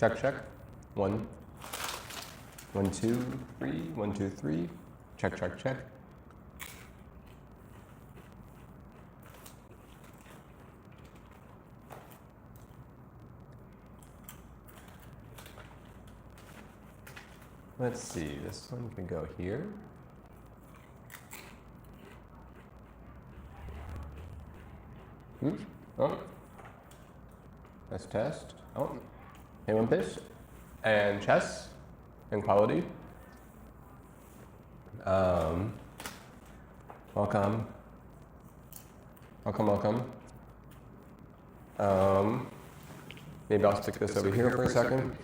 Check, check. 1, 1, 2, 3. 1, 2, 3. Check, check, check. Let's see, this one can go here. Oh. Let's test. Oh. Hey, Olympus. And chess. And quality. Welcome. Welcome. Maybe I'll stick this over here for a second.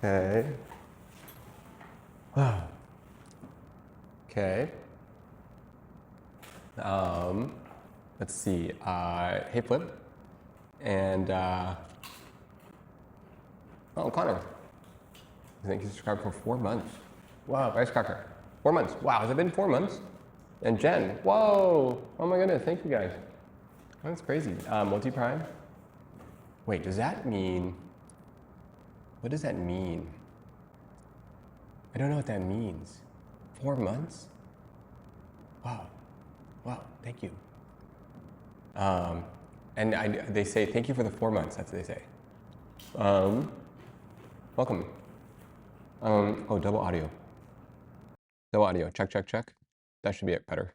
Okay. Okay. Let's see. Hey, Flip. And, oh, Connor. I think you subscribed for 4 months. Wow, Rice Cracker. 4 months. Wow, has it been 4 months? And Jen. Whoa. Oh my goodness. Thank you guys. That's crazy. Multi-Prime. Wait, does that mean... What does that mean? I don't know what that means. 4 months? Wow. Wow, thank you. And they say, thank you for the 4 months. That's what they say. Welcome. Oh, double audio. Double audio. Check, check, check. That should be it better.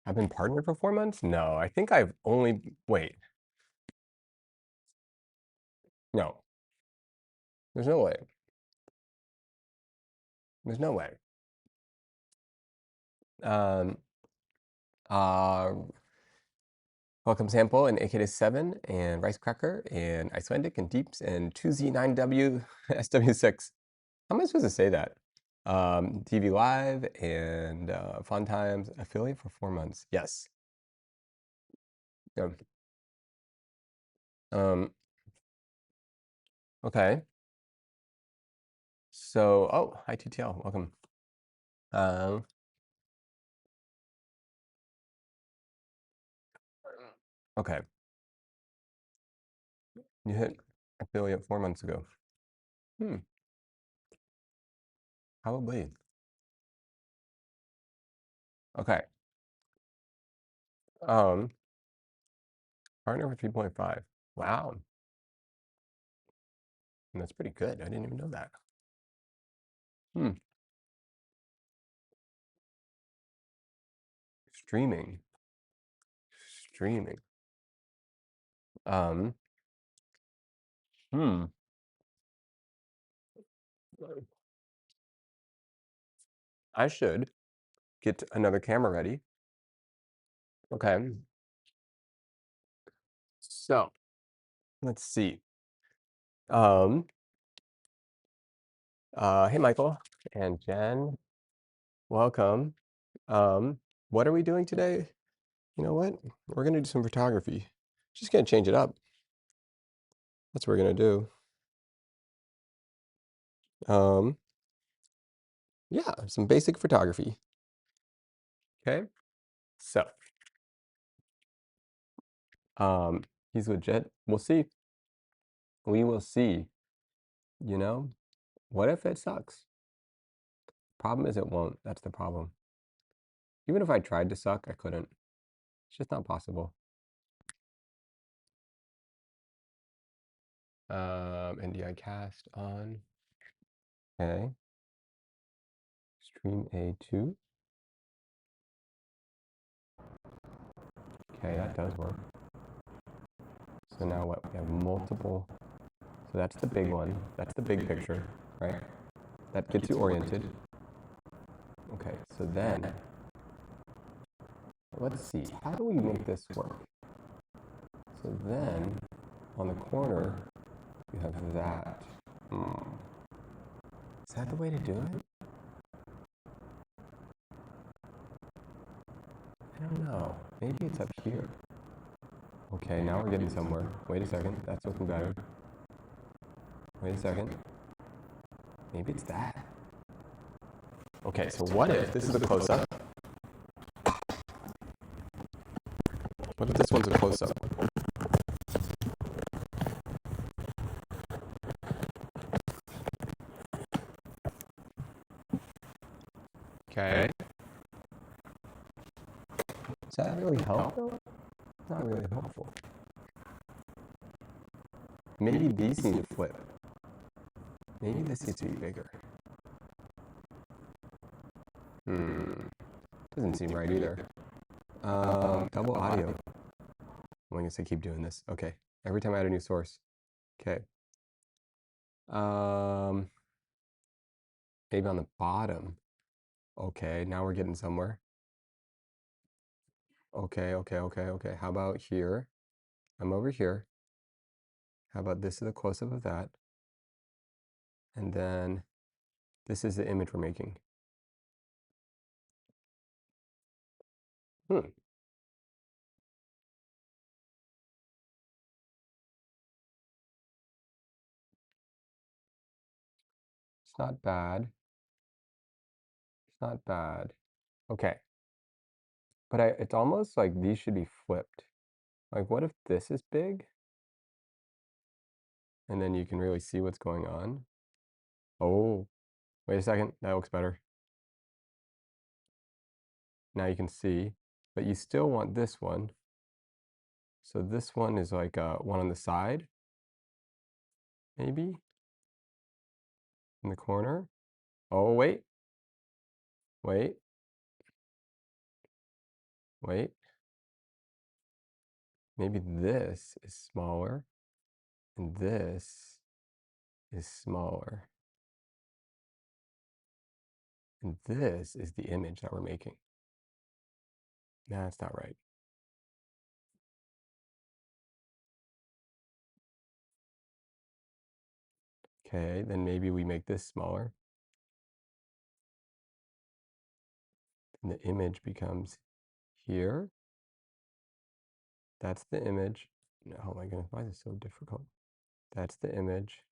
I've been partnered for 4 months? No, I think I've only... Wait. No. There's no way. There's no way. Welcome Sample and AK7 and Rice Cracker and Icelandic and Deeps and 2Z9W SW6. How am I supposed to say that? TV Live and Fun Times affiliate for 4 months. Yes. Yeah. Okay. So, oh, hi TTL, welcome. Okay. You hit affiliate 4 months ago. Probably. Okay. Partner for 3.5. Wow. And that's pretty good. I didn't even know that. Streaming. I should get another camera ready. Okay. So, let's see. Hey Michael and Jen, welcome. What are we doing today? You know what? We're gonna do some photography. Just gonna change it up. That's what we're gonna do. Yeah, some basic photography. Okay. So, he's with Jet. We'll see. We will see. You know, what if it sucks? Problem is it won't. That's the problem. Even if I tried to suck, I couldn't. It's just not possible. NDI cast on. Okay. Stream A2. Okay, that does work. So now what? We have multiple. So that's the big one. That's the big picture, right? That gets you oriented. Okay, so then, let's see. How do we make this work? So then, on the corner, you have that. Is that the way to do it? I don't know. Maybe it's up here. Okay, now we're getting somewhere. Wait a second. That's looking better. Wait a second. Maybe it's that. Okay, so what if this is a close-up? What if this one's a close-up? Okay. Does that really help? Not really helpful. Maybe these need to flip. Maybe this needs to be bigger. Doesn't seem right either. Double audio. I'm gonna keep doing this. Okay. Every time I add a new source. Okay. Maybe on the bottom. Okay, now we're getting somewhere. Okay. How about here? I'm over here. How about this is a close-up of that? And then this is the image we're making. It's not bad. It's not bad. Okay. But it's almost like these should be flipped. Like, what if this is big? And then you can really see what's going on. Oh, wait a second. That looks better. Now you can see, but you still want this one. So this one is like one on the side, maybe, in the corner. Oh, wait. Wait. Maybe this is smaller, and this is smaller. And this is the image that we're making. Nah, that's not right. Okay, then maybe we make this smaller. And the image becomes here. That's the image. Oh my goodness, why is this so difficult? That's the image.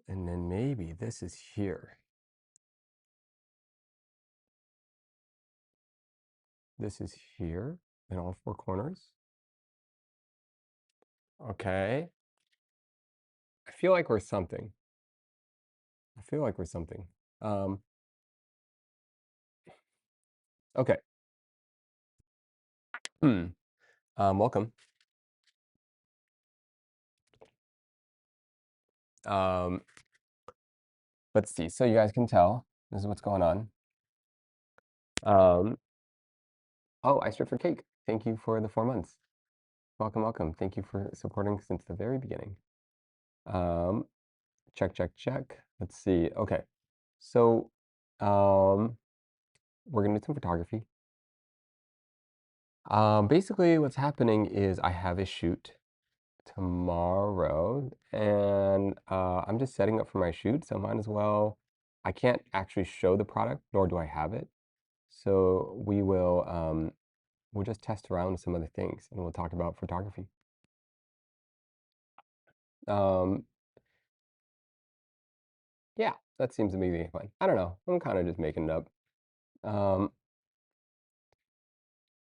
And then maybe this is here. This is here in all four corners. Okay. I feel like we're something. Okay. Welcome. Let's see. So you guys can tell this is what's going on. Oh, I stripped for cake. Thank you for the 4 months. Welcome. Thank you for supporting since the very beginning. Check. Let's see. Okay. So, we're gonna do some photography. Basically what's happening is I have a shoot tomorrow and I'm just setting up for my shoot, so might as well. I can't actually show the product, nor do I have it. So we'll just test around with some other things and we'll talk about photography. Yeah, that seems amazing fun. I don't know. I'm kind of just making it up.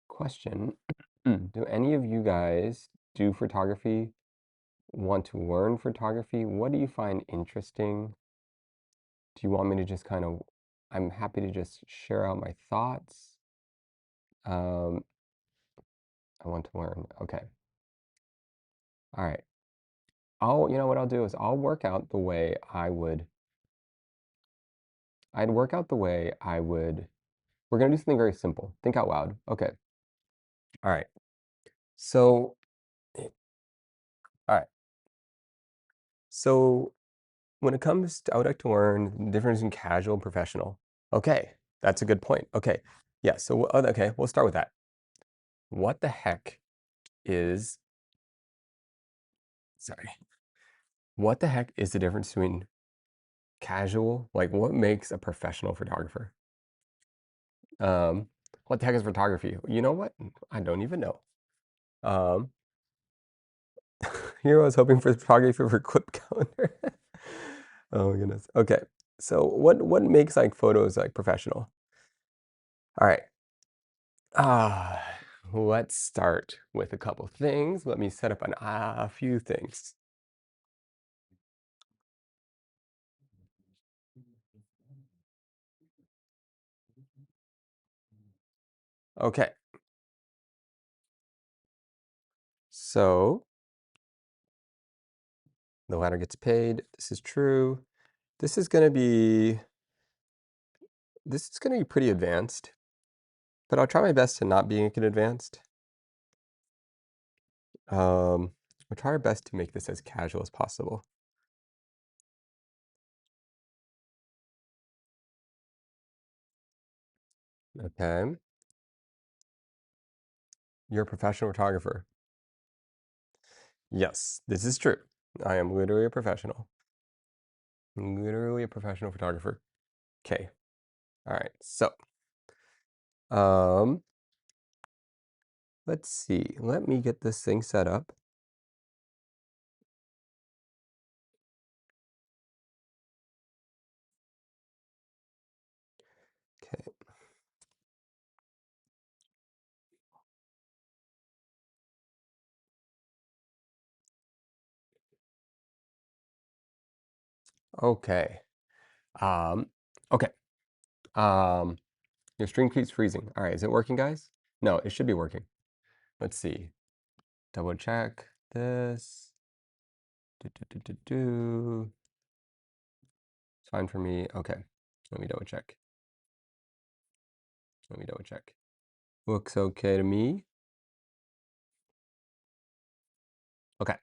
Question. Do any of you guys do photography? Want to learn photography? What do you find interesting? Do you want me to just I'm happy to just share out my thoughts. I want to learn. Okay. All right. You know what I'll do is I'll work out the way I'd work out the way I would. We're gonna do something very simple. Think out loud. Okay. All right. So, all right. So when it comes to, I would like to learn the difference in casual and professional. Okay, that's a good point. Okay, yeah. So okay, we'll start with that. What the heck is? Sorry. What the heck is the difference between casual? Like, what makes a professional photographer? What the heck is photography? You know what? I don't even know. Here I was hoping for photography for clip calendar. Oh my goodness. Okay. So what makes like photos like professional? All right. Ah, let's start with a couple things. Let me set up a few things. Okay. So the latter gets paid. This is true. This is going to be this is going to be pretty advanced, but I'll try my best to not be it advanced. We'll try our best to make this as casual as possible. Okay. You're a professional photographer. Yes, this is true. I am literally a professional. I'm literally a professional photographer. Okay. All right. So, um, let's see. Let me get this thing set up. Okay. Okay. Um, okay. Um, your stream keeps freezing. All right. Is it working, guys? No, it should be working. Let's see. Double check this. Do. It's fine for me. Okay. Let me double check. Let me double check. Looks okay to me. Okay.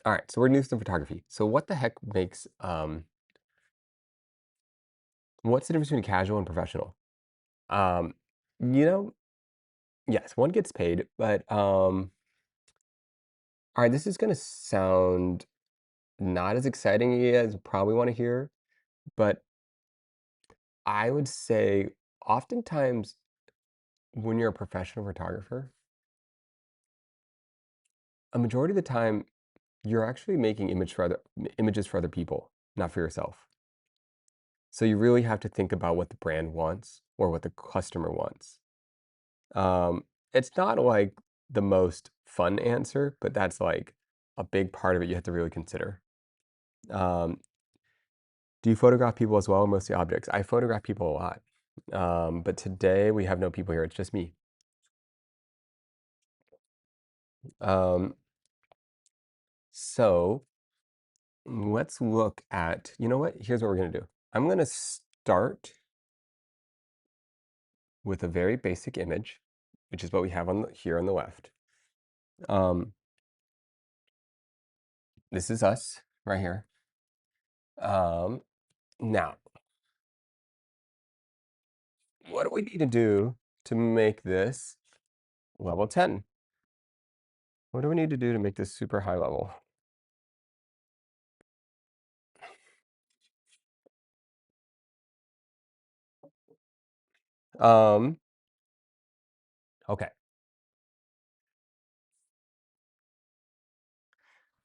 All right, so we're new to photography. So what the heck makes what's the difference between casual and professional? Um, you know, yes, one gets paid, but all right, this is gonna sound not as exciting as you probably want to hear, but I would say oftentimes when you're a professional photographer, a majority of the time you're actually making images for other people, not for yourself. So you really have to think about what the brand wants or what the customer wants. It's not like the most fun answer, but that's like a big part of it you have to really consider. Um, do you photograph people as well, or mostly objects? I photograph people a lot. But today we have no people here, it's just me. Um, so let's look at, you know what? Here's what we're gonna do. I'm gonna start with a very basic image, which is what we have on here on the left. Um, this is us right here. Now, what do we need to do to make this level 10? What do we need to do to make this super high level? Um, okay.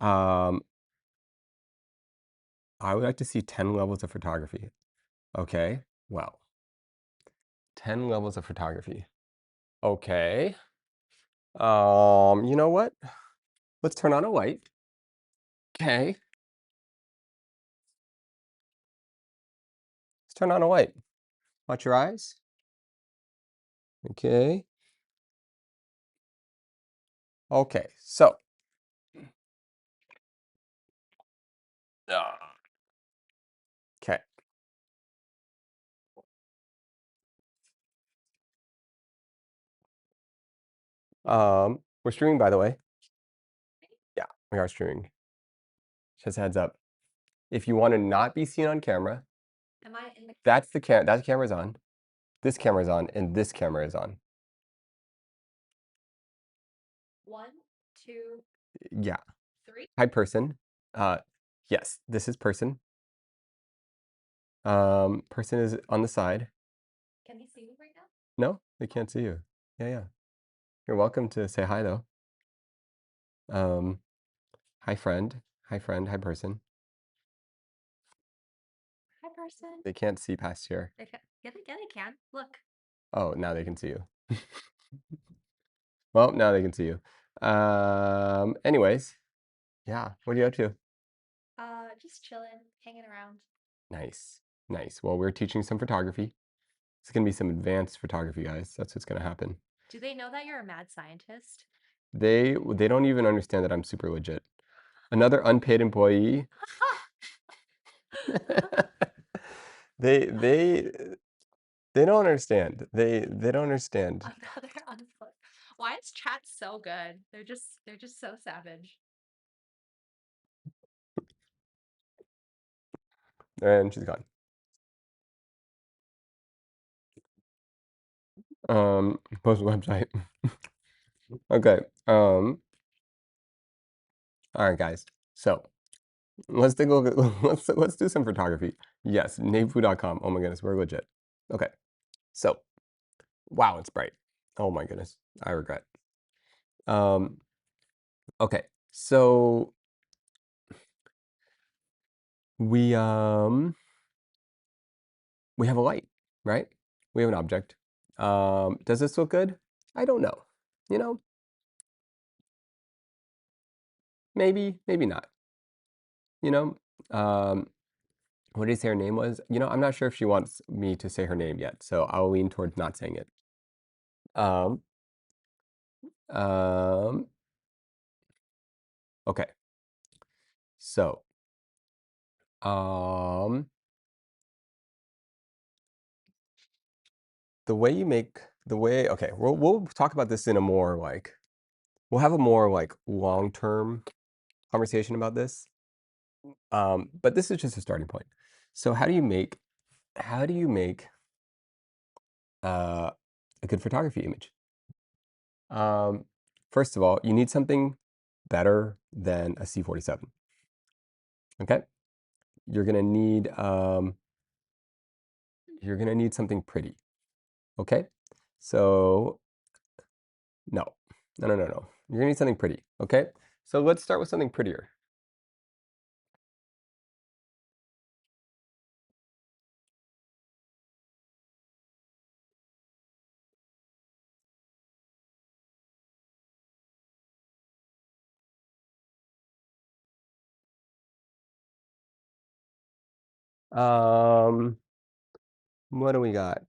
Um, I would like to see 10 levels of photography. Okay. Well, 10 levels of photography. Okay. You know what? Let's turn on a light. Okay. Let's turn on a light. Watch your eyes. Okay. Okay. So, okay. We're streaming, by the way. Yeah, we are streaming. Just heads up. If you want to not be seen on camera, that's the that camera's on. This camera's on, and this camera is on. One, two. Yeah. Three. Hi, person. Uh, yes, this is person. Person is on the side. Can they see me right now? No, they can't see you. Yeah, yeah. You're welcome to say hi though. Um, hi friend. Hi friend. Hi person. person? They can't see past here. Yeah, they can. Look. Oh, now they can see you. Well, now they can see you. Anyways, yeah. What are you up to? Just chilling, hanging around. Nice, nice. Well, we're teaching some photography. It's gonna be some advanced photography, guys. That's what's gonna happen. Do they know that you're a mad scientist? They don't even understand that I'm super legit. Another unpaid employee. They they they don't understand. They don't understand. Another unflip. Why is chat so good? They're just so savage. And she's gone. Post website. Okay. All right, guys. So let's take a look at, let's do some photography. Yes, navefu.com. Oh my goodness, we're legit. Okay. So, wow, it's bright. Oh my goodness, I regret. Um, okay. So we we have a light, right? We have an object. Does this look good? I don't know. You know, maybe, maybe not. You know, um, what did he say her name was? You know, I'm not sure if she wants me to say her name yet, so I'll lean towards not saying it. Um, um, okay. So, um, the way you make the way, okay, we'll talk about this in a more like, we'll have a more like long-term conversation about this. But this is just a starting point. So how do you make uh, a good photography image? Um, First of all, you need something better than a C47. Okay, you're gonna need something pretty. Okay, so no, no, no, no, no. You're gonna need something pretty. Okay, so let's start with something prettier. Um, what do we got?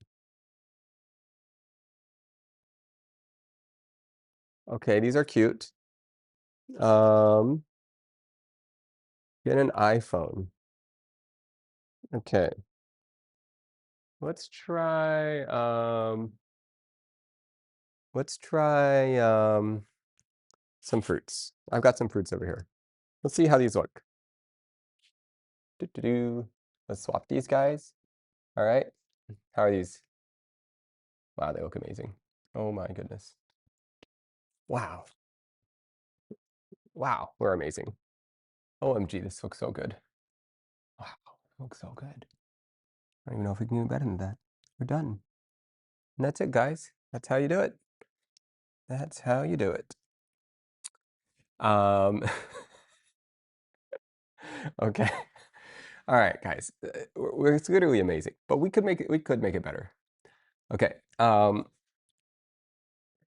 Okay, these are cute. Um, get an iPhone. Okay, let's try some fruits. I've got some fruits over here. Let's see how these look. Do. Let's swap these guys. All right. How are these? Wow, they look amazing. Oh my goodness. Wow. Wow, we're amazing. OMG, this looks so good. Wow, it looks so good. I don't even know if we can do better than that. We're done. And that's it, guys. That's how you do it. That's how you do it. Um, okay. All right, guys. It's literally amazing, but we could make it. We could make it better. Okay.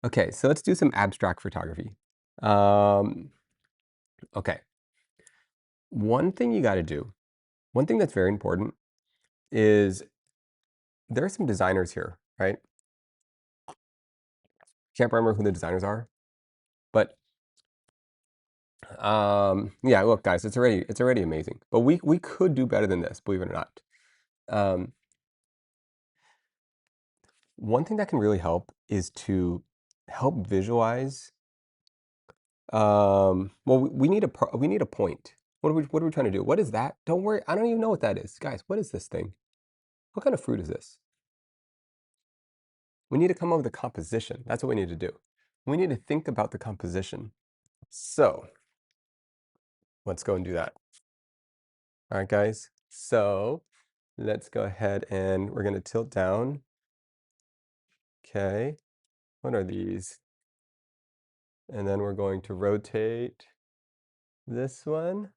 Okay. So let's do some abstract photography. Um, okay. One thing you got to do. One thing that's very important is there are some designers here, right? Can't remember who the designers are, but yeah. Look, guys, it's already amazing. But we could do better than this, believe it or not. Um, One thing that can really help is to help visualize. Well, we need we need a point. What are we trying to do? What is that? Don't worry, I don't even know what that is, guys. What is this thing? What kind of fruit is this? We need to come up with a composition. That's what we need to do. We need to think about the composition. So let's go and do that. All right, guys. So let's go ahead and we're going to tilt down. Okay. What are these? And then we're going to rotate this one.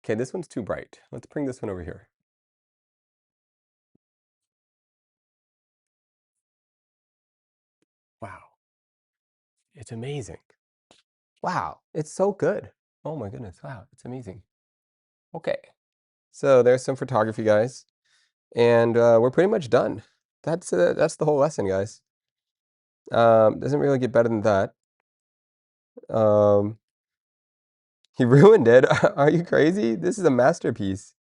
Okay, this one's too bright. Let's bring this one over here. Wow. It's amazing. Wow, it's so good. Oh my goodness, wow, it's amazing. Okay, so there's some photography, guys, and we're pretty much done. That's the whole lesson, guys. Doesn't really get better than that. Um, he ruined it. Are you crazy? This is a masterpiece.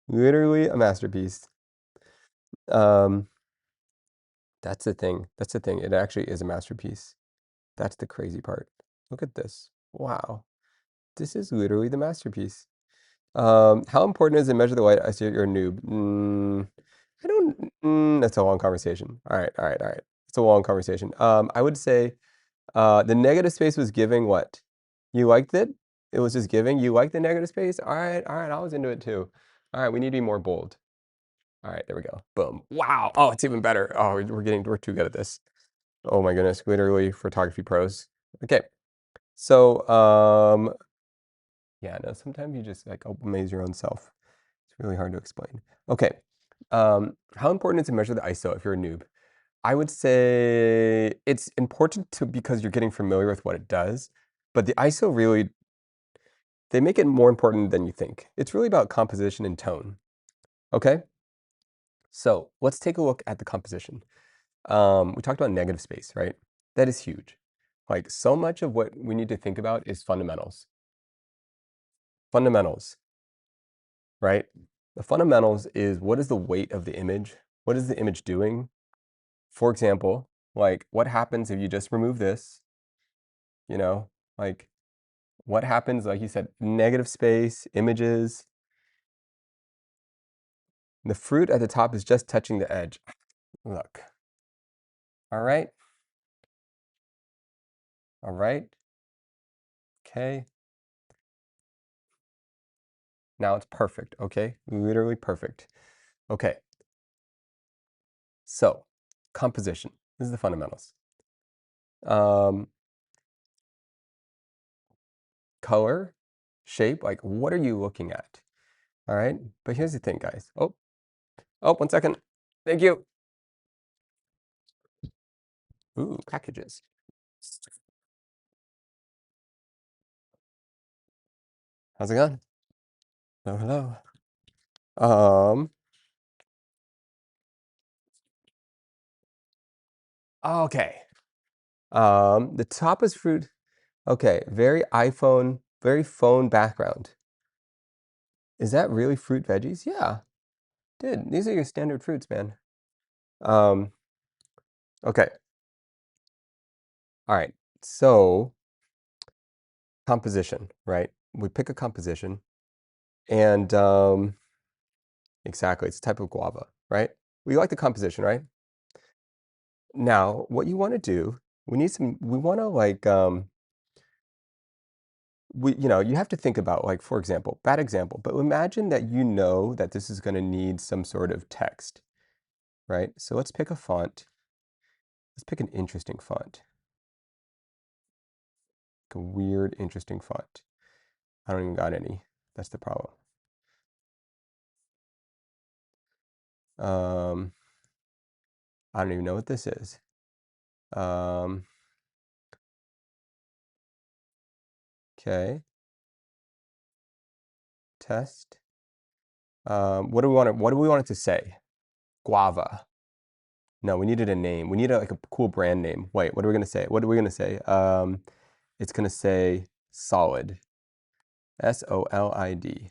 Literally a masterpiece. Um, that's the thing. That's the thing. It actually is a masterpiece. That's the crazy part. Look at this. Wow. This is literally the masterpiece. How important is it to measure the light? I see you're a noob. I don't. That's a long conversation. All right, all right, all right. It's a long conversation. I would say the negative space was giving what? You liked it? It was just giving. You liked the negative space? All right, all right. I was into it too. All right, we need to be more bold. All right, there we go. Boom. Wow. Oh, it's even better. Oh, we're too good at this. Oh my goodness, literally photography pros. Okay. So, yeah, no, sometimes you just like amaze your own self. It's really hard to explain. Okay. How important is it to measure the ISO if you're a noob? I would say it's important to because you're getting familiar with what it does, but the ISO really they make it more important than you think. It's really about composition and tone. Okay? So let's take a look at the composition. We talked about negative space, right? That is huge. Like so much of what we need to think about is fundamentals. Fundamentals, right? The fundamentals is what is the weight of the image? What is the image doing? For example, like what happens if you just remove this? You know, like what happens, like you said, negative space, images. The fruit at the top is just touching the edge. Look. All right. All right. Okay. Now it's perfect. Okay. Literally perfect. Okay. So composition. This is the fundamentals. Color, shape, like what are you looking at? All right. But here's the thing, guys. Oh, 1 second. Thank you. Ooh, packages. How's it going? Hello, hello. Okay. The top is fruit. Okay, very iPhone, very phone background. Is that really fruit veggies? Yeah. Dude, these are your standard fruits, man. Okay. All right. So, composition, right? We pick a composition and exactly, it's a type of guava, right? We like the composition, right? Now, what you want to do, we want to like you have to think about like for example, bad example, but imagine that you know that this is going to need some sort of text, right? So let's pick a font. Let's pick an interesting font. Like a weird, interesting font. I don't even got any. That's the problem. I don't even know what this is. Okay. Test. What do we want it to say? Guava. No, we needed a name. We need like a cool brand name. Wait, what are we gonna say? What are we gonna say? It's gonna say Solid. SOLID.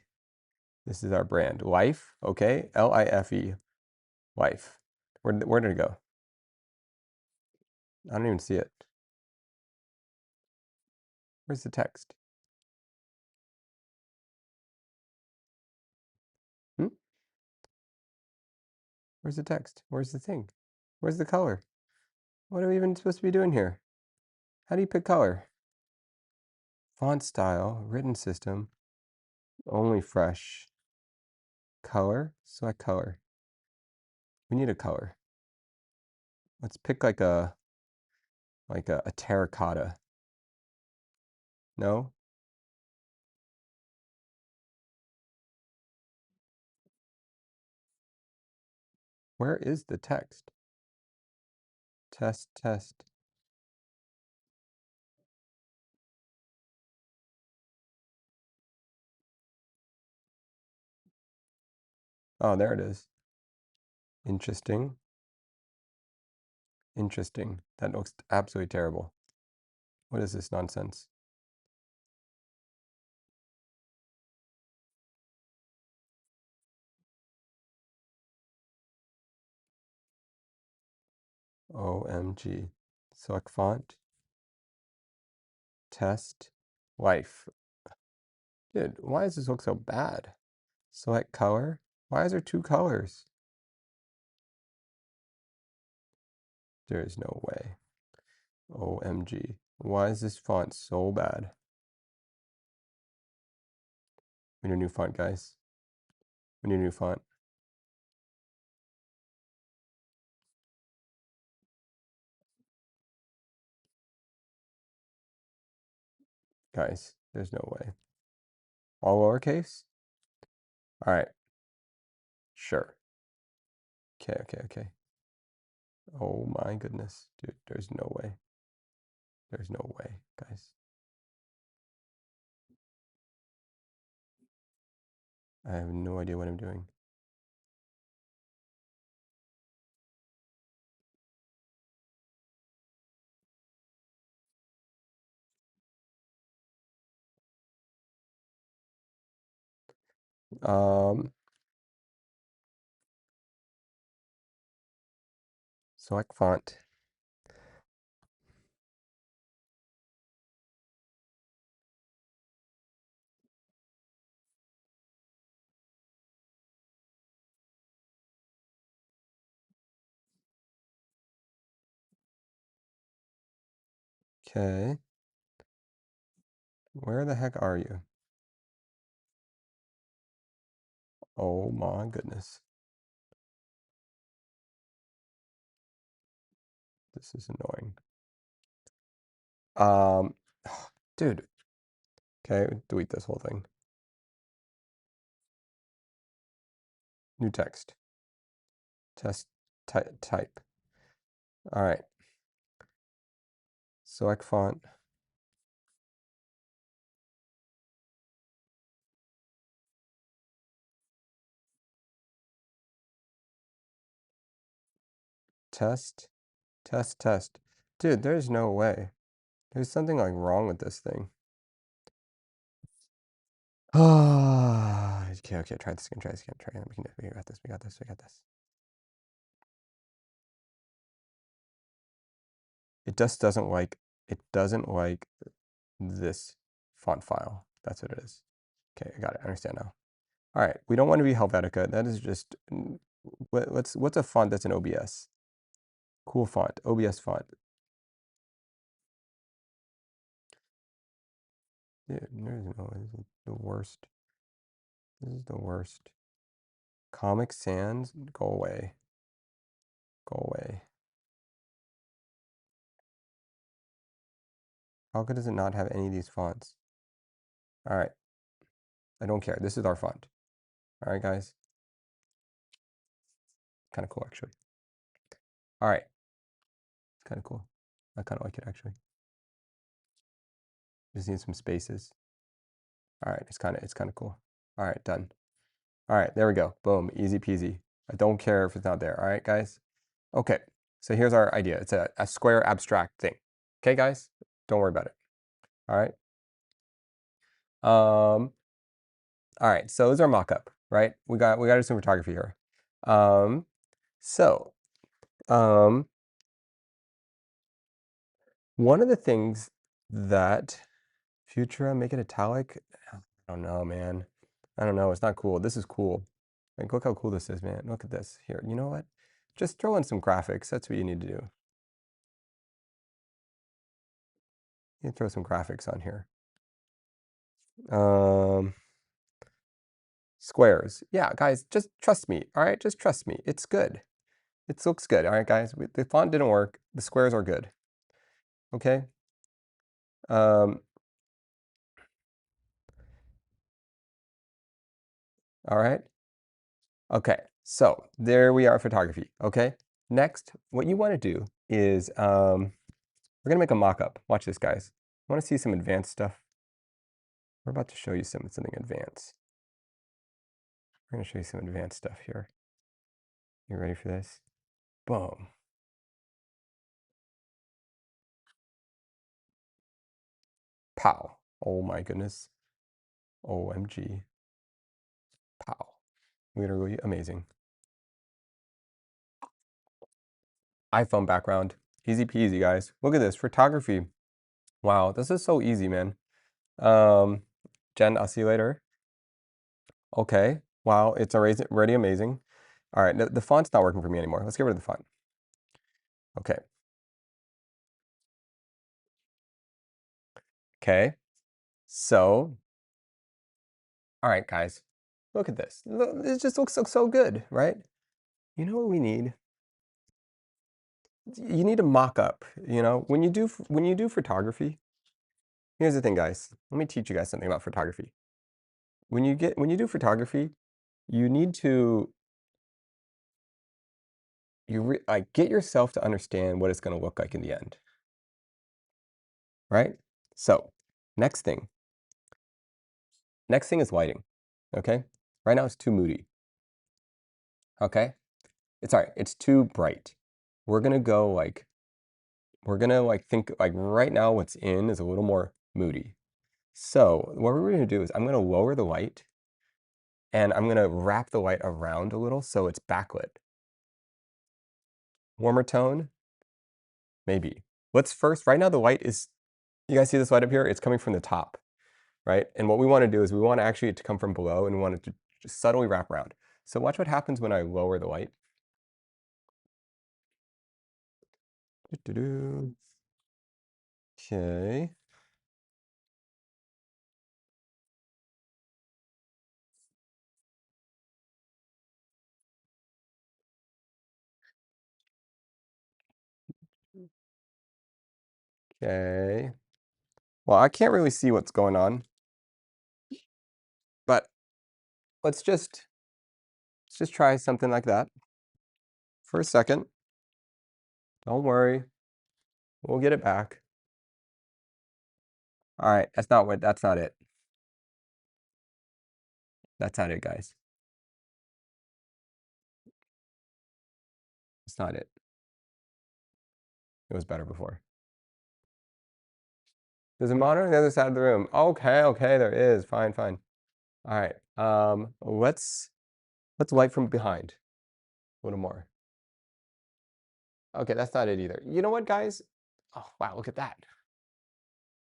This is our brand. Life. Okay. LIFE. Life. Where did it go? I don't even see it. Where's the text? Hmm? Where's the text? Where's the thing? Where's the color? What are we even supposed to be doing here? How do you pick color? Font style, written system, only fresh. Color, select color. We need a color. Let's pick like a terracotta. No? Where is the text? Test, test. Oh, there it is. Interesting. Interesting. That looks absolutely terrible. What is this nonsense? OMG. Select font. Test. Life. Dude, why does this look so bad? Select color. Why is there two colors? There is no way. OMG. Why is this font so bad? We need a new font, guys. We need a new font. Guys, there's no way. All lowercase? All right. Sure. Okay, okay, okay. Oh my goodness. Dude, there's no way. There's no way, guys. I have no idea what I'm doing. Select font. Okay. Where the heck are you? Oh my goodness. This is annoying. Dude. Okay, delete this whole thing. New text. Test type. All right. Select font. Test. Test, test. Dude, there's no way. There's something like wrong with this thing. Okay, okay, try this again, try this again, try again. We got this, we got this, we got this. It just doesn't like this font file. That's what it is. Okay, I got it. I understand now. All right, we don't want to be Helvetica. That is just what's a font that's an OBS? Cool font, OBS font. Dude, there's no, this is the worst. This is the worst. Comic Sans, go away. Go away. How does it not have any of these fonts? All right. I don't care. This is our font. All right, guys. Kind of cool, actually. All right. It's kind of cool. I kind of like it, actually. Just need some spaces. All right. It's kind of cool. All right, done. All right, there we go. Boom. Easy peasy. I don't care if it's not there. All right, guys. Okay. So here's our idea. It's a square abstract thing. Okay, guys? Don't worry about it. All right. All right, so this is our mock-up, right? We got to do some photography here. One of the things that Futura, make it italic. I don't know, man. I don't know. It's not cool. This is cool. Like, look how cool this is, man. Look at this. Here, you know what? Just throw in some graphics. That's what you need to do. You throw some graphics on here. Squares. Yeah, guys, just trust me. All right, just trust me. It's good. It looks good. All right, guys. The font didn't work. The squares are good. Okay. All right. Okay. So there we are, photography. Okay. Next, what you want to do is we're gonna make a mock-up. Watch this, guys. Want to see some advanced stuff? We're about to show you something advanced. We're gonna show you some advanced stuff here. You ready for this? Boom. Pow. Oh my goodness. OMG. Pow. Literally amazing. iPhone background. Easy peasy, guys. Look at this. Photography. Wow, this is so easy, man. Jen, I'll see you later. Okay. Wow, it's already amazing. All right, the font's not working for me anymore. Let's get rid of the font. Okay. Okay. So, all right, guys. Look at this. Look, it just looks so good, right? You know what we need? You need a mock-up, you know? When you do photography, here's the thing, guys. Let me teach you guys something about photography. When you do photography, you need to get yourself to understand what it's going to look like in the end, right? So, next thing is lighting. Okay, right now it's too moody. Okay, it's too bright. We're gonna go like think like right now what's in is a little more moody. So what we're gonna do is I'm gonna lower the light and I'm gonna wrap the light around a little so it's backlit. Warmer tone, maybe. Let's first, right now the light is, you guys see this light up here? It's coming from the top, right? And what we want to do is we want actually it to come from below and we want it to just subtly wrap around. So watch what happens when I lower the light. Okay. Okay. Well, I can't really see what's going on, but let's just try something like that for a second. Don't worry. We'll get it back. All right, that's not it. That's not it, guys. It's not it. It was better before. There's a monitor on the other side of the room. Okay, okay, there is. Fine, fine. All right. Let's light from behind a little more. Okay, that's not it either. You know what, guys? Oh, wow, look at that.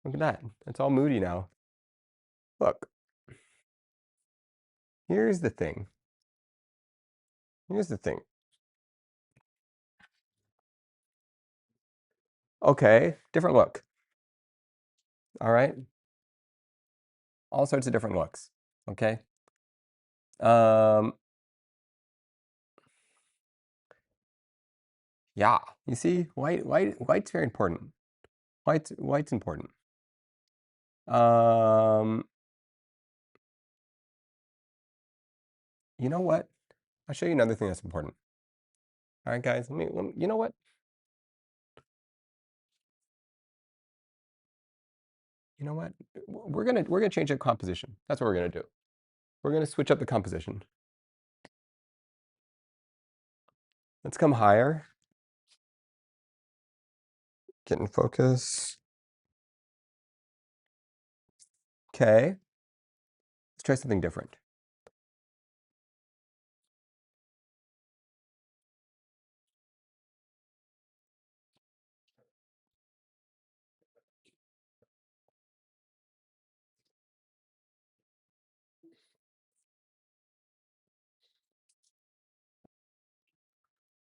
Look at that. It's all moody now. Look. Here's the thing. Here's the thing. Okay, different look. All right. All sorts of different looks. Okay. Yeah. You see, white's very important. White's important. You know what? I'll show you another thing that's important. All right, guys. You know what? You know what? We're gonna change the composition. That's what we're gonna do. We're gonna switch up the composition. Let's come higher. Get in focus. Okay. Let's try something different.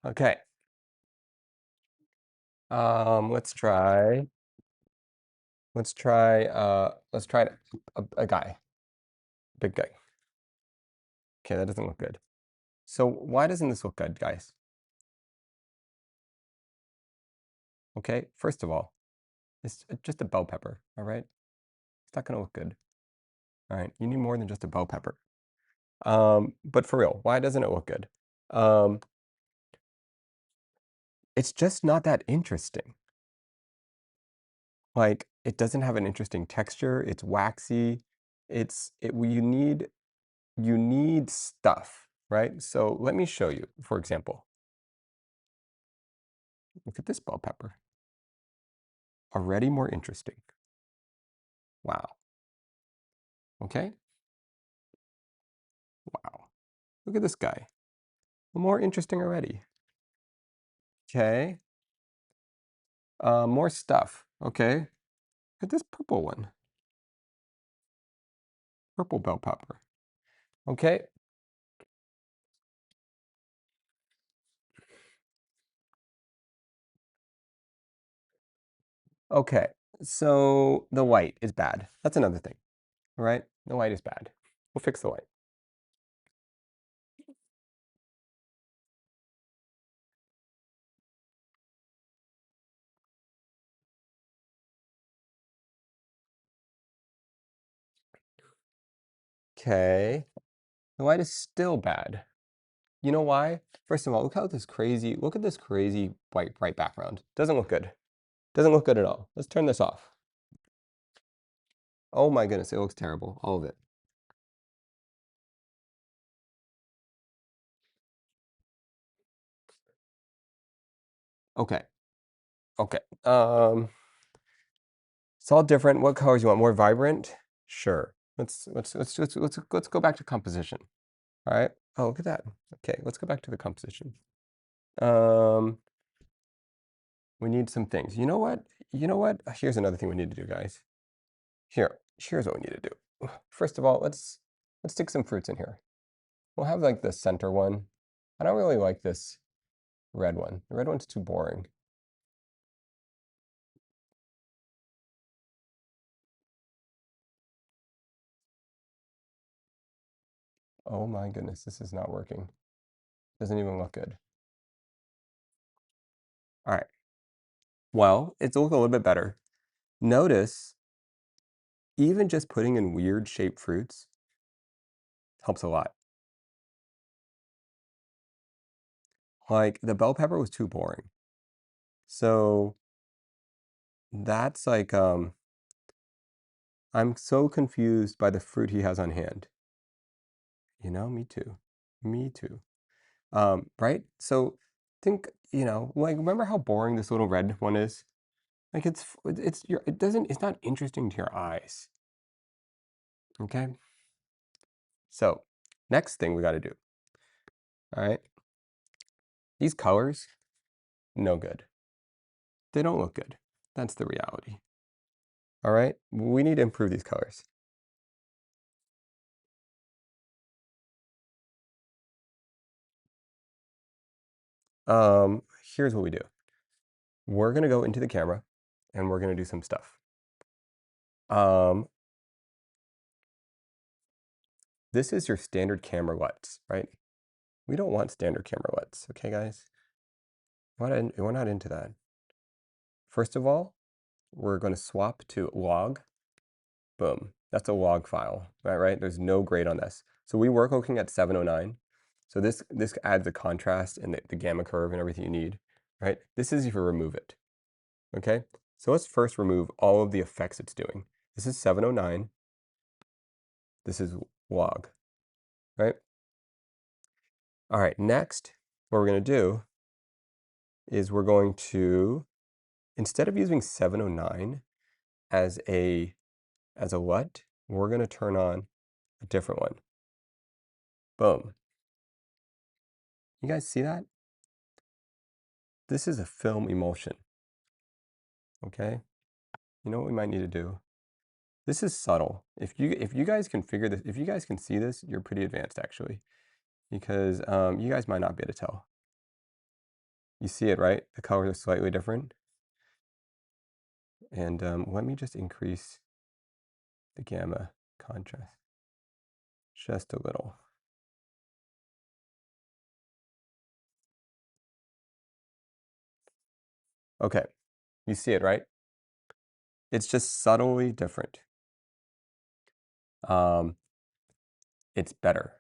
Okay. Let's try a guy. Big guy. Okay, that doesn't look good. So why doesn't this look good, guys? Okay, first of all, it's just a bell pepper, all right? It's not gonna look good. All right, you need more than just a bell pepper. But for real, why doesn't it look good? It's just not that interesting. Like, it doesn't have an interesting texture, it's waxy, you need stuff, right? So let me show you, for example. Look at this bell pepper. Already more interesting. Wow. Okay? Wow. Look at this guy. More interesting already. Okay. More stuff. Okay. Look at this purple one. Purple bell pepper. Okay. Okay. So the white is bad. That's another thing. All right? The white is bad. We'll fix the white. Okay. The white is still bad. You know why? First of all, look at this crazy white bright background. Doesn't look good. Doesn't look good at all. Let's turn this off. Oh my goodness, it looks terrible. All of it. Okay. Okay. It's all different. What colors you want? More vibrant? Sure. Let's go back to composition. All right. Oh, look at that. Okay, let's go back to the composition. We need some things. You know what? You know what? Here's another thing we need to do, guys. Here's what we need to do. First of all, let's stick some fruits in here. We'll have like the center one. I don't really like this red one. The red one's too boring. Oh my goodness, this is not working. Doesn't even look good. All right. Well, it's looking a little bit better. Notice, even just putting in weird shaped fruits helps a lot. Like the bell pepper was too boring. So that's like, I'm so confused by the fruit he has on hand. You know, me too. Me too. Right? So think, like remember how boring this little red one is? Like it's not interesting to your eyes. Okay? So, next thing we got to do. All right? These colors, no good. They don't look good. That's the reality. All right? We need to improve these colors. Here's what we do. We're going to go into the camera and we're going to do some stuff. This is your standard camera LUTs, right? We don't want standard camera LUTs, okay, guys? We're not into that. First of all, we're going to swap to log. Boom. That's a log file, right? There's no grade on this. So we were looking at 709. So this adds the contrast and the gamma curve and everything you need, right? This is if you remove it, okay? So let's first remove all of the effects it's doing. This is 709. This is log, right? All right, next, what we're going to do is we're going to, instead of using 709 as a LUT, we're going to turn on a different one. Boom. You guys see that? This is a film emulsion. Okay? You know what we might need to do? This is subtle. If you guys can figure this, if you guys can see this, you're pretty advanced actually. Because you guys might not be able to tell. You see it, right? The colors are slightly different. And let me just increase the gamma contrast just a little. Okay, you see it, right? It's just subtly different. It's better.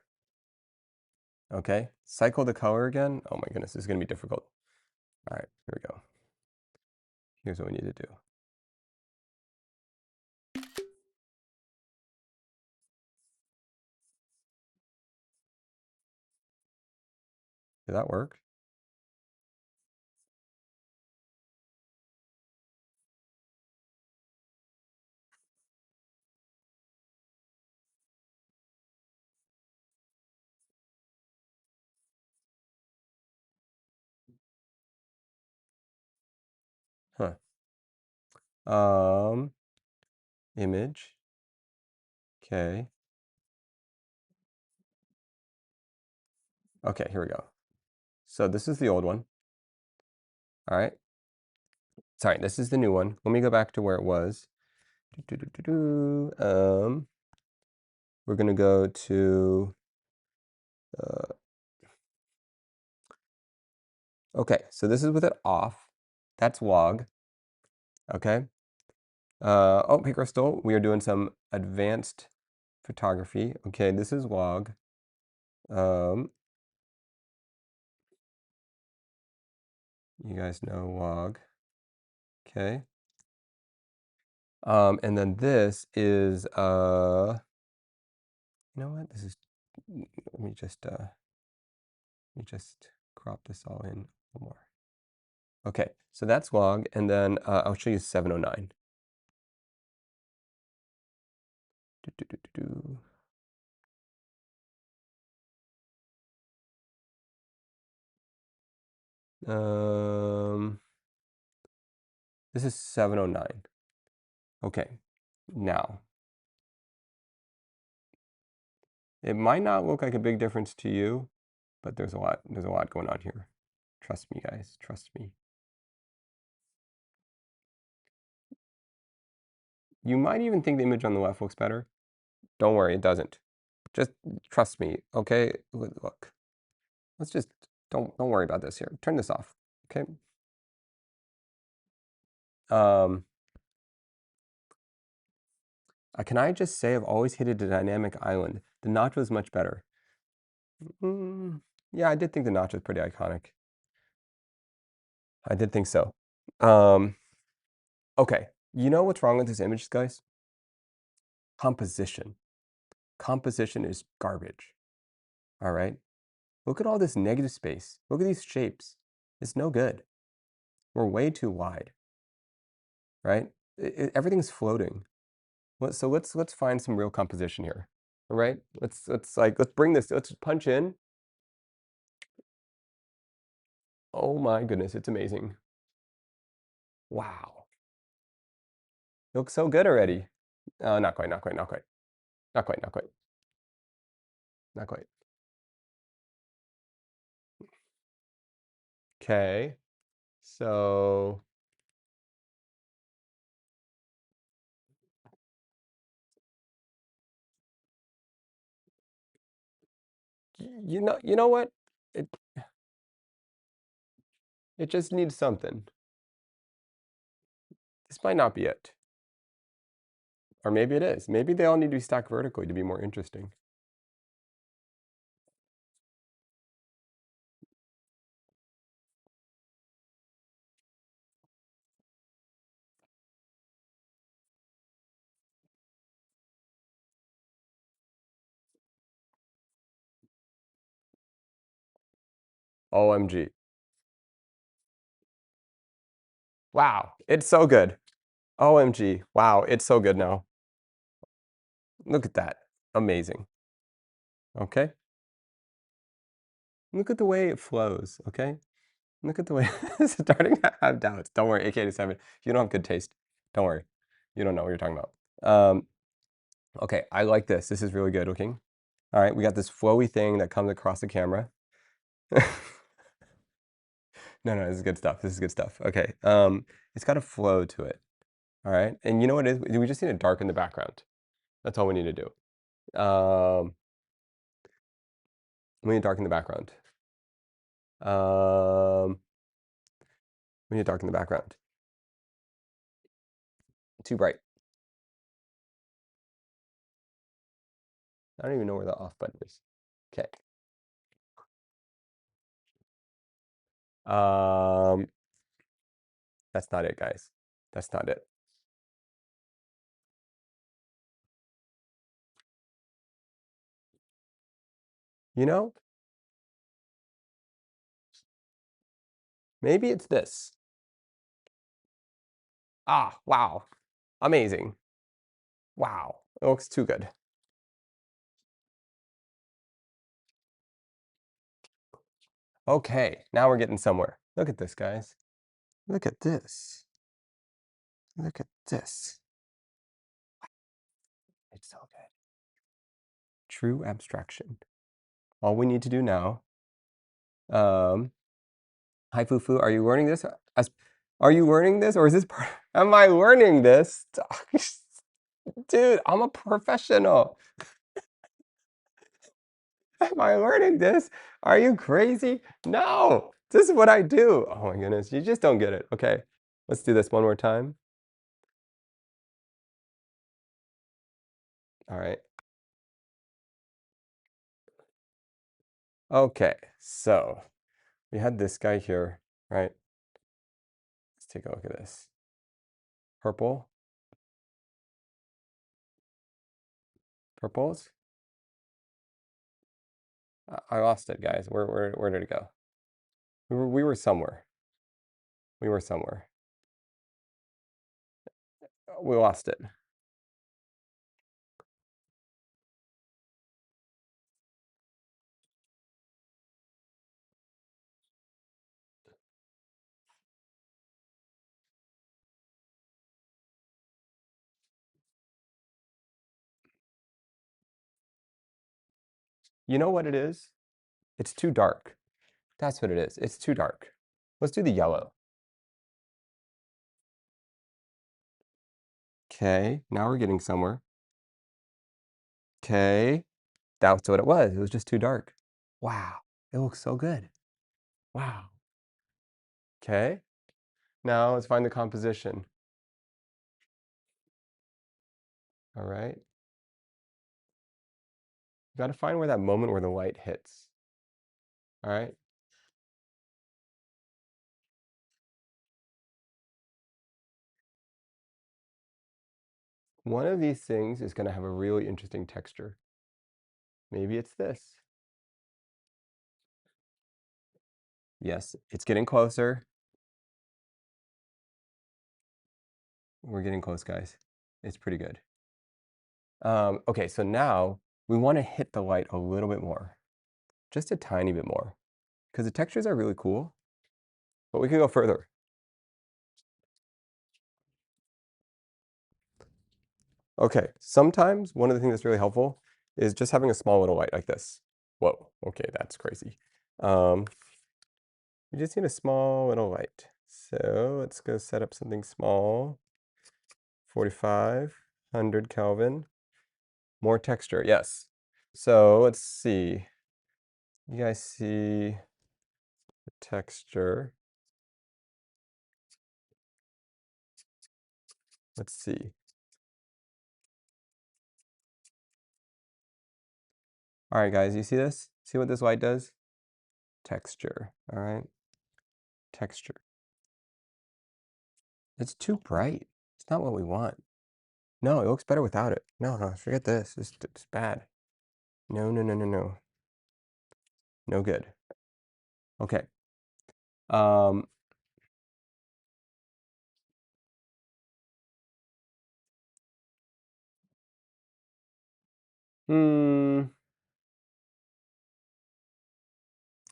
Okay, cycle the color again. Oh my goodness, this is gonna be difficult. All right, here we go. Here's what we need to do. Did that work? Huh. Image. Okay. Okay, here we go. So this is the old one. All right. Sorry, this is the new one. Let me go back to where it was. We're gonna go to. Okay, so this is with it off. That's log. Okay. Oh, hey Crystal, we are doing some advanced photography. Okay, this is log. You guys know log. Okay. And then this is you know what? This is let me just crop this all in a little more. Okay, so that's log, and then I'll show you 709. Do, do, do, do, do. This is 709. Okay, now it might not look like a big difference to you, but there's a lot going on here. Trust me, guys, trust me. You might even think the image on the left looks better. Don't worry, it doesn't. Just trust me, okay? Look, let's just don't worry about this here. Turn this off, okay? Can I just say I've always hated the dynamic island. The notch was much better. Yeah, I did think the notch was pretty iconic. I did think so. Okay, you know what's wrong with this image, guys? Composition. Composition is garbage. All right? Look at all this negative space. Look at these shapes. It's no good. We're way too wide. Right? Everything's floating. So let's find some real composition here. All right? Let's bring this. Let's punch in. Oh my goodness, it's amazing. Wow. It looks so good already. Not quite, not quite, not quite. Not quite, not quite. Not quite. Okay. So you know what? It it just needs something. This might not be it. Or maybe it is. Maybe they all need to be stacked vertically to be more interesting. OMG. Wow, it's so good. OMG. Wow, it's so good now. Look at that. Amazing. Okay. Look at the way it flows, okay? Look at the way it's starting to have doubts. Don't worry, AK87. You don't have good taste. Don't worry. You don't know what you're talking about. Okay, I like this. This is really good looking. All right, we got this flowy thing that comes across the camera. No, this is good stuff. This is good stuff. Okay, it's got a flow to it. All right, and you know what it is? We just need to darken the background. That's all we need to do. We need to darken the background. We need to darken the background. Too bright. I don't even know where the off button is. Okay. That's not it, guys. That's not it. You know, maybe it's this. Ah, wow. Amazing. Wow. It looks too good. Okay, now we're getting somewhere. Look at this, guys. Look at this. Look at this. It's so good. True abstraction. All we need to do now, hi Fufu, are you learning this? Are you learning this or is this part? Am I learning this? Dude, I'm a professional. Am I learning this? Are you crazy? No, this is what I do. Oh my goodness, you just don't get it. Okay, let's do this one more time. All right. Okay, so we had this guy here, right? Let's take a look at this. Purple. Purples. I lost it, guys. Where did it go? We were somewhere. We were somewhere. We lost it. You know what it is? It's too dark. That's what it is. It's too dark. Let's do the yellow. Okay, now we're getting somewhere. Okay, that's what it was. It was just too dark. Wow, it looks so good. Wow. Okay, now let's find the composition. All right. You got to find where that moment where the light hits. All right. One of these things is going to have a really interesting texture. Maybe it's this. Yes, it's getting closer. We're getting close, guys. It's pretty good. Okay, so now we want to hit the light a little bit more, just a tiny bit more, because the textures are really cool, but we can go further. Okay, sometimes one of the things that's really helpful is just having a small little light like this. Whoa, okay, that's crazy. We just need a small little light. So let's go set up something small. 4500 Kelvin. More texture, yes. So let's see. You guys see the texture. Let's see. All right, guys, you see this? See what this light does? Texture, all right? Texture. It's too bright. It's not what we want. No, it looks better without it. No, no, forget this. It's bad. No, no, no, no, no. No good. Okay. Um, hmm.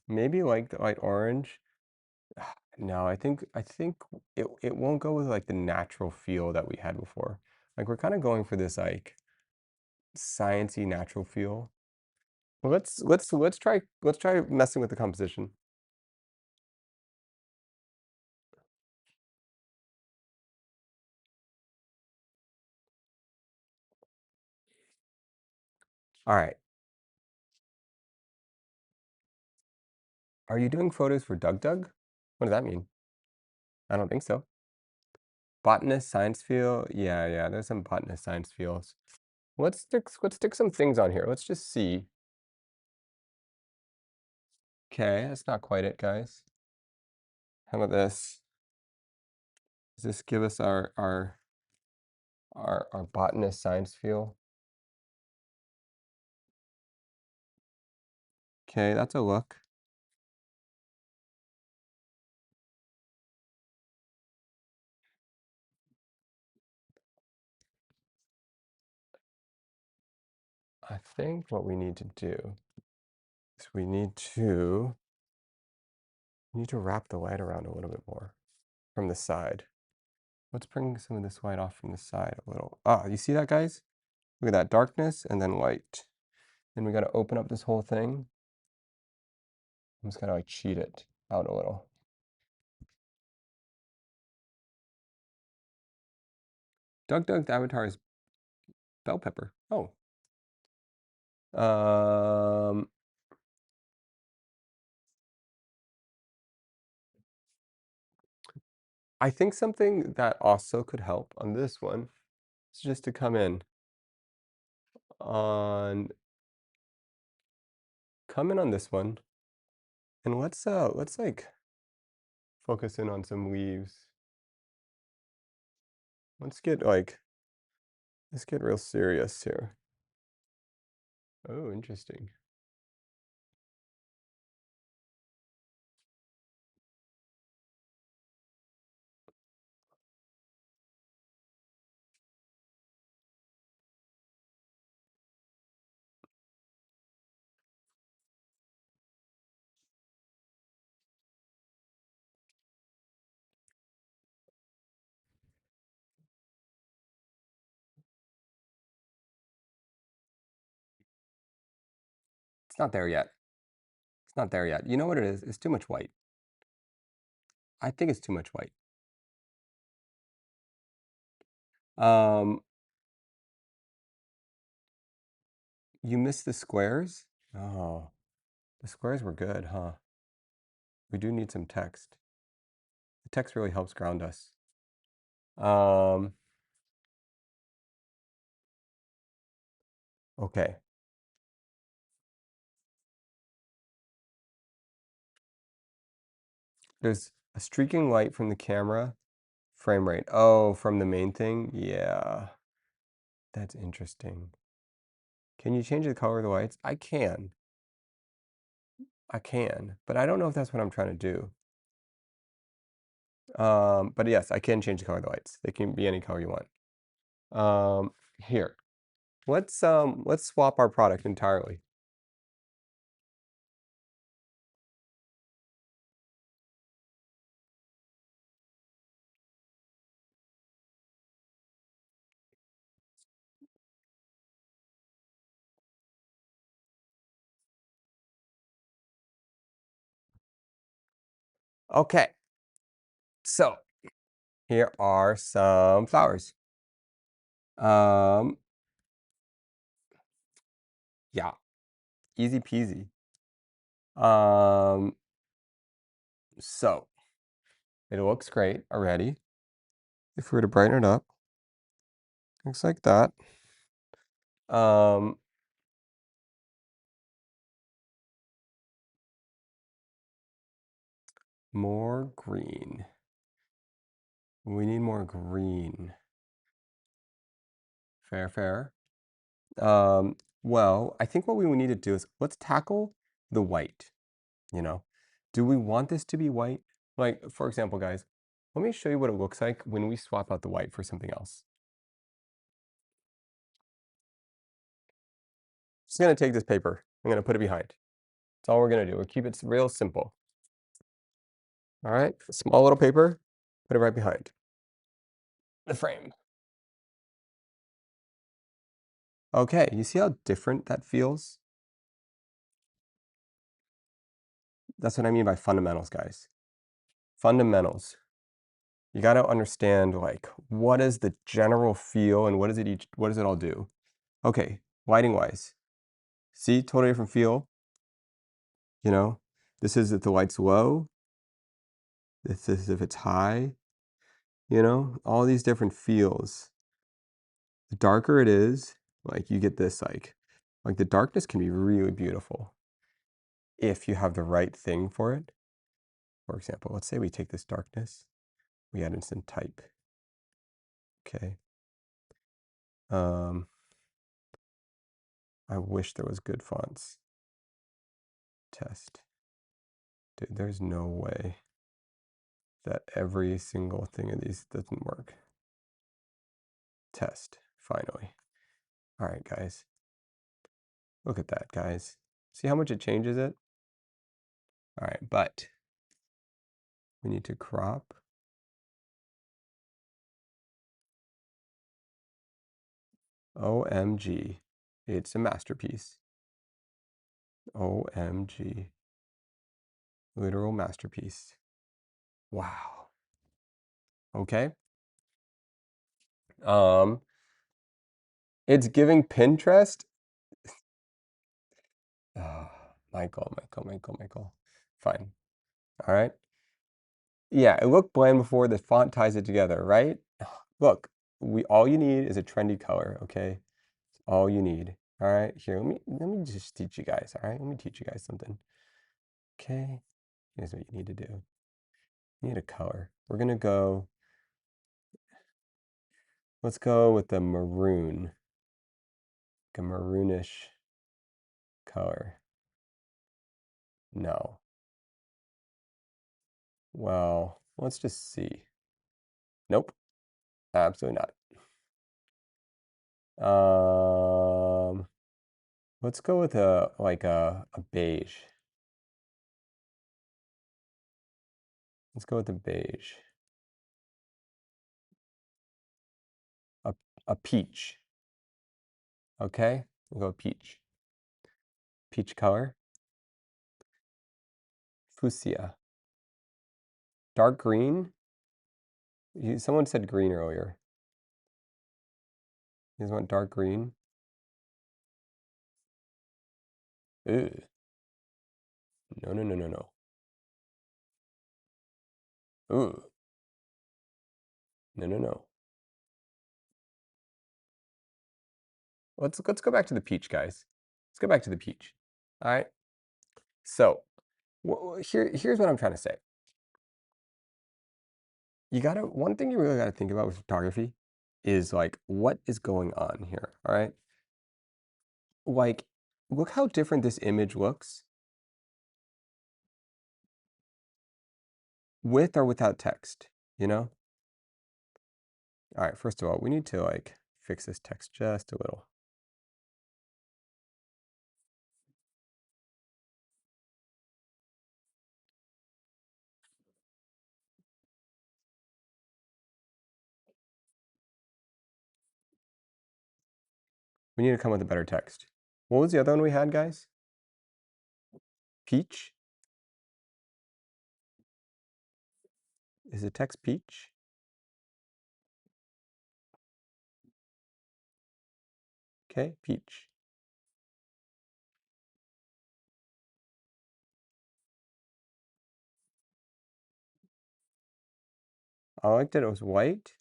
Maybe like the light orange. No, I think it won't go with like the natural feel that we had before. Like we're kind of going for this like sciencey natural feel. Well, let's try messing with the composition. All right. Are you doing photos for Doug Doug? What does that mean? I don't think so. Botanist science feel? Yeah, yeah, there's some botanist science feels. Let's stick some things on here. Let's just see. Okay, that's not quite it, guys. How about this? Does this give us our botanist science feel? Okay, that's a look. I think what we need to do is we need to wrap the light around a little bit more from the side. Let's bring some of this light off from the side a little. Ah, you see that, guys? Look at that darkness and then light. And we got to open up this whole thing. I'm just gonna like cheat it out a little. Doug Doug's avatar is bell pepper. Oh. I think something that also could help on this one is just to come in on this one, and let's like focus in on some leaves. Let's get real serious here. Oh, interesting. It's not there yet. It's not there yet. You know what it is? It's too much white. I think it's too much white. You missed the squares? Oh, the squares were good, huh? We do need some text. The text really helps ground us. Okay. There's a streaking light from the camera. Frame rate. Oh, from the main thing? Yeah. That's interesting. Can you change the color of the lights? I can. I can, but I don't know if that's what I'm trying to do. But yes, I can change the color of the lights. They can be any color you want. Here. Let's swap our product entirely. Okay. So, here are some flowers. Yeah. Easy peasy. So it looks great already. If we were to brighten it up, looks like that. More green. We need more green. Fair, fair. Well, I think what we need to do is let's tackle the white, you know? Do we want this to be white? Like, for example, guys, let me show you what it looks like when we swap out the white for something else. Just gonna take this paper. I'm gonna put it behind. That's all we're gonna do. We'll keep it real simple. All right, small little paper, put it right behind the frame. Okay, you see how different that feels? That's what I mean by fundamentals, guys. Fundamentals. You got to understand like what is the general feel and what does it all do? Okay, lighting wise. See, totally different feel. You know, this is if the light's low. This is if it's high. You know, all these different feels. The darker it is, like you get this like the darkness can be really beautiful if you have the right thing for it. For example, let's say we take this darkness, we add in some type. Okay. I wish there was good fonts. Test. Dude, there's no way that every single thing of these doesn't work. Test, finally. All right, guys. Look at that, guys. See how much it changes it? All right, but we need to crop. OMG, it's a masterpiece. OMG, literal masterpiece. Wow. Okay. It's giving Pinterest. Oh, Michael. Fine. All right. Yeah, it looked bland before. The font ties it together, right? Look, all you need is a trendy color, okay? It's all you need. All right, here, let me just teach you guys, all right? Let me teach you guys something. Okay, here's what you need to do. You need a color. We're gonna go, let's go with the maroon, like a maroonish color. No. Well, let's just see. Nope, absolutely not. Let's go with a beige. Let's go with the beige. A peach. Okay, we'll go peach. Peach color. Fuchsia. Dark green. Someone said green earlier. You guys want dark green? Ew. No. Ooh. No. Let's go back to the peach, guys. Let's go back to the peach. All right. So here's what I'm trying to say. One thing you really gotta think about with photography is like what is going on here. All right. Like, look how different this image looks with or without text, you know? All right, first of all, we need to like fix this text just a little. We need to come with a better text. What was the other one we had, guys? Peach? Is the text peach? Okay, peach. I liked that it was white.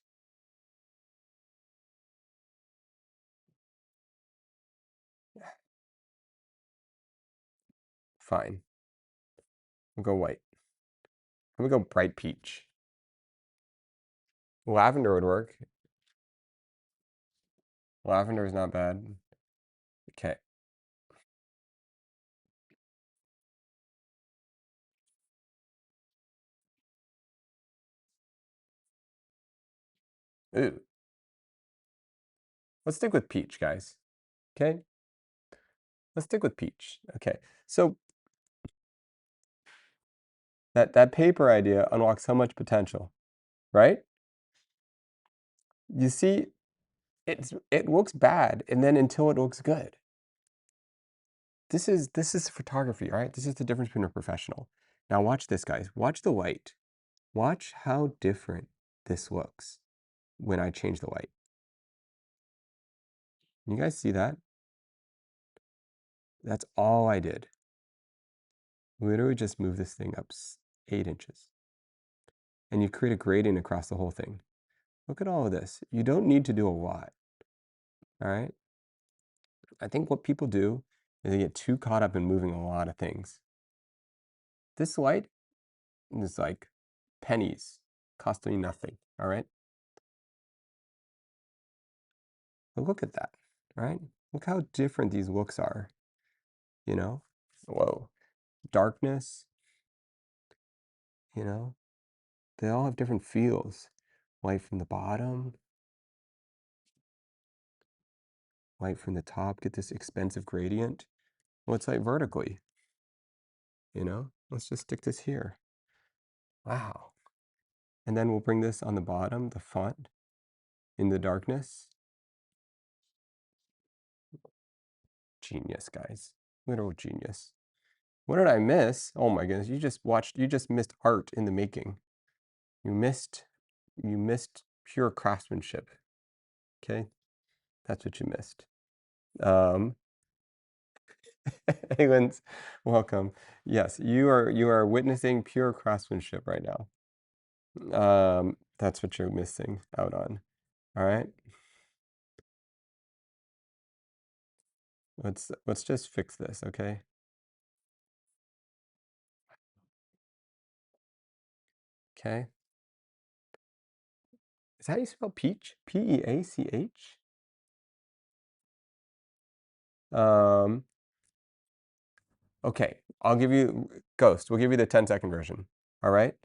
Fine. We'll go white. I'm gonna go bright peach. Lavender would work. Lavender is not bad. Okay. Ooh. Let's stick with peach, guys. Okay? Let's stick with peach. Okay. So that paper idea unlocks so much potential, right? You see, it looks bad, and then until it looks good. This is photography, all right? This is the difference between a professional. Now watch this, guys. Watch the light. Watch how different this looks when I change the light. You guys see that? That's all I did. Literally just move this thing up 8 inches. And you create a gradient across the whole thing. Look at all of this. You don't need to do a lot, all right? I think what people do is they get too caught up in moving a lot of things. This light, It's like pennies, costing you nothing, all right? But look at that, right? Look how different these looks are, you know? Whoa, darkness, you know? They all have different feels. Light from the bottom, light from the top, get this expensive gradient. Well, it's like vertically, you know? Let's just stick this here. Wow. And then we'll bring this on the bottom, the font, in the darkness. Genius, guys. Literal genius. What did I miss? Oh my goodness, you just missed art in the making. You missed pure craftsmanship. Okay? That's what you missed. Anyone's welcome. Yes, you are witnessing pure craftsmanship right now. That's what you're missing out on. All right? Let's just fix this, okay? Okay. Is that how you spell peach? P-E-A-C-H? Okay, I'll give you Ghost. We'll give you the 10-second version. All right?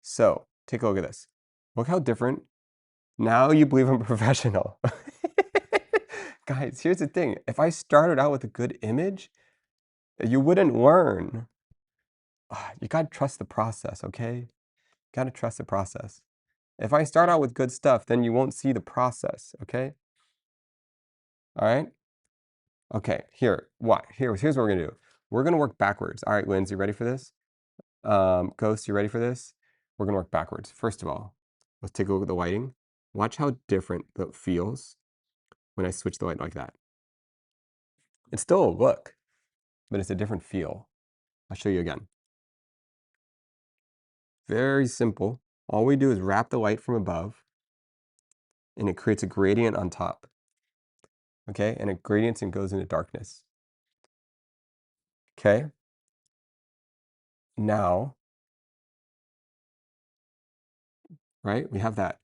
So, take a look at this. Look how different. Now you believe I'm a professional. Guys, here's the thing. If I started out with a good image, you wouldn't learn. You gotta trust the process, okay? You gotta trust the process. If I start out with good stuff, then you won't see the process, okay? All right? Okay, here's what we're gonna do. We're gonna work backwards. All right, Lindsay, ready for this? Ghost, you ready for this? We're gonna work backwards. First of all, let's take a look at the lighting. Watch how different it feels when I switch the light like that. It's still a look, but it's a different feel. I'll show you again. Very simple. All we do is wrap the light from above, and it creates a gradient on top. Okay, and it gradients and goes into darkness. Okay. Now, right, we have that.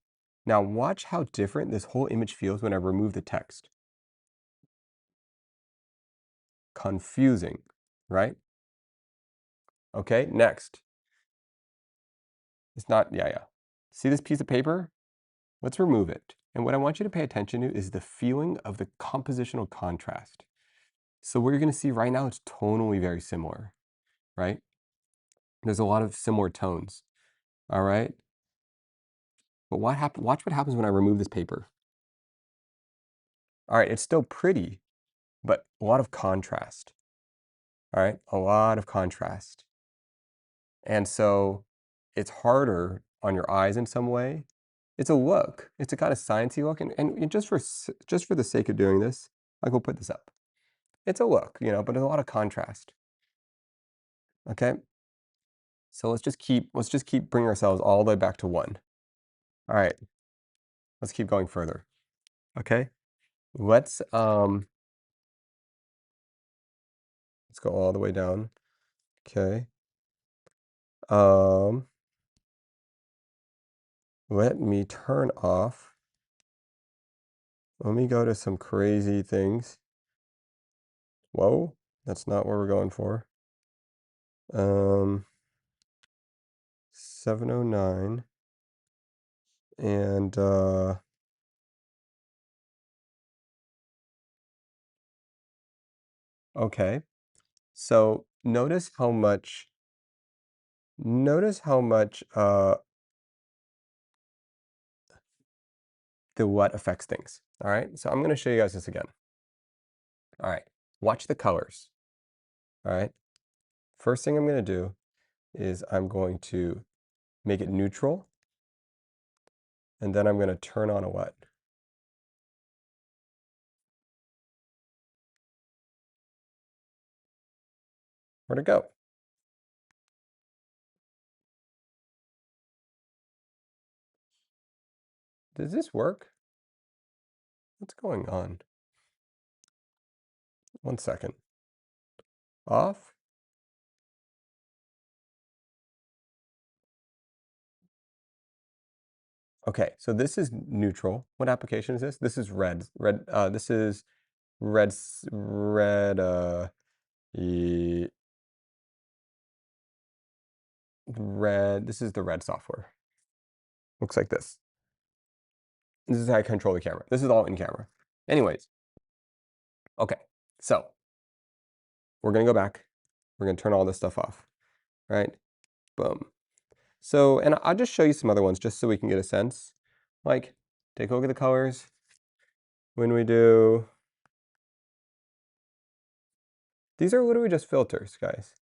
Now watch how different this whole image feels when I remove the text. Confusing, right? Okay, next. It's not, yeah. See this piece of paper? Let's remove it. And what I want you to pay attention to is the feeling of the compositional contrast. So what you're going to see right now is tonally very similar, right? There's a lot of similar tones, all right? But watch what happens when I remove this paper. All right, it's still pretty, but a lot of contrast, all right? A lot of contrast. And so it's harder on your eyes in some way. It's a look. It's a kind of sciencey look. And just for the sake of doing this, I will put this up. It's a look, you know, but there's a lot of contrast. Okay? So let's just keep bringing ourselves all the way back to 1. All right. Let's keep going further. Okay? Let's go all the way down. Okay. Let me turn off. Let me go to some crazy things. Whoa, that's not what we're going for. 709 and okay. So notice how much the what affects things. All right. So I'm going to show you guys this again. All right. Watch the colors. All right. First thing I'm going to do is I'm going to make it neutral. And then I'm going to turn on a what? Where'd it go? Does this work? What's going on? 1 second. Off. Okay, so this is neutral. What application is this? This is red. This is red, red, this is the red software. Looks like this. This is how I control the camera. This is all in camera. Anyways, okay, so we're gonna go back. We're gonna turn all this stuff off, right? Boom. So, and I'll just show you some other ones just so we can get a sense. Like, take a look at the colors. When we do, these are literally just filters, guys.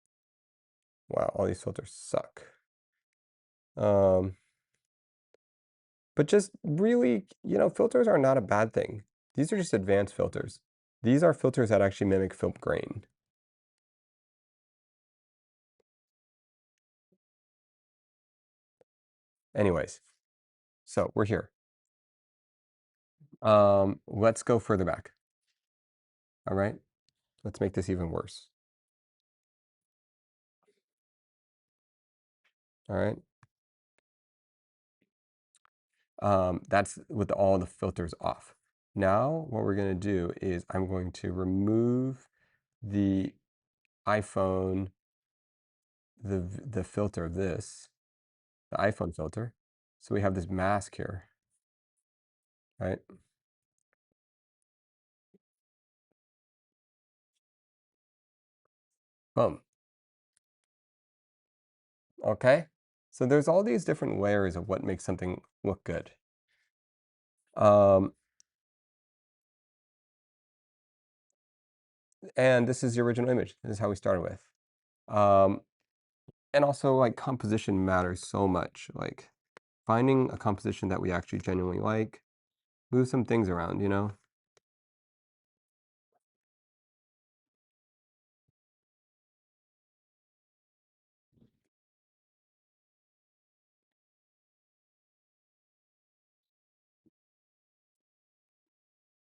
Wow, all these filters suck. But just really, filters are not a bad thing. These are just advanced filters. These are filters that actually mimic film grain. Anyways, so we're here. Let's go further back. All right, let's make this even worse. All right. That's with all the filters off. Now, what we're going to do is I'm going to remove the iPhone, the filter of this, the iPhone filter. So we have this mask here, right? Boom. Okay. So there's all these different layers of what makes something look good. And this is the original image. This is how we started with. And also, like, composition matters so much. Like, finding a composition that we actually genuinely like, move some things around,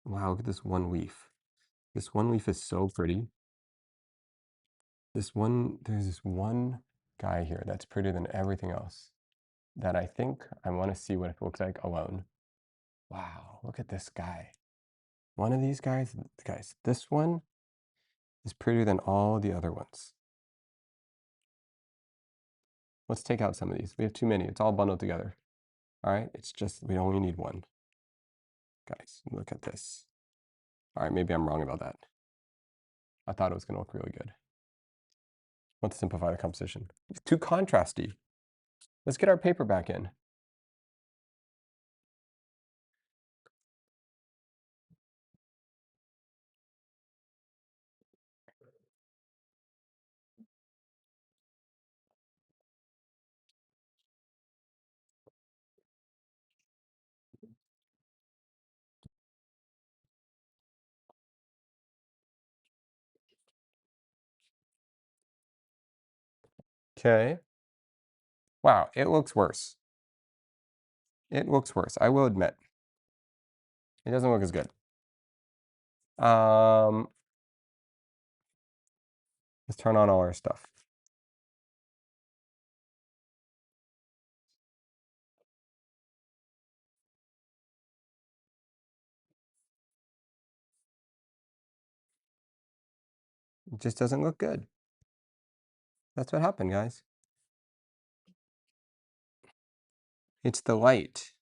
Wow, look at this one leaf. This one leaf is so pretty. There's this one guy here that's prettier than everything else that I think I want to see what it looks like alone. Wow, look at this guy. One of these guys, this one is prettier than all the other ones. Let's take out some of these. We have too many. It's all bundled together. All right, it's just, we only need one. Guys, look at this. All right, maybe I'm wrong about that. I thought it was going to look really good. Let's simplify the composition. It's too contrasty. Let's get our paper back in. Okay. Wow, it looks worse. It looks worse, I will admit. It doesn't look as good. Let's turn on all our stuff. It just doesn't look good. That's what happened, guys. It's the light.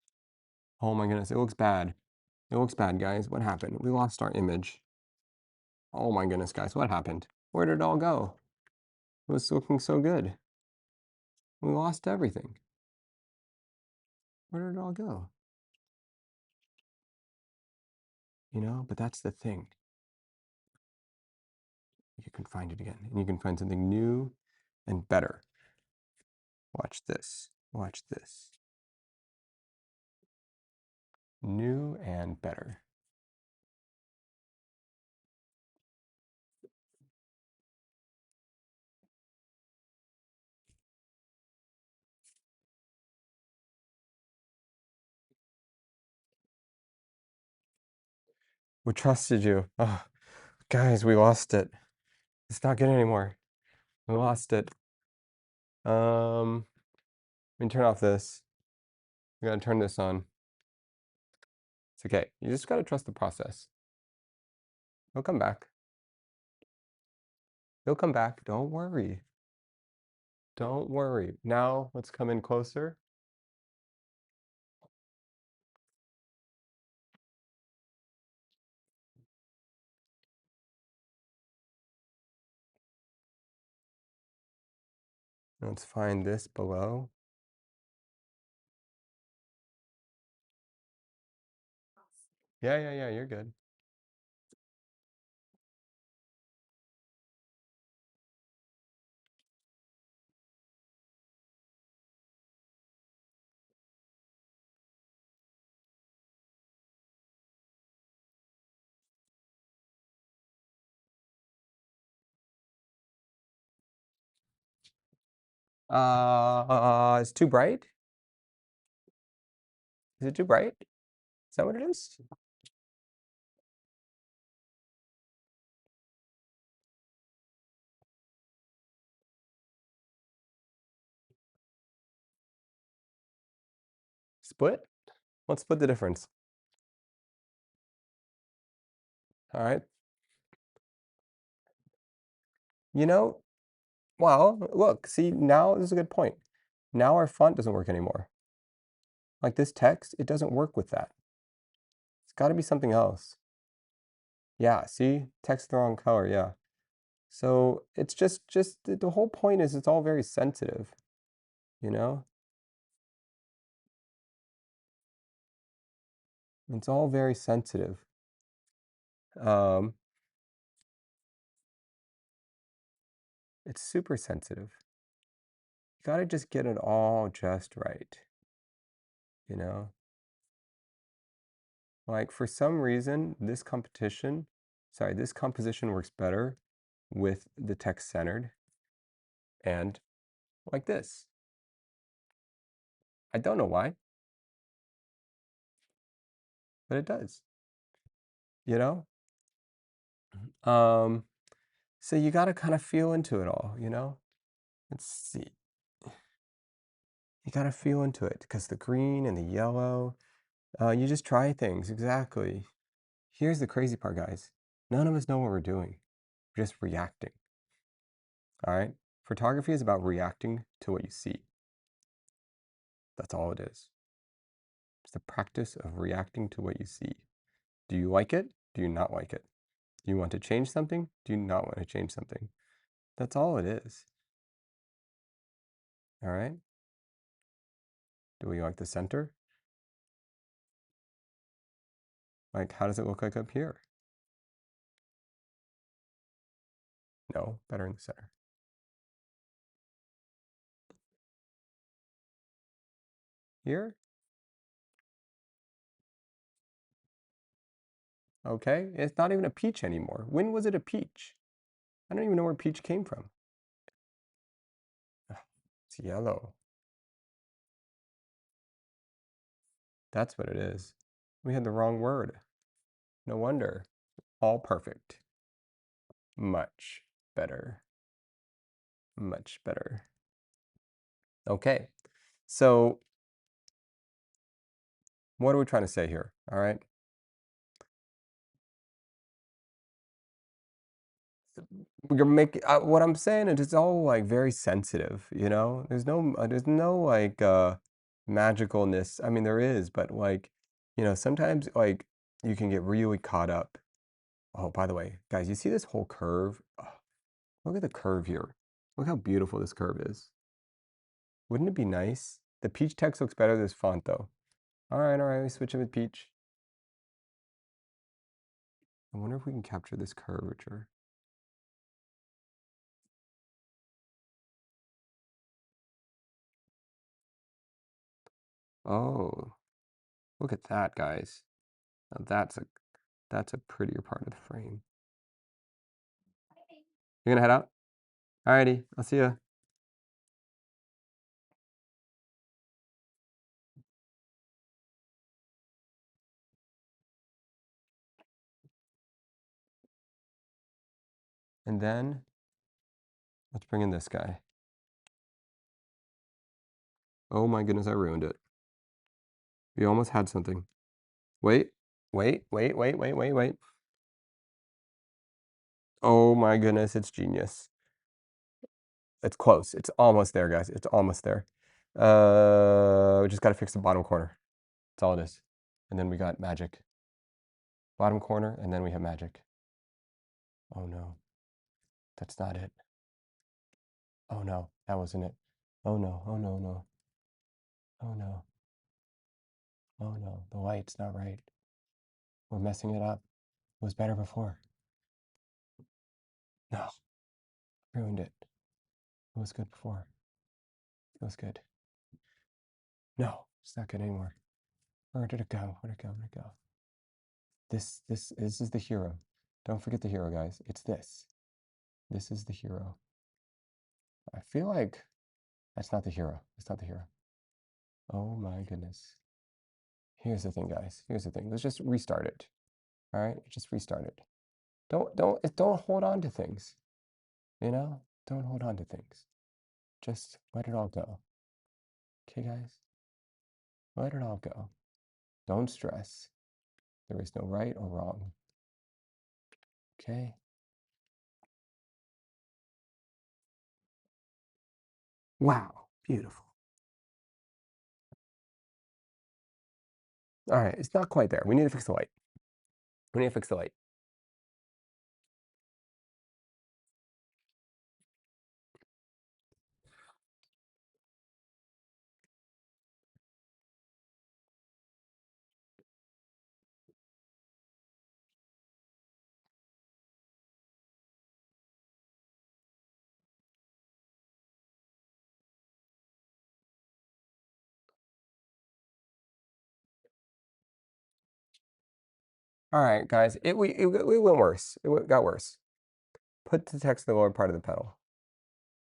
Oh my goodness, it looks bad. It looks bad, guys. What happened? We lost our image. Oh my goodness, guys, what happened? Where did it all go? It was looking so good. We lost everything. Where did it all go? But that's the thing. You can find it again, and you can find something new and better. Watch this. Watch this. New and better. We trusted you. Oh, guys, we lost it. It's not good anymore. We lost it. Let me turn off this. We gotta turn this on. It's okay. You just gotta trust the process. He'll come back. He'll come back. Don't worry. Don't worry. Now let's come in closer. Let's find this below. Yeah, you're good. It's too bright? Is it too bright? Is that what it is? Split? Let's split the difference. All right. You know, well, look, see, now this is a good point. Now our font doesn't work anymore. Like this text, it doesn't work with that. It's got to be something else. Yeah, see? Text the wrong color, yeah. So it's just the whole point is it's all very sensitive, you know? It's all very sensitive. It's super sensitive. You gotta just get it all just right, you know? Like for some reason, this composition works better with the text centered and like this. I don't know why, but it does, you know? So you gotta kind of feel into it all, you know? Let's see. You gotta feel into it because the green and the yellow, you just try things, exactly. Here's the crazy part, guys. None of us know what we're doing. We're just reacting. All right? Photography is about reacting to what you see. That's all it is. It's the practice of reacting to what you see. Do you like it? Do you not like it? Do you want to change something? Do you not want to change something? That's all it is. All right? Do we like the center? Like, how does it look like up here? No, better in the center. Here? Okay, it's not even a peach anymore. When was it a peach? I don't even know where peach came from. Ugh, it's yellow. That's what it is. We had the wrong word. No wonder. All perfect. Much better. Much better. Okay, so what are we trying to say here? All right. You're making what I'm saying is it's all like very sensitive, you know? There's no like magicalness. I mean there is, but like, you know, sometimes like you can get really caught up. Oh, by the way, guys, you see this whole curve? Oh, look at the curve here. Look how beautiful this curve is. Wouldn't it be nice? The peach text looks better this font though. All right, we switch it with peach. I wonder if we can capture this curvature. Oh, look at that, guys. Now that's a prettier part of the frame. You're gonna head out? Alrighty, I'll see ya. And then let's bring in this guy. Oh my goodness, I ruined it. We almost had something. Wait. Oh my goodness, it's genius. It's close. It's almost there, guys. It's almost there. We just got to fix the bottom corner. That's all it is. And then we got magic. Bottom corner, and then we have magic. Oh no. That's not it. Oh no, that wasn't it. Oh no, oh no, no. Oh no. Oh no, the white's not right. We're messing it up. It was better before. No, ruined it. It was good before. It was good. No, it's not good anymore. Where did it go? Where'd it go? Where'd it go? This is the hero. Don't forget the hero, guys. It's this. This is the hero. I feel like that's not the hero. It's not the hero. Oh my goodness. Here's the thing, guys. Here's the thing. Let's just restart it. All right? Just restart it. Don't hold on to things. You know? Don't hold on to things. Just let it all go. Okay, guys? Let it all go. Don't stress. There is no right or wrong. Okay? Wow. Beautiful. All right. It's not quite there. We need to fix the light. We need to fix the light. All right, guys. It went worse. Got worse. Put the text in the lower part of the pedal.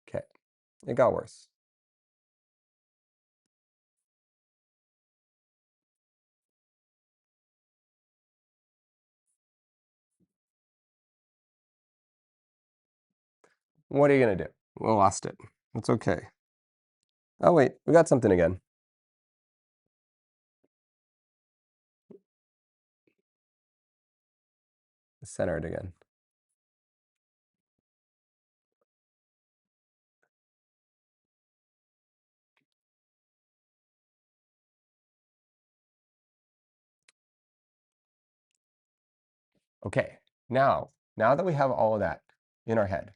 Okay. It got worse. What are you going to do? We lost it. It's okay. Oh, wait. We got something again. Center it again. Okay. Now that we have all of that in our head,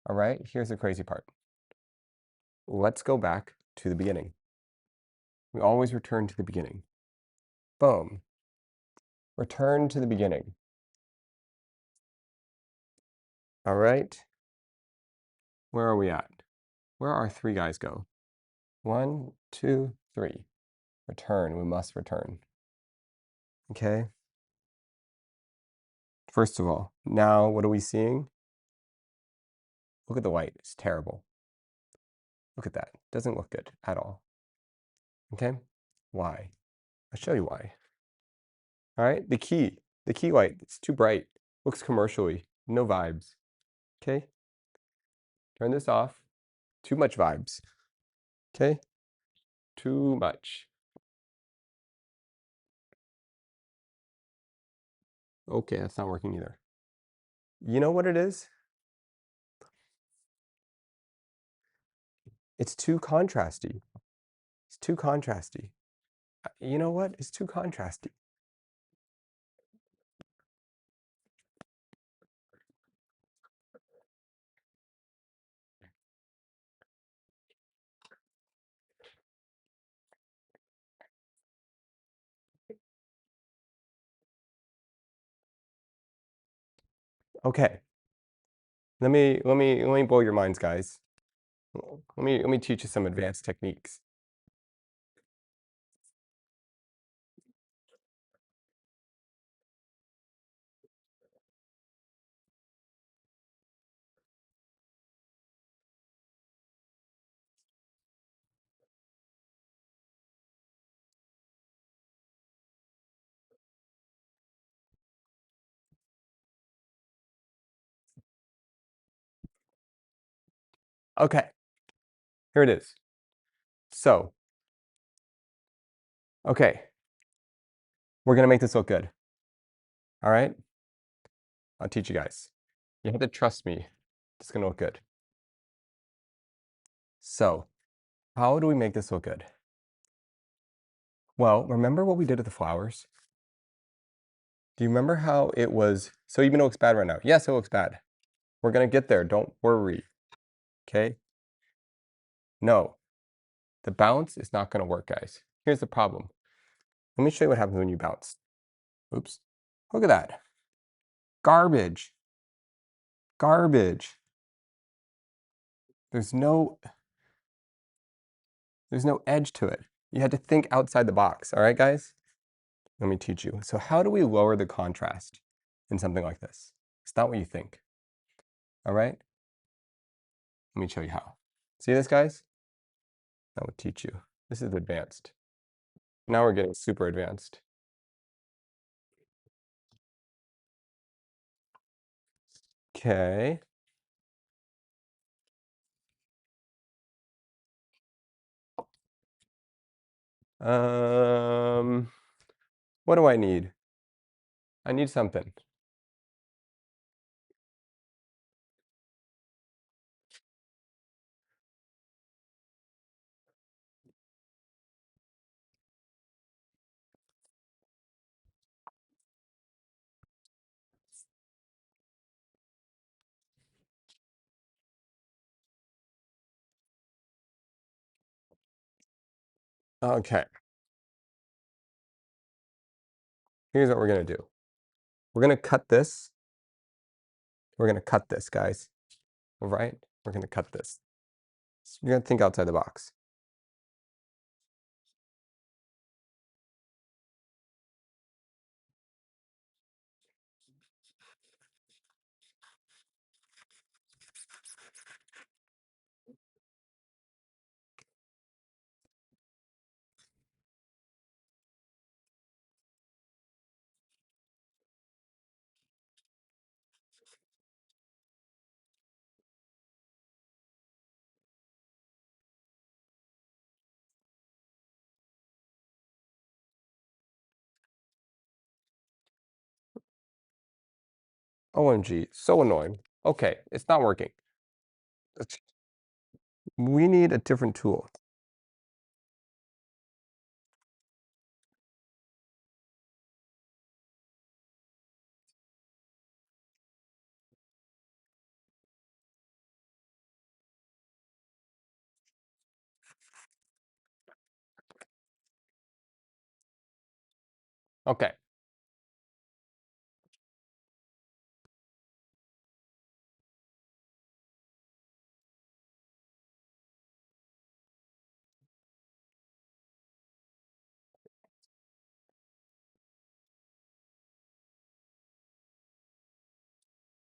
all right, here's the crazy part. Let's go back to the beginning. We always return to the beginning. Boom. Return to the beginning. All right. Where are we at? Where are 3 guys go? 1, 2, 3. Return. We must return. Okay. First of all, now what are we seeing? Look at the white. It's terrible. Look at that. Doesn't look good at all. Okay. Why? I'll show you why. All right. The key light. It's too bright. Looks commercially. No vibes. Okay. Turn this off. Too much vibes. Okay. Too much. Okay, that's not working either. You know what it is? It's too contrasty. It's too contrasty. You know what? It's too contrasty. Okay. Let me blow your minds, guys. Let me teach you some advanced techniques. Okay. Here it is. So, okay, We're gonna make this look good. All right? I'll teach you guys. You have to trust me. It's gonna look good. So, how do we make this look good? Well, remember what we did with the flowers? Do you remember how it was? So even though it looks bad right now, yes, it looks bad. We're gonna get there, don't worry, okay? No, the bounce is not gonna work, guys. Here's the problem. Let me show you what happens when you bounce. Oops, look at that. Garbage, garbage. There's no edge to it. You had to think outside the box, all right, guys? Let me teach you. So how do we lower the contrast in something like this? It's not what you think, all right? Let me show you how. See this, guys? I will teach you. This is advanced. Now we're getting super advanced. Okay. What do I need? I need something. Okay. Here's what we're gonna do. We're gonna cut this. We're gonna cut this, guys. All right? We're gonna cut this. So you're gonna think outside the box. OMG, so annoying. Okay, it's not working. We need a different tool. Okay.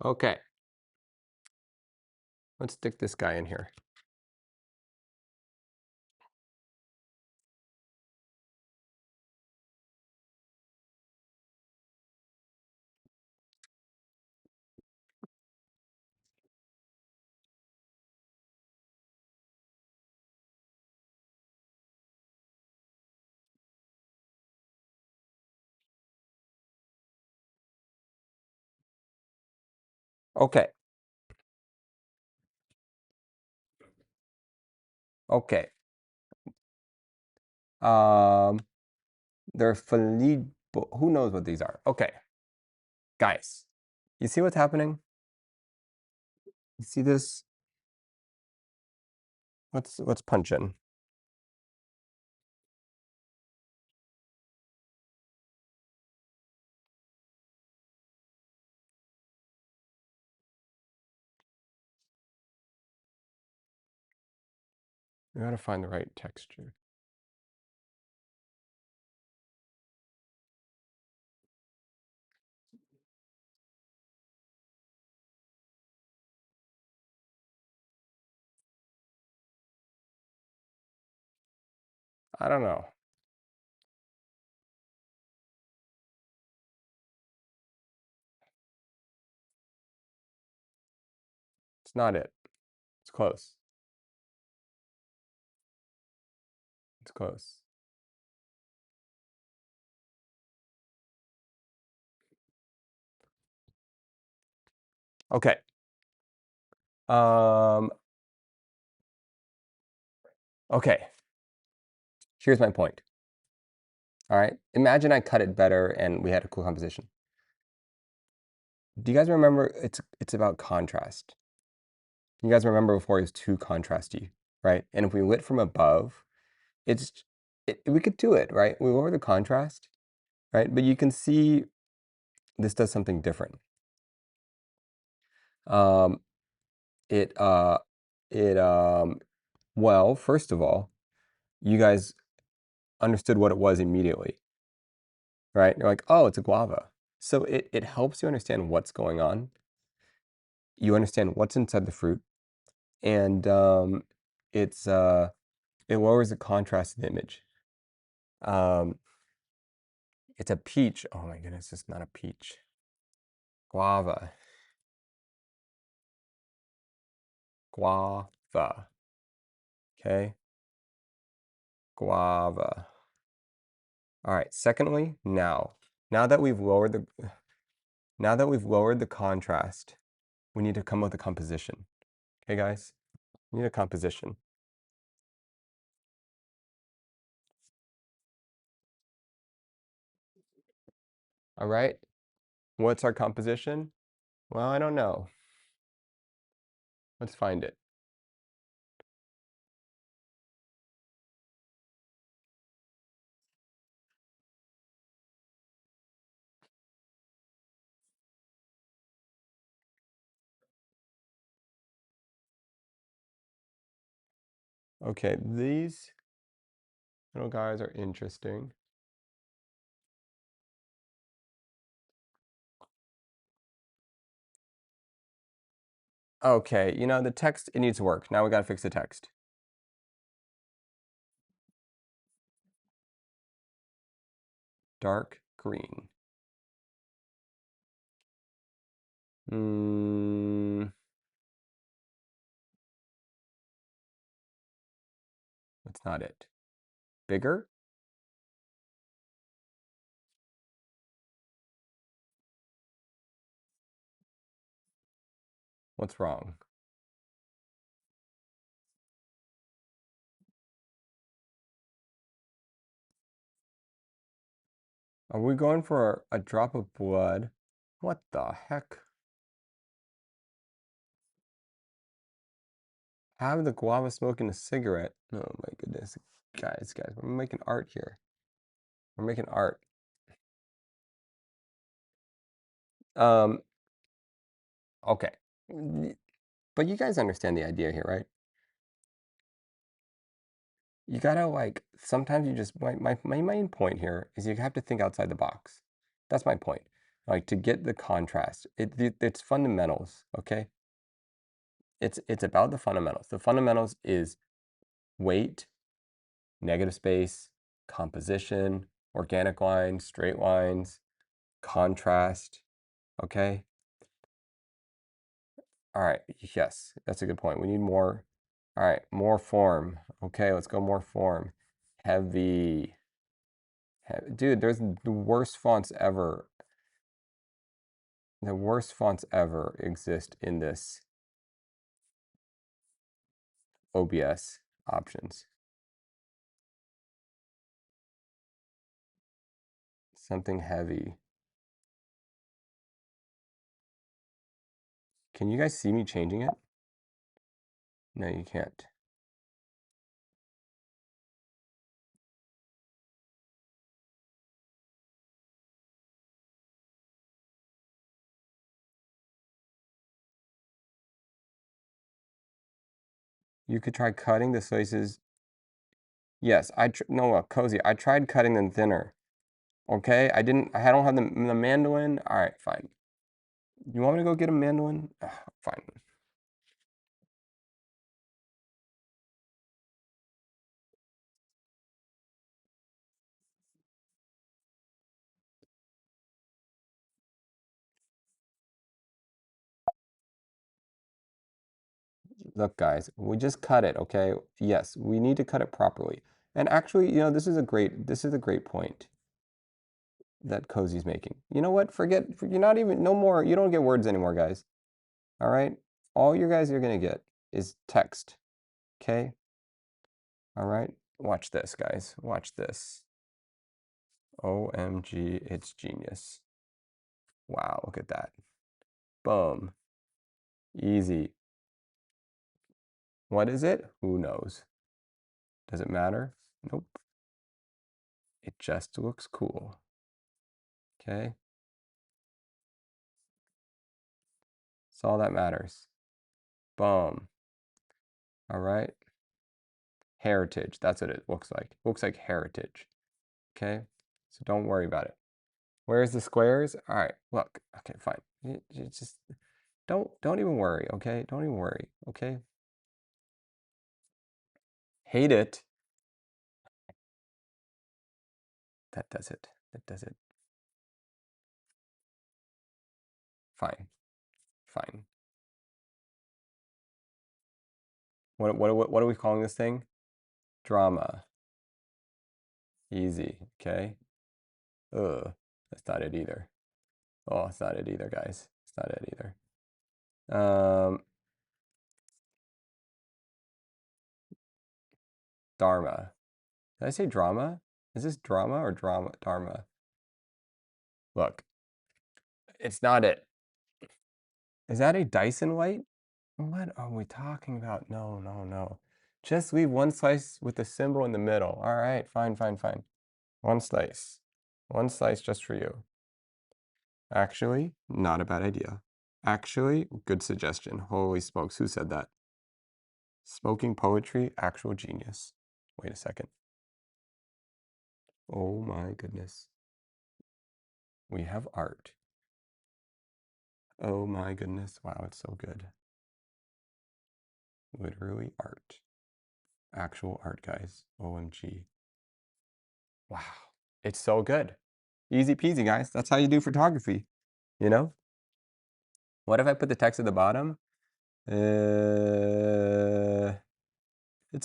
Okay. Let's stick this guy in here. Okay. Okay. They're Felibo. Who knows what these are? Okay. Guys, you see what's happening? You see this? Let's punch in. We gotta find the right texture. I don't know. It's not it. It's close. It's close. Okay. Okay. Here's my point. All right. Imagine I cut it better and we had a cool composition. Do you guys remember it's about contrast? You guys remember before it was too contrasty, right? And if we lit from above, we could do it, right? We lower the contrast, right? But you can see this does something different. Um, well, first of all, you guys understood what it was immediately, right? You're like, oh, it's a guava. So it helps you understand what's going on. You understand what's inside the fruit, and it lowers the contrast of the image. It's a peach. Oh my goodness, it's not a peach. Guava. Guava. Okay. Guava. All right. Secondly, now that we've lowered the contrast, we need to come up with a composition. Okay, guys? We need a composition. All right. What's our composition? Well, I don't know. Let's find it. Okay, these little guys are interesting. Okay, you know, the text, it needs work. Now we gotta fix the text. Dark green. That's not it. Bigger? What's wrong? Are we going for a drop of blood? What the heck? Have the guava smoking a cigarette? Oh my goodness. Guys, we're making art here. We're making art. Okay. But you guys understand the idea here, right? You gotta like, sometimes you just, my main point here is you have to think outside the box. That's my point. Like to get the contrast. It's fundamentals, okay? It's about the fundamentals. The fundamentals is weight, negative space, composition, organic lines, straight lines, contrast, okay? All right, yes, that's a good point. We need more. All right, more form. Okay, let's go more form. Heavy. Dude, there's the worst fonts ever. The worst fonts ever exist in this OBS options. Something heavy. Can you guys see me changing it? No, you can't. You could try cutting the slices. Yes, no, Cozy, I tried cutting them thinner. Okay, I don't have the mandolin. All right, fine. You want me to go get a mandolin? Ugh, fine. Look, guys, we just cut it, okay? Yes, we need to cut it properly. And actually, you know, this is a great point that Cozy's making. You know what? You're not even, no more, you don't get words anymore, guys. All right? All you guys are going to get is text. Okay? All right? Watch this, guys. Watch this. OMG, it's genius. Wow, look at that. Boom. Easy. What is it? Who knows? Does it matter? Nope. It just looks cool. Okay? That's all that matters. Boom. All right? Heritage. That's what it looks like. It looks like heritage. Okay? So don't worry about it. Where's the squares? All right, look. Okay, fine. You just don't even worry, okay? Don't even worry, okay? Hate it. That does it. That does it. Fine. Fine. What are we calling this thing? Drama. Easy, okay? Ugh, that's not it either. Oh, it's not it either, guys. It's not it either. Dharma. Did I say drama? Is this drama or dharma? Look, it's not it. Is that a Dyson light? What are we talking about? No, no, no. Just leave one slice with the symbol in the middle. All right, fine, fine, fine. One slice. One slice just for you. Actually, not a bad idea. Actually, good suggestion. Holy smokes, who said that? Smoking poetry, actual genius. Wait a second. Oh my goodness. We have art. Oh my goodness. Wow, it's so good. Literally art. Actual art, guys. OMG. Wow. It's so good. Easy peasy, guys. That's how you do photography, you know? What if I put the text at the bottom? It's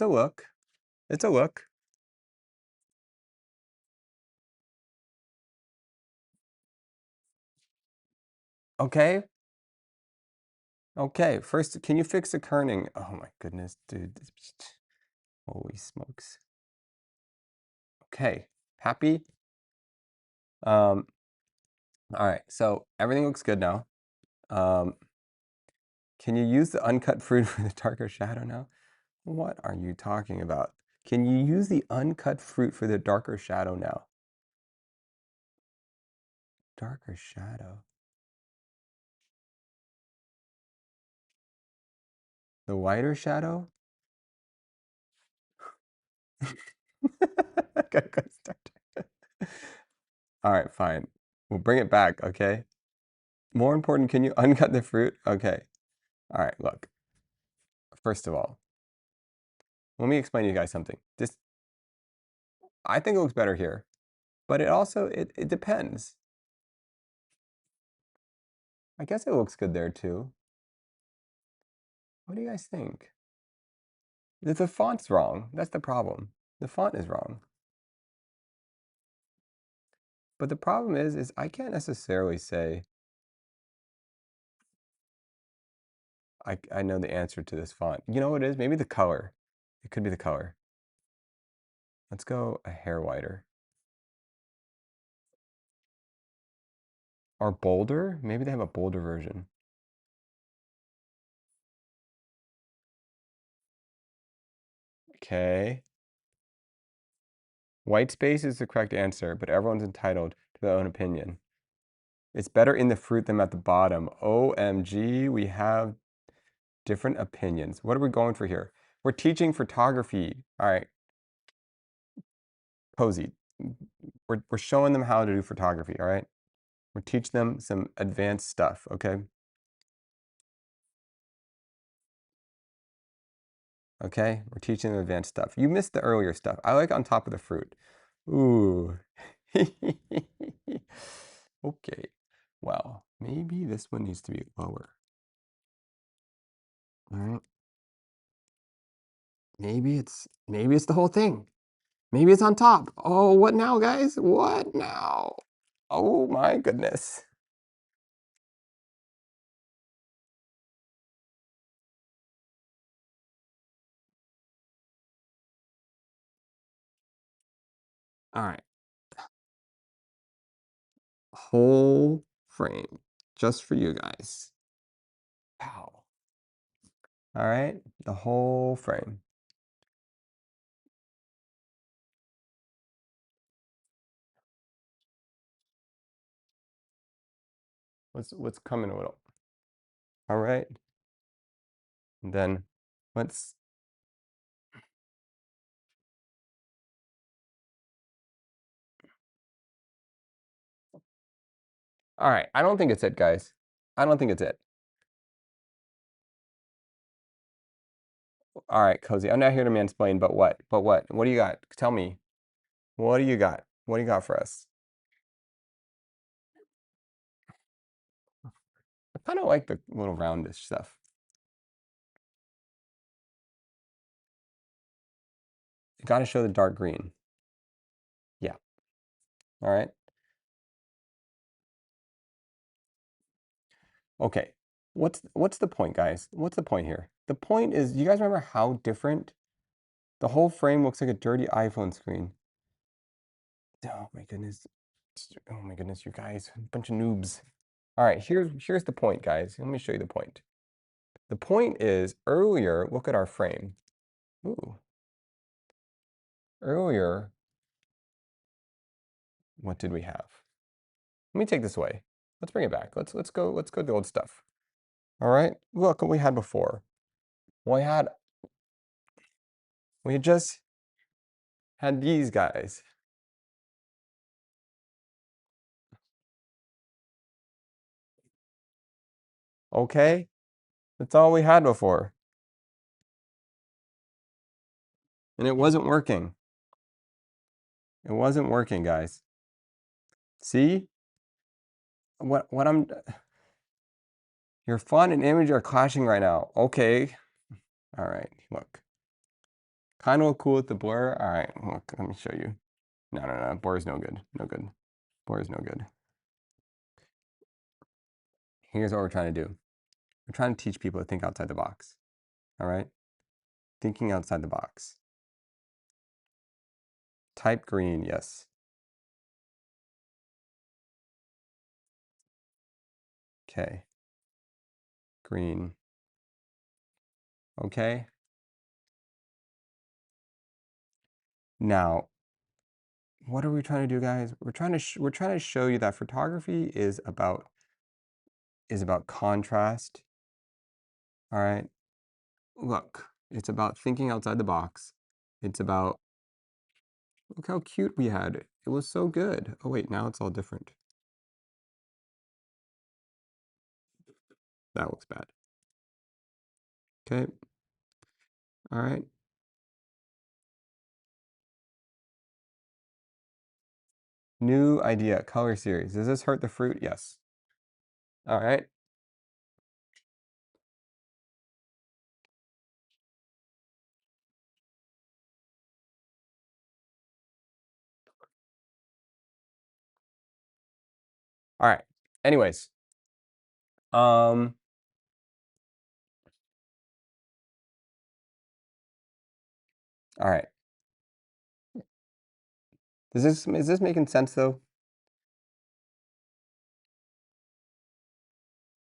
a look. It's a look. Okay. Okay. First, can you fix the kerning? Oh my goodness, dude. Holy smokes. Okay. Happy? All right. So everything looks good now. Can you use the uncut fruit for the darker shadow now? What are you talking about? Can you use the uncut fruit for the darker shadow now? Darker shadow. The whiter shadow? Gotta go start. All right, fine. We'll bring it back, okay? More important, can you uncut the fruit? Okay. All right, look. First of all, let me explain to you guys something. I think it looks better here, but it depends. I guess it looks good there too. What do you guys think? The font's wrong. That's the problem. The font is wrong. But the problem is I can't necessarily say I know the answer to this font. You know what it is? Maybe the color. It could be the color. Let's go a hair whiter. Or bolder? Maybe they have a bolder version. Okay. White space is the correct answer, but everyone's entitled to their own opinion. It's better in the fruit than at the bottom. OMG, we have different opinions. What are we going for here? We're teaching photography. All right. Cozy. We're showing them how to do photography, all right? We're teaching them some advanced stuff, okay? Okay, we're teaching them advanced stuff. You missed the earlier stuff. I like on top of the fruit. Ooh. Okay. Well, maybe this one needs to be lower. All right. Maybe it's the whole thing. Maybe it's on top. Oh, what now, guys? What now? Oh my goodness. All right. Whole frame just for you guys. Pow. All right. The whole frame. What's coming a little. All right. And then let's. All right. I don't think it's it, guys. I don't think it's it. All right, Cozy. I'm not here to mansplain, but what? But what? What do you got? Tell me. What do you got? What do you got for us? I kind of like the little roundish stuff. You got to show the dark green. Yeah. All right. Okay. What's the point, guys? What's the point here? The point is, you guys remember how different the whole frame looks like a dirty iPhone screen. Oh my goodness. Oh my goodness, you guys, a bunch of noobs. All right, here's the point, guys. Let me show you the point. The point is, earlier, look at our frame. Ooh. Earlier, what did we have? Let me take this away. Let's bring it back. Let's go to the old stuff. All right, look what we had before. We had just had these guys. Okay? That's all we had before. And it wasn't working. It wasn't working, guys. See? What I'm your font and image are clashing right now. Okay. All right, look. Kind of look cool with the blur. All right, look, let me show you. No. Blur is no good. No good. Blur is no good. Here's what we're trying to do. We're trying to teach people to think outside the box. All right? Thinking outside the box. Type green, yes. Okay. Green. Okay. Now, what are we trying to do, guys? We're trying to show you that photography is about contrast. All right? Look, it's about thinking outside the box. It's about look how cute we had. It was so good. Oh wait, now it's all different. That looks bad. Okay. All right. New idea, color series. Does this hurt the fruit? Yes. All right. All right. Anyways. All right. Is this making sense though?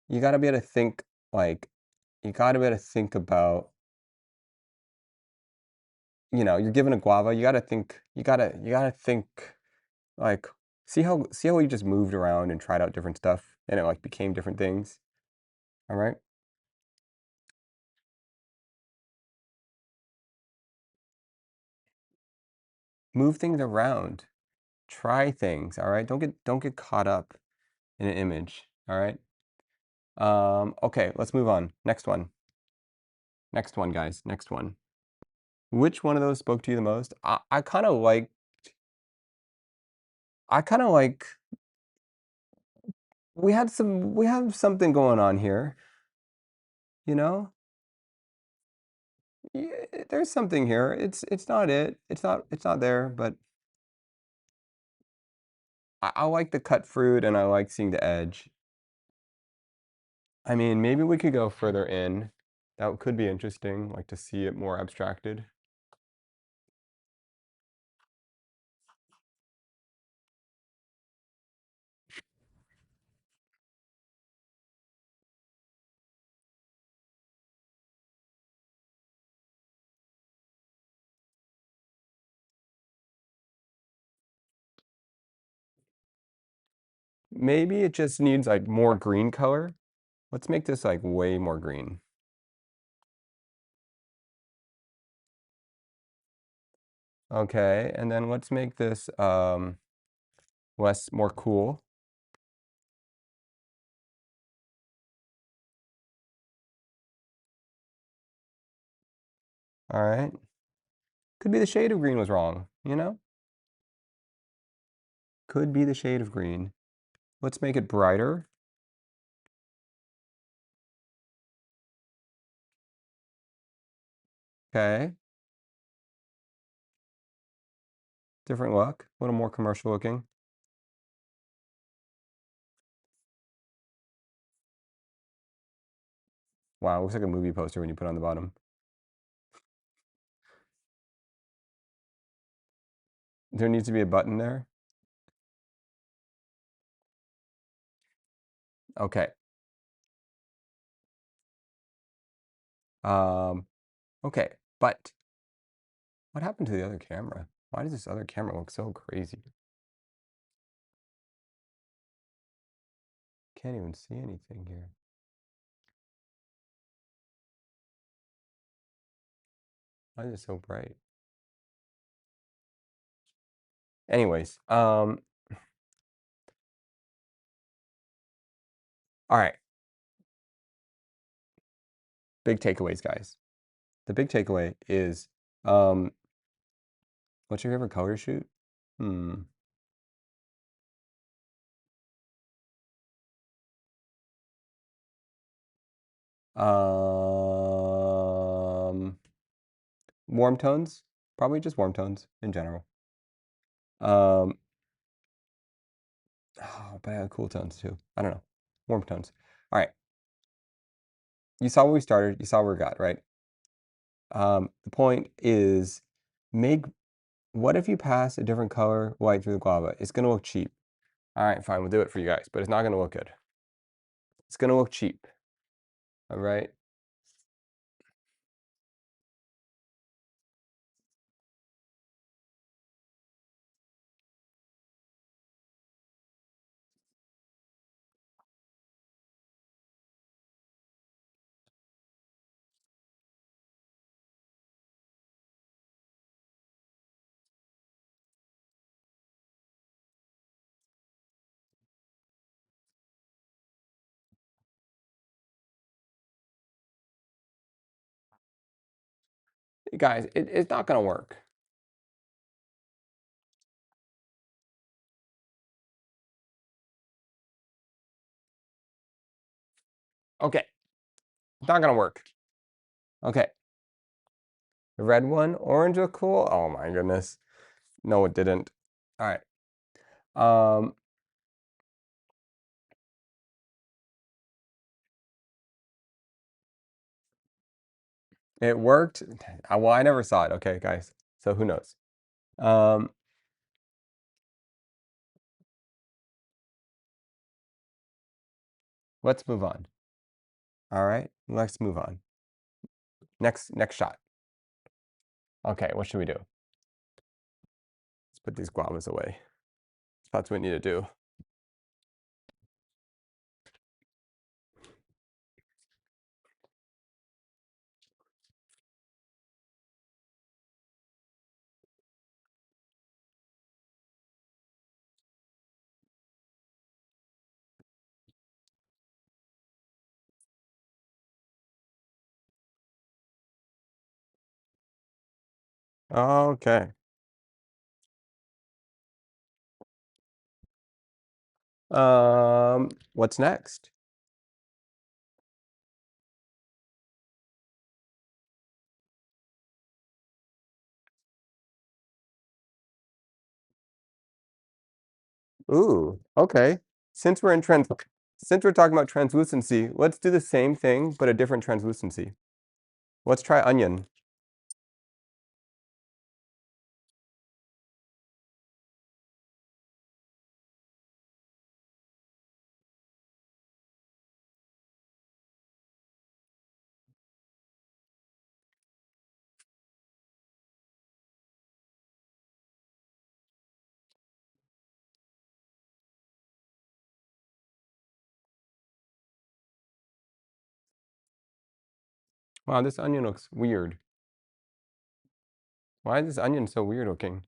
You gotta be able to think like you gotta be able to think about, you're given a guava, you gotta think like see how we just moved around and tried out different stuff and it like became different things. All right. Move things around. Try things. All right. Don't get caught up in an image. All right. Okay, let's move on. Next one. Next one, guys. Next one. Which one of those spoke to you the most? I kind of like we have something going on here, you know? Yeah, there's something here. It's not it. It's not there, but I like the cut fruit and I like seeing the edge. I mean, maybe we could go further in. That could be interesting, like to see it more abstracted. Maybe it just needs like more green color. Let's make this like way more green. Okay, and then let's make this more cool. All right. Could be the shade of green was wrong, you know? Could be the shade of green. Let's make it brighter. Okay. Different look, a little more commercial looking. Wow, looks like a movie poster when you put it on the bottom. There needs to be a button there. Okay. Okay, but what happened to the other camera? Why does this other camera look so crazy? Can't even see anything here. Why is it so bright? Anyways, all right. Big takeaways, guys. The big takeaway is, what's your favorite color to shoot? Warm tones, probably just warm tones in general. Oh, but I have cool tones too. I don't know. Warm tones. All right. You saw where we started. You saw where we got, right? The point is, what if you pass a different color white through the guava? It's going to look cheap. All right, fine. We'll do it for you guys, but it's not going to look good. It's going to look cheap. All right. Guys, it's not going to work. Okay. It's not going to work. Okay. The red one, orange look cool. Oh my goodness. No, it didn't. All right. It worked. Well, I never saw it. Okay, guys. So who knows? Let's move on. All right, let's move on. Next shot. Okay, what should we do? Let's put these guavas away. That's what we need to do. Okay. What's next? Ooh, okay. Since we're talking about translucency, let's do the same thing, but a different translucency. Let's try onion. Wow, this onion looks weird. Why is this onion so weird looking?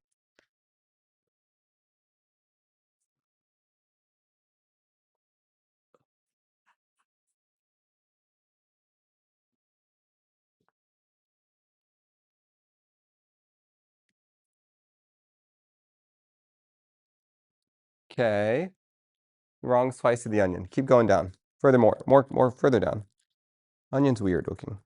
Okay. Wrong slice of the onion. Keep going down. Furthermore, more further down. Onion's weird looking.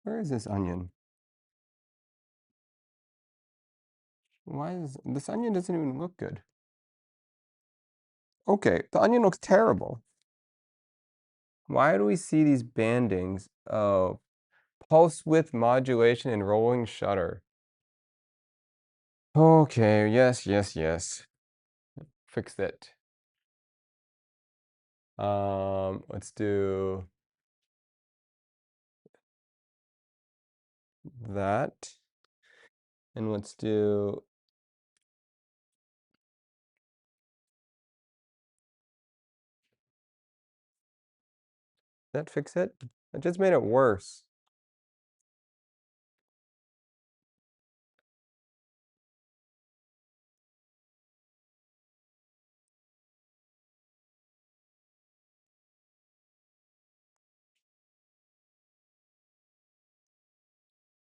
Where is this onion? Why is this onion doesn't even look good? Okay, the onion looks terrible. Why do we see these bandings? Oh, pulse width modulation and rolling shutter. Okay, yes. Fix it. Let's do that. And let's do that fix it? It just made it worse.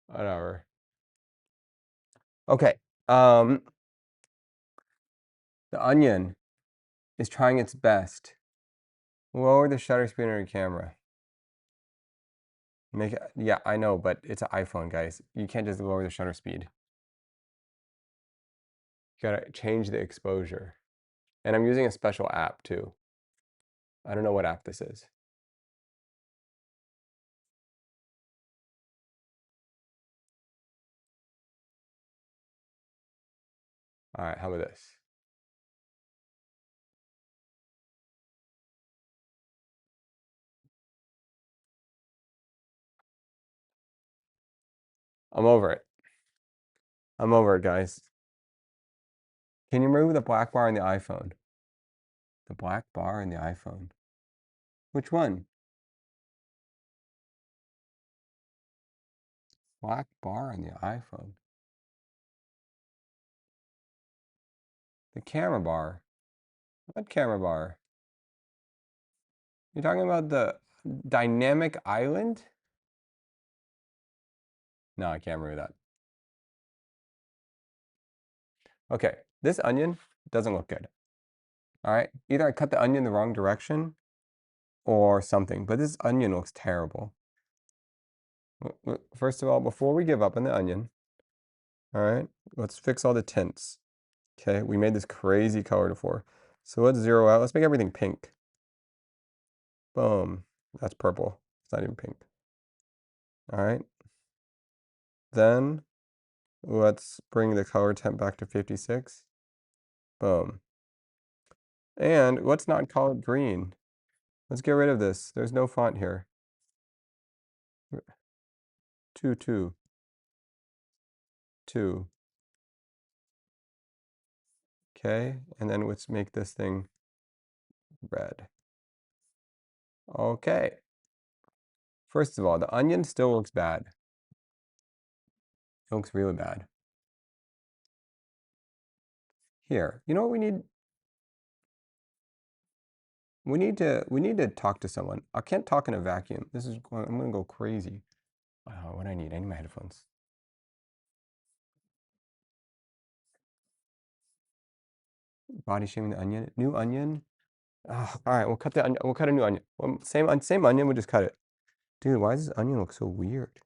Whatever. Okay. The onion is trying its best. Lower the shutter speed on your camera. Make it, yeah, I know, but it's an iPhone, guys. You can't just lower the shutter speed. You gotta change the exposure. And I'm using a special app too. I don't know what app this is. All right, how about this? I'm over it. I'm over it, guys. Can you remove the black bar in the iPhone? The black bar in the iPhone. Which one? Black bar on the iPhone. The camera bar. What camera bar? You're talking about the dynamic island? No, I can't remove that. Okay, this onion doesn't look good. All right, either I cut the onion the wrong direction or something, but this onion looks terrible. First of all, before we give up on the onion, all right, let's fix all the tints. Okay, we made this crazy color before. So let's zero out. Let's make everything pink. Boom. That's purple. It's not even pink. All right. Then let's bring the color temp back to 56. Boom. And let's not call it green. Let's get rid of this. There's no font here. 2, 2, 2. Okay, and then let's make this thing red. Okay. First of all, the onion still looks bad. It looks really bad. Here, you know what we need? We need to talk to someone. I can't talk in a vacuum. This is going, I'm gonna go crazy. What I need my headphones. Body shaming the onion. New onion. All right, we'll cut the onion. We'll cut a new onion. Well, same onion. We'll just cut it. Dude, why does this onion look so weird?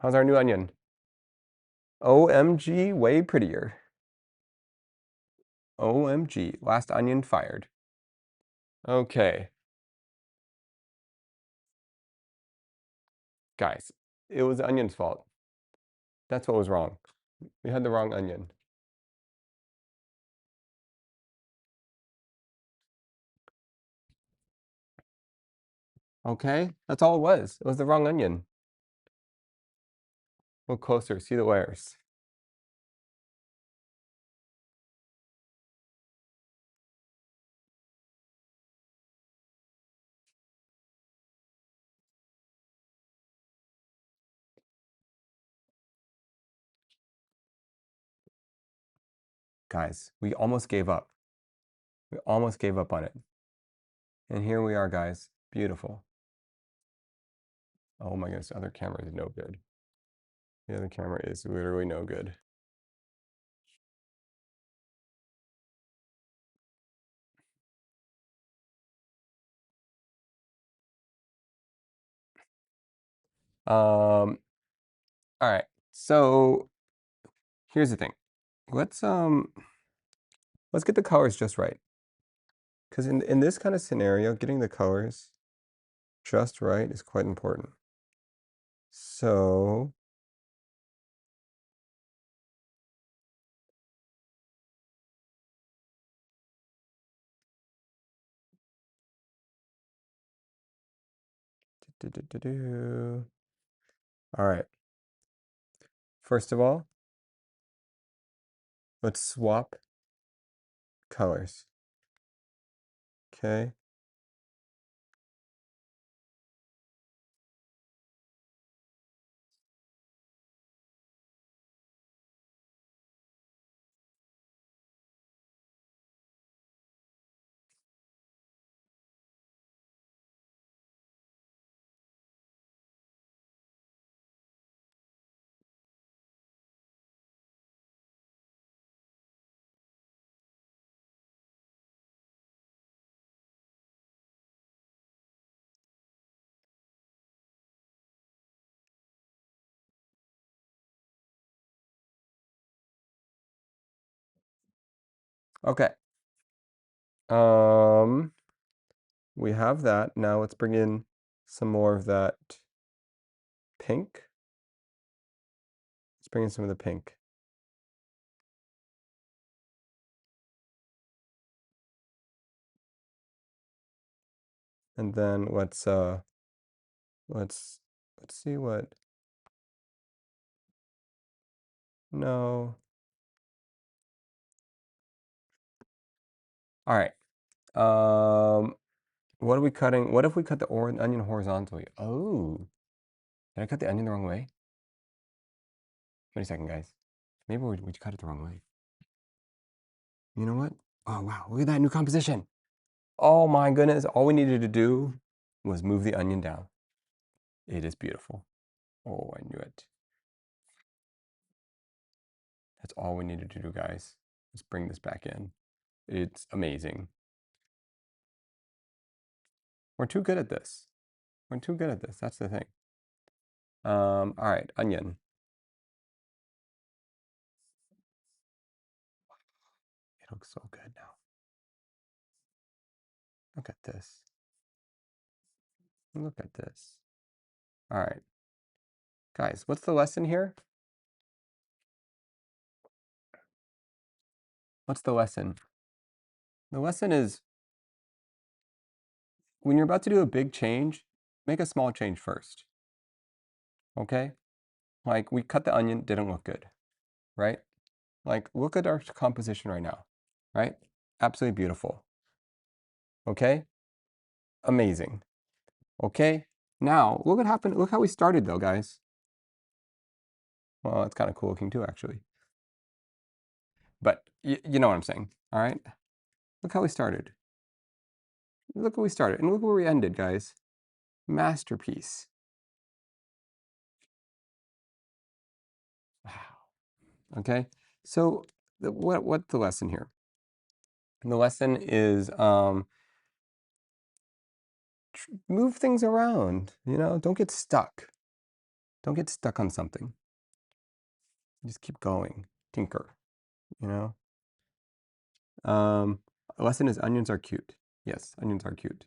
How's our new onion? OMG, way prettier. OMG, last onion fired. Okay. Guys, it was the onion's fault. That's what was wrong. We had the wrong onion. Okay, that's all it was. It was the wrong onion. Look closer, see the layers. Guys, we almost gave up. We almost gave up on it. And here we are, guys. Beautiful. Oh my goodness, the other camera is no good. The other camera is literally no good. All right. So here's the thing. Let's get the colors just right. Because in this kind of scenario, getting the colors just right is quite important. So all right. First of all, let's swap colors. Okay. Okay. We have that. Now let's bring in some more of that pink. Let's bring in some of the pink. And then let's see what. No. All right. What are we cutting? What if we cut the onion horizontally? Oh, did I cut the onion the wrong way? Wait a second, guys. Maybe we cut it the wrong way. You know what? Oh, wow. Look at that new composition. Oh my goodness. All we needed to do was move the onion down. It is beautiful. Oh, I knew it. That's all we needed to do, guys. Let's bring this back in. It's amazing. We're too good at this. We're too good at this. That's the thing. All right, onion. It looks so good now. Look at this. Look at this. All right. Guys, what's the lesson here? What's the lesson? The lesson is when you're about to do a big change, make a small change first. Okay? Like we cut the onion, didn't look good, right? Like look at our composition right now, right? Absolutely beautiful. Okay? Amazing. Okay? Now, look what happened. Look how we started though, guys. Well, it's kind of cool looking too, actually. But you know what I'm saying, all right? Look how we started. Look where we started, and look where we ended, guys. Masterpiece. Wow. Okay, so what's the lesson here? The lesson is move things around. You know, don't get stuck. Don't get stuck on something. Just keep going. Tinker, you know? A lesson is onions are cute. Yes, onions are cute.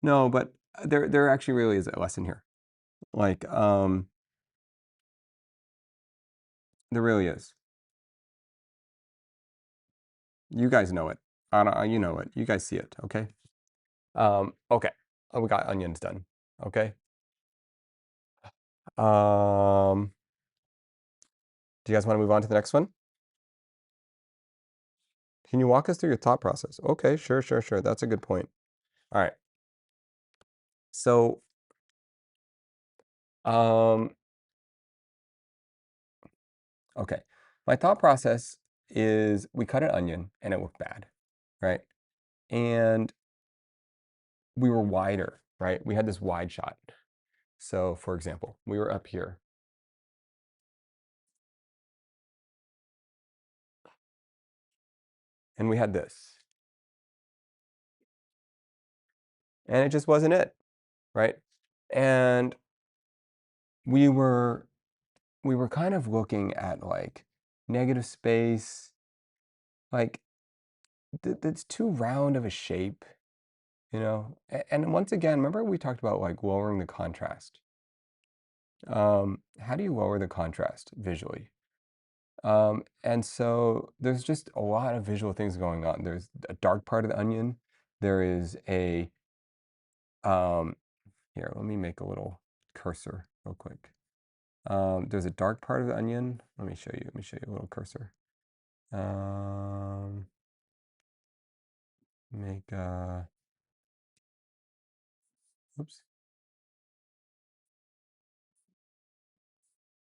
No, but there actually really is a lesson here. Like, there really is. You guys know it. You know it. You guys see it, okay? Okay. Oh, we got onions done. Okay. Do you guys want to move on to the next one? Can you walk us through your thought process? Okay, sure. That's a good point. All right. So, okay. My thought process is we cut an onion and it looked bad, right? And we were wider, right? We had this wide shot. So, for example, we were up here. And we had this. And it just wasn't it, right? And we were kind of looking at like negative space, like that's too round of a shape, you know? And once again, remember we talked about like lowering the contrast. How do you lower the contrast visually? And so there's just a lot of visual things going on. There's a dark part of the onion. There is a, here, let me make a little cursor real quick. There's a dark part of the onion. Let me show you a little cursor. Make oops.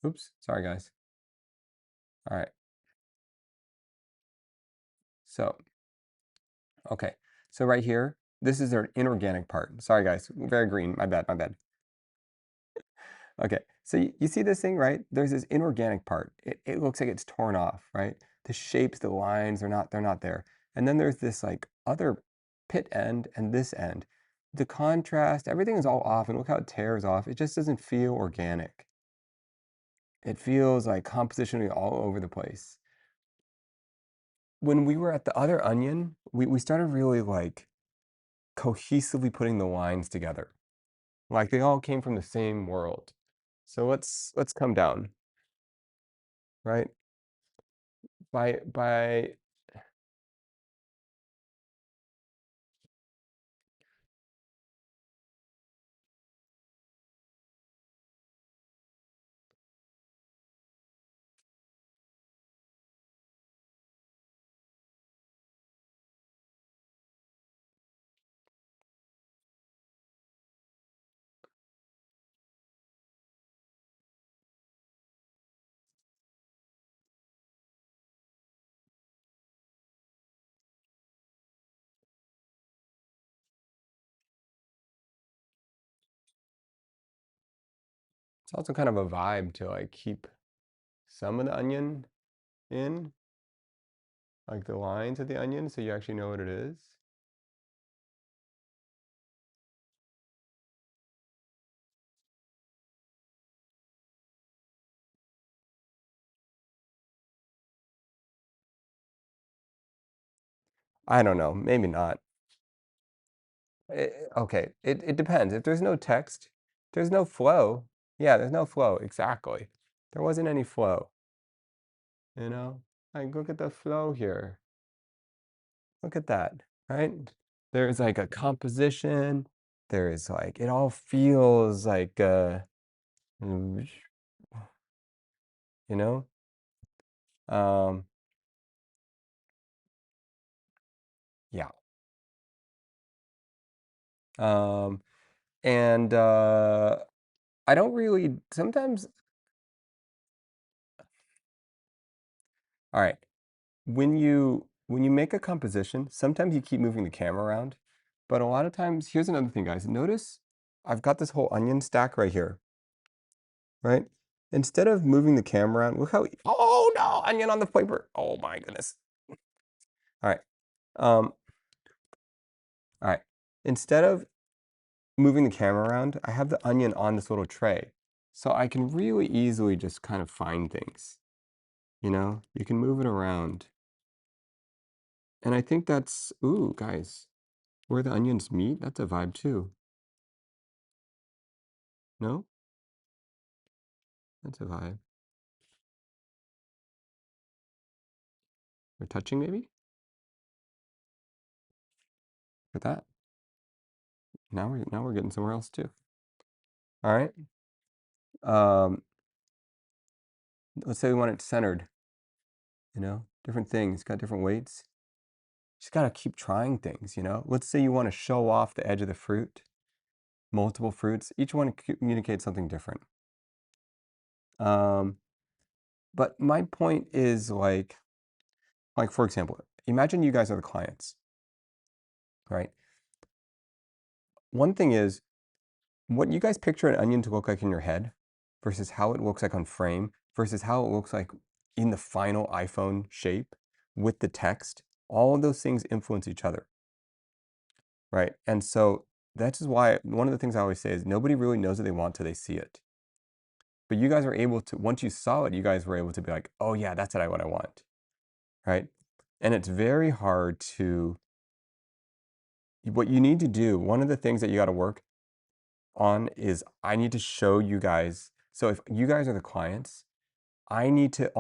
Oops, sorry guys. All right. So, okay. So right here, this is our inorganic part. Sorry guys, very green, my bad. Okay, so you see this thing, right? There's this inorganic part. It looks like it's torn off, right? The shapes, the lines, they're not there. And then there's this like other pit end and this end. The contrast, everything is all off, and look how it tears off. It just doesn't feel organic. It feels like compositionally all over the place. When we were at the other onion, we started really like cohesively putting the lines together. Like they all came from the same world. So let's come down, right? By it's also kind of a vibe to like keep some of the onion in, like the lines of the onion, so you actually know what it is. I don't know, maybe not. Okay, it depends. If there's no text, there's no flow. Yeah, there's no flow, exactly. There wasn't any flow, you know? Like, look at the flow here. Look at that, right? There's like a composition. There is like, it all feels like, you know? Yeah. And I don't really sometimes. All right, when you make a composition, sometimes you keep moving the camera around, but a lot of times, here's another thing, guys. Notice I've got this whole onion stack right here, right? Instead of moving the camera around, look how, oh no, onion on the paper. Oh my goodness. All right. All right. Instead of moving the camera around, I have the onion on this little tray. So I can really easily just kind of find things. You know, you can move it around. And I think that's, ooh, guys, where the onions meet, that's a vibe too. No? That's a vibe. They're touching maybe? Look at that. Now we're getting somewhere else too. All right. Let's say we want it centered, you know, different things, got different weights. Just gotta keep trying things, you know. Let's say you want to show off the edge of the fruit, multiple fruits. Each one communicates something different. But my point is like for example, imagine you guys are the clients, right? One thing is what you guys picture an onion to look like in your head versus how it looks like on frame versus how it looks like in the final iPhone shape with the text. All of those things influence each other, right? And so that's why one of the things I always say is nobody really knows what they want till they see it. But you guys are able to, once you saw it, you guys were able to be like, oh yeah, that's what I want, right? And it's very hard to, what you need to do, one of the things that you got to work on is I need to show you guys. So if you guys are the clients, I need to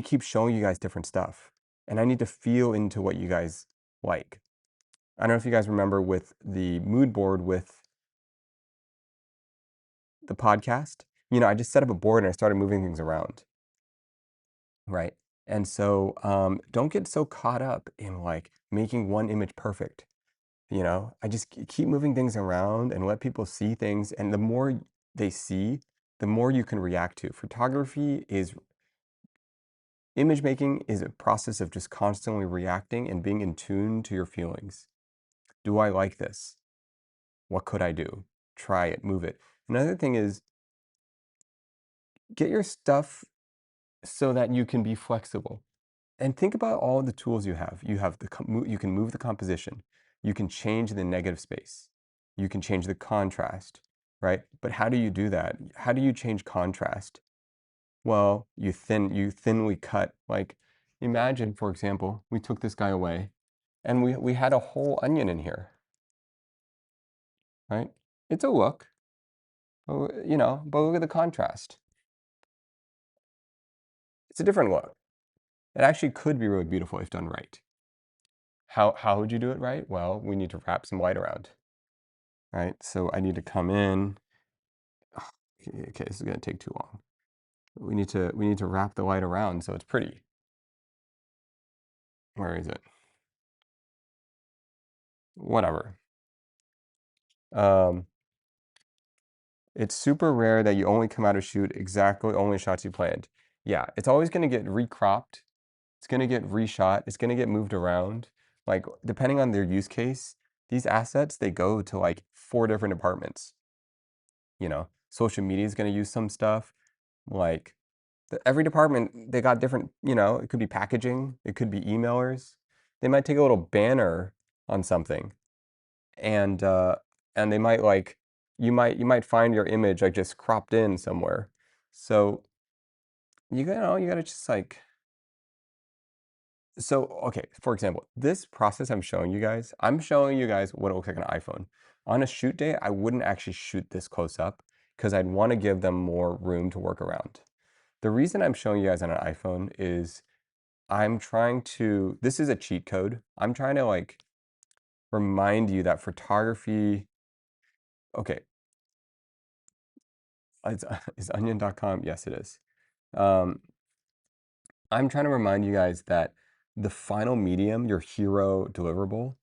keep showing you guys different stuff. And I need to feel into what you guys like. I don't know if you guys remember with the mood board with the podcast, you know, I just set up a board and I started moving things around. Right. And so don't get so caught up in like making one image perfect. You know, I just keep moving things around and let people see things. And the more they see, the more you can react to. Image making is a process of just constantly reacting and being in tune to your feelings. Do I like this? What could I do? Try it, move it. Another thing is get your stuff so that you can be flexible. And think about all the tools you have. You can move the composition. You can change the negative space. You can change the contrast, right? But how do you do that? How do you change contrast? Well, you thinly cut. Like, imagine, for example, we took this guy away, and we had a whole onion in here, right? It's a look, you know, but look at the contrast. It's a different look. It actually could be really beautiful if done right. How would you do it right? Well, we need to wrap some light around, right? So I need to come in. Okay, this is gonna take too long. We need to wrap the light around so it's pretty. Where is it? Whatever. It's super rare that you only come out of shoot exactly only shots you planned. Yeah, it's always gonna get recropped. It's gonna get reshot. It's gonna get moved around. Like depending on their use case, these assets they go to like 4 different departments. You know, social media is gonna use some stuff. Like every department, they got different, you know, it could be packaging, it could be emailers. They might take a little banner on something and they might like, you might find your image like just cropped in somewhere. So you gotta just like, so, okay, for example, this process I'm showing you guys what it looks like on an iPhone. On a shoot day, I wouldn't actually shoot this close up because I'd want to give them more room to work around. The reason I'm showing you guys on an iPhone is this is a cheat code. I'm trying to like remind you that photography, okay, is onion.com? Yes, it is. Um, I'm trying to remind you guys that the final medium, your hero deliverable,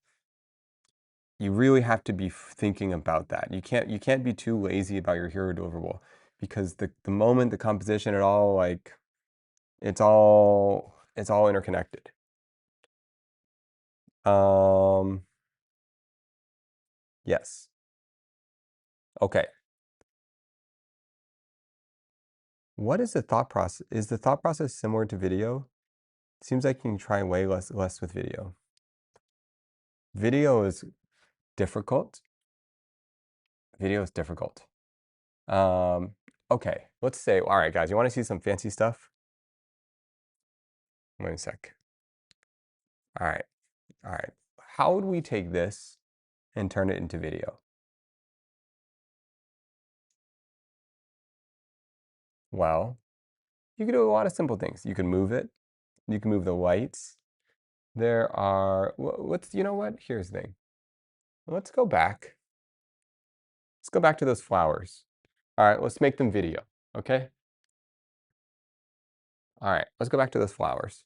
you really have to be thinking about that. You can't be too lazy about your hero deliverable because the moment, the composition, it all like it's all interconnected. Yes. Okay. What is the thought process? Is the thought process similar to video? Seems like you can try way less with video. Video is difficult Video is difficult. Okay, let's say, all right, guys, you want to see some fancy stuff? Wait a sec. All right, all right. How would we take this and turn it into video? Well, you can do a lot of simple things. You can move it. You can move the lights. There are, you know what? Here's the thing. Let's go back. Let's go back to those flowers. All right, let's make them video, okay? All right, let's go back to those flowers.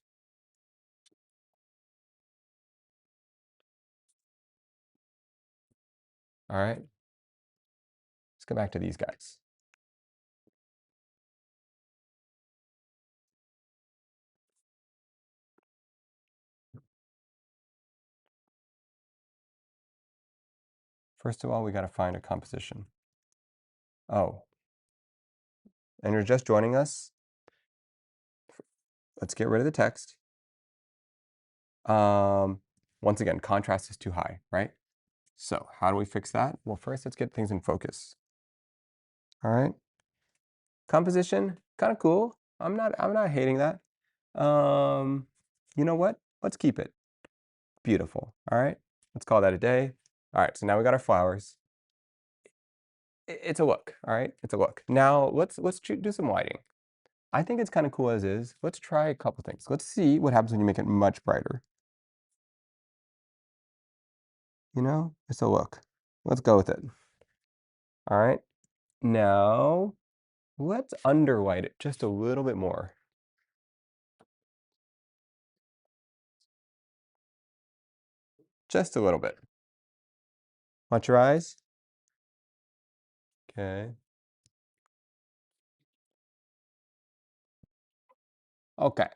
All right, let's go back to these guys. First of all, we got to find a composition. Oh, and you're just joining us? Let's get rid of the text. Once again, contrast is too high, right? So how do we fix that? Well, first let's get things in focus. All right. Composition, kind of cool. I'm not hating that. You know what? Let's keep it beautiful. All right. Let's call that a day. All right. So now we got our flowers. It's a look. All right. It's a look. Now let's do some lighting. I think it's kind of cool as is. Let's try a couple things. Let's see what happens when you make it much brighter. You know, it's a look. Let's go with it. All right. Now let's underlight it just a little bit more. Just a little bit. Watch your eyes. Okay. Okay.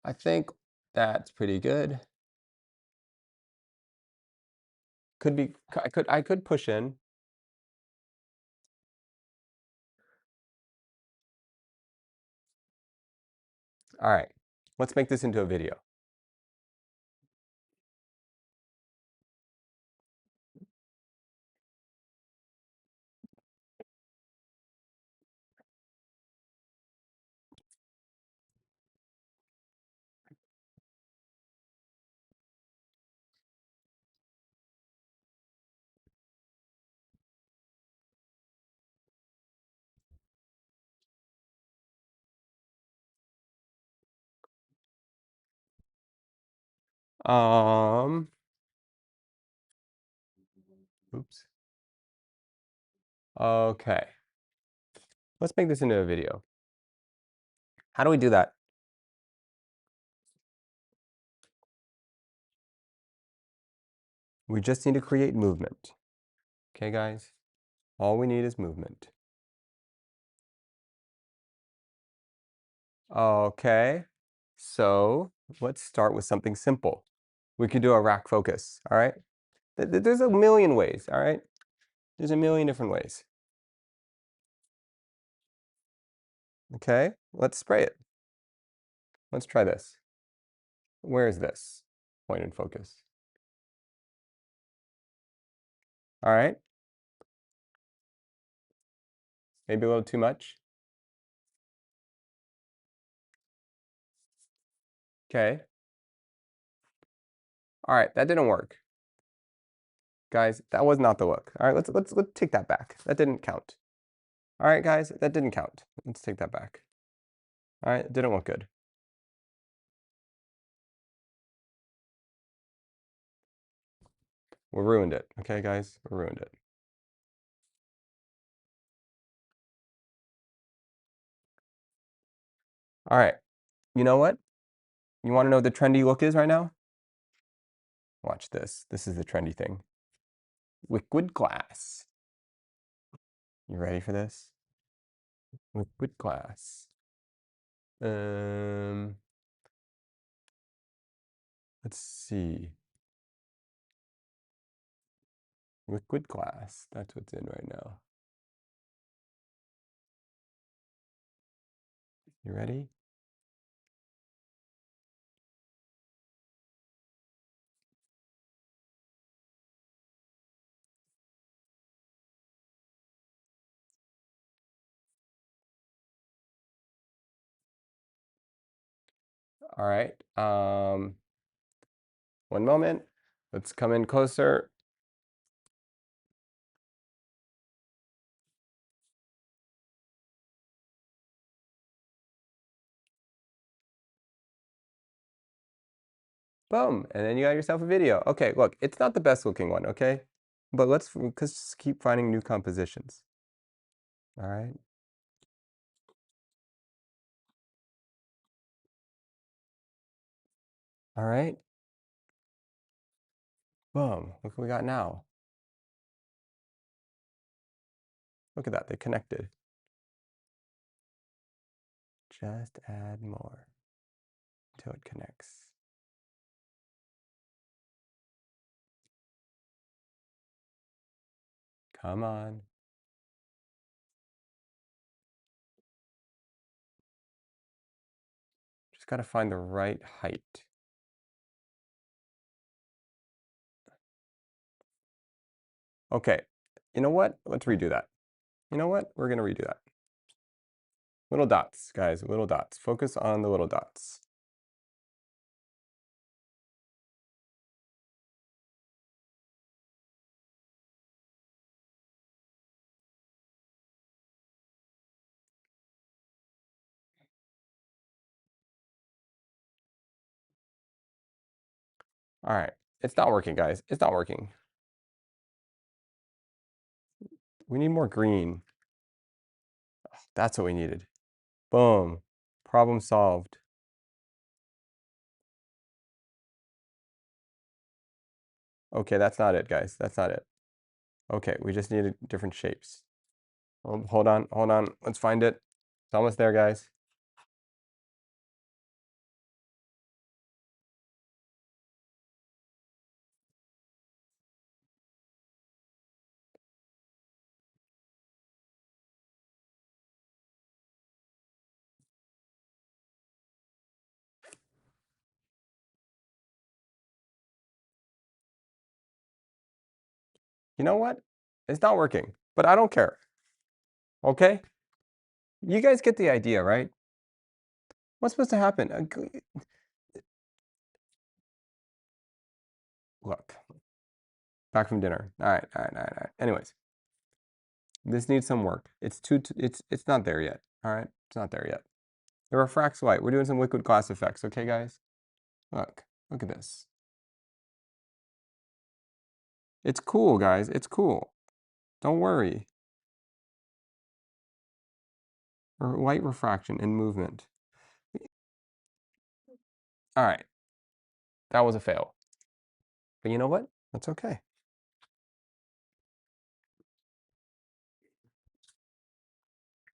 I think that's pretty good. Could be, I could push in. All right. Let's make this into a video. Oops. Okay. Let's make this into a video. How do we do that? We just need to create movement. Okay, guys? All we need is movement. Okay. So let's start with something simple. We could do a rack focus, all right? There's a million ways, all right? There's a million different ways. Okay, let's spray it. Let's try this. Where is this? Point and focus. All right. Maybe a little too much. Okay. All right, that didn't work. Guys, that was not the look. All right, let's take that back. That didn't count. All right, guys, that didn't count. Let's take that back. All right, it didn't look good. We ruined it. Okay, guys, we ruined it. All right, you know what? You want to know what the trendy look is right now? Watch this. This is the trendy thing. Liquid glass. You ready for this? Liquid glass. Let's see. Liquid glass. That's what's in right now. You ready? All right. One moment. Let's come in closer. Boom. And then you got yourself a video. Okay, look, it's not the best looking one, okay? But let's just keep finding new compositions. All right. All right. Boom. Look what we got now. Look at that. They connected. Just add more until it connects. Come on. Just got to find the right height. Okay. You know what? Let's redo that. You know what? We're going to redo that. Little dots, guys. Little dots. Focus on the little dots. All right. It's not working, guys. It's not working. We need more green. That's what we needed. Boom. Problem solved. Okay, that's not it, guys. That's not it. Okay, we just needed different shapes. Oh, hold on, hold on. Let's find it. It's almost there, guys. You know what? It's not working, but I don't care. Okay? You guys get the idea, right? What's supposed to happen? Look. Back from dinner. All right, all right, all right, all right. Anyways, this needs some work. It's not there yet. All right, it's not there yet. It refracts light. We're doing some liquid glass effects, okay, guys? Look at this. It's cool, guys. It's cool. Don't worry. Light refraction and movement. All right. That was a fail. But you know what? That's okay.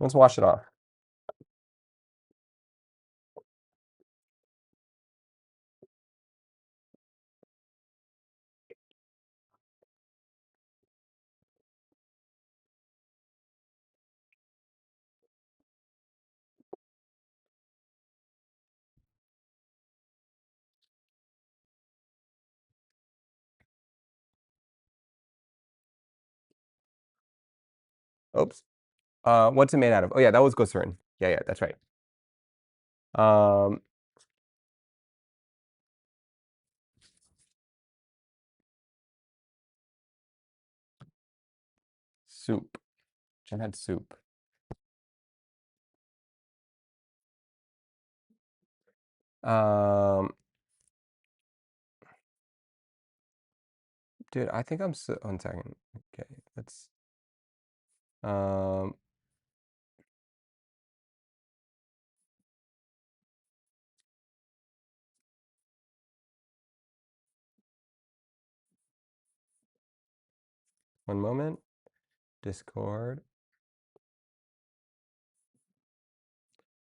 Let's wash it off. Oops. What's it made out of? Oh yeah, that was glycerin. Yeah, that's right. Soup. Jen had soup. Dude, I think I'm so, 1 second. Okay, let's, one moment. Discord.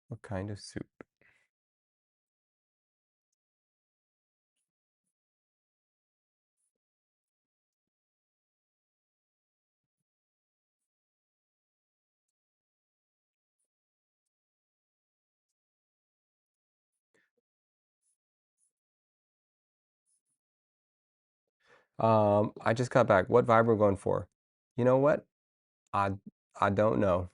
What kind of soup? I just got back. What vibe we're going for? You know what? I don't know.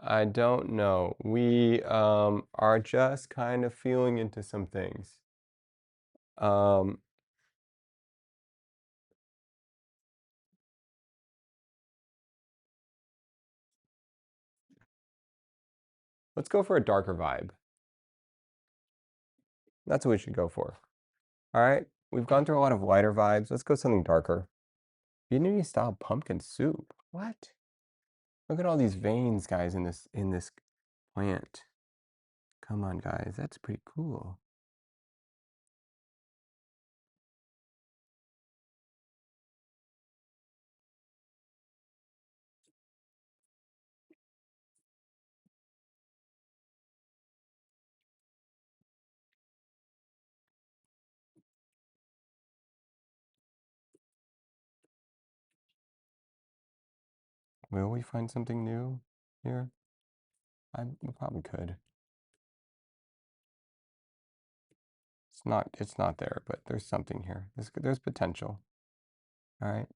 I don't know. We are just kind of feeling into some things. Um, let's go for a darker vibe. That's what we should go for. All right. We've gone through a lot of lighter vibes. Let's go something darker. Vietnamese style pumpkin soup. What? Look at all these veins, guys, in this plant. Come on, guys. That's pretty cool. Will we find something new here? We probably could. It's not there, but there's something here. There's potential. All right.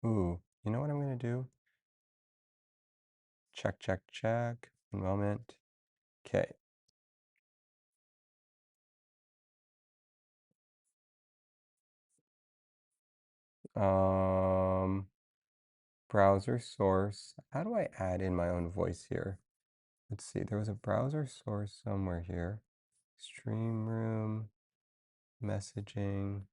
Ooh, you know what I'm gonna do? Check, check, check. One moment. Okay. Browser source. How do I add in my own voice here? Let's see. There was a browser source somewhere here. Stream room, messaging,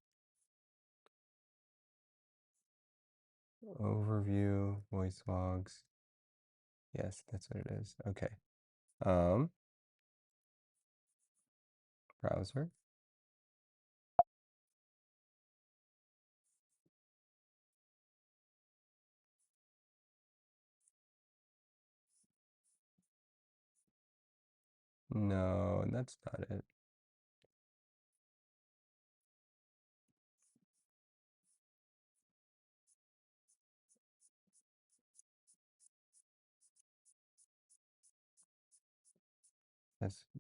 overview, voice logs. Yes, that's what it is. Okay. Browser. No, that's not it.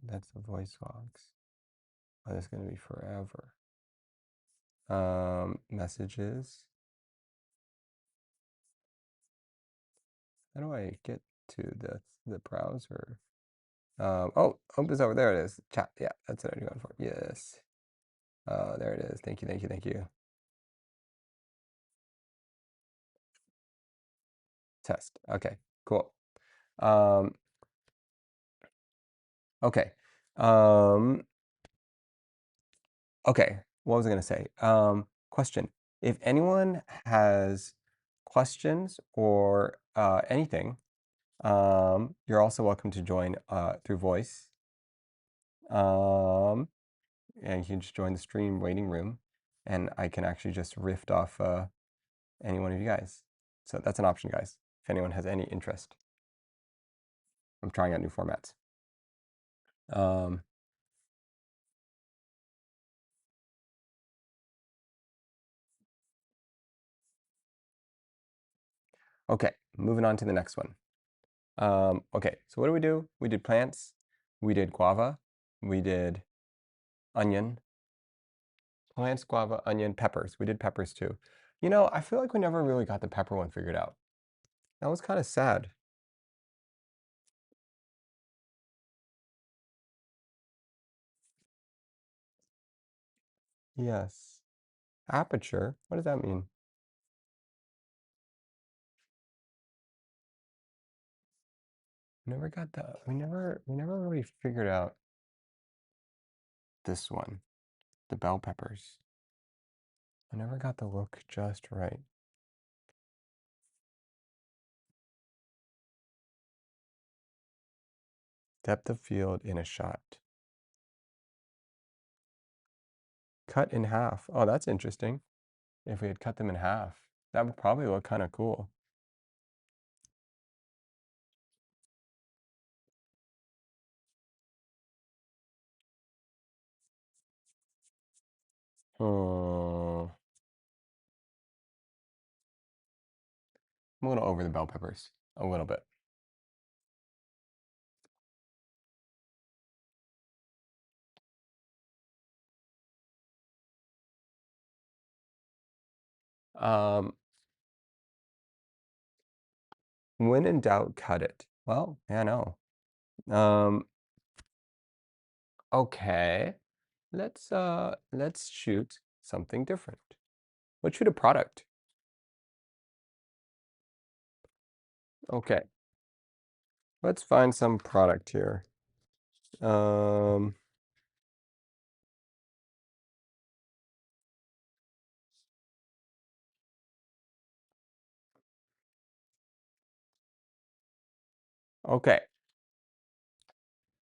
That's the voice logs. Oh, that's gonna be forever. Messages. How do I get to the browser? Oh, it's over there. It is. Chat. Yeah, that's what I'm going for. Yes. There it is. Thank you, thank you, thank you. Test. Okay, cool. Okay. Okay. What was I gonna say? Question. If anyone has questions or anything, you're also welcome to join through voice. And you can just join the stream waiting room, and I can actually just riff off any one of you guys. So that's an option, guys, if anyone has any interest. I'm trying out new formats. Okay, moving on to the next one. Okay, so what do we do? We did plants, we did guava, we did onion. Plants, guava, onion, peppers. We did peppers too. You know, I feel like we never really got the pepper one figured out. That was kind of sad. Yes. Aperture? What does that mean? Never got the we never really figured out this one, the bell peppers. I never got the look just right. Depth of field in a shot. Cut in half. Oh, that's interesting. If we had cut them in half, that would probably look kind of cool. Oh. I'm a little over the bell peppers, a little bit. When in doubt, cut it. Well, yeah, I know. Okay. Let's shoot something different. Let's shoot a product. Okay. Let's find some product here. Okay.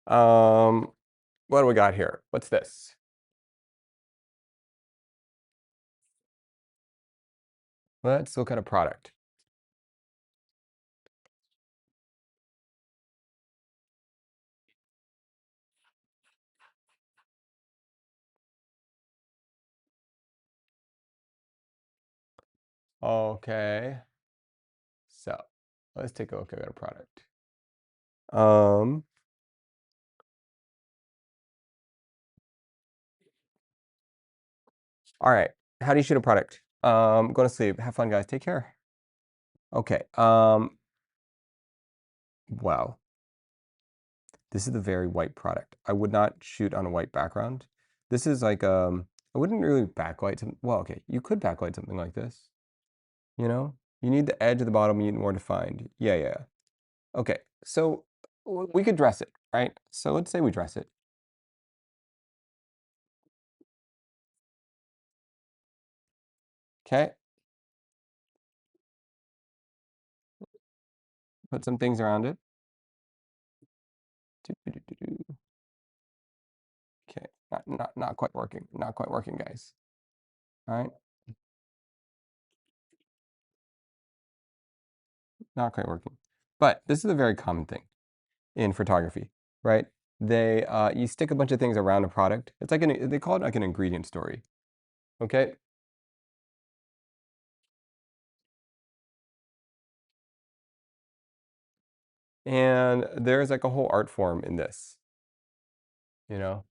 What do we got here? What's this? Let's look at a product. Okay. So let's take a look at a product. All right. How do you shoot a product? Go to sleep. Have fun, guys. Take care. Okay. Wow. This is a very white product. I would not shoot on a white background. This is like I wouldn't really backlight some. Well, okay, you could backlight something like this. You know, you need the edge of the bottom, you need more defined. Yeah, yeah. Okay, so we could dress it, right? So let's say we dress it. Okay. Put some things around it. Okay, not quite working. Not quite working, guys. All right. Not quite working. But this is a very common thing in photography, right? They you stick a bunch of things around a product. It's like they call it like an ingredient story. Okay. And there's like a whole art form in this, you know.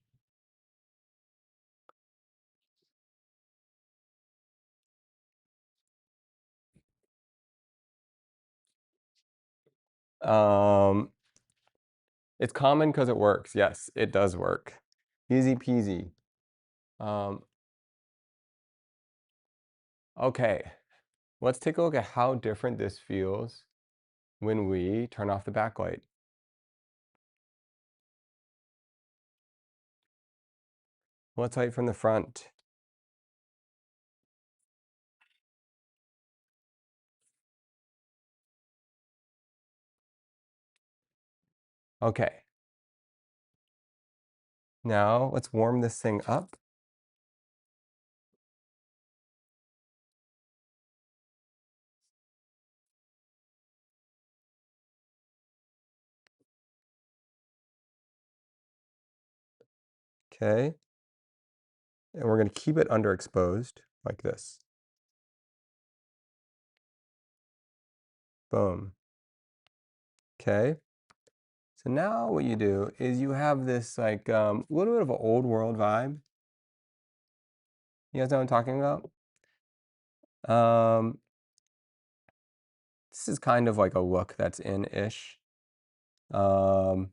It's common because it works. Yes, it does work. Easy peasy. Okay, let's take a look at how different this feels when we turn off the backlight. Let's light from the front. Okay. Now let's warm this thing up. Okay. And we're going to keep it underexposed like this. Boom. Okay. So now what you do is you have this like little bit of an old world vibe. You guys know what I'm talking about? This is kind of like a look that's in-ish. Yeah,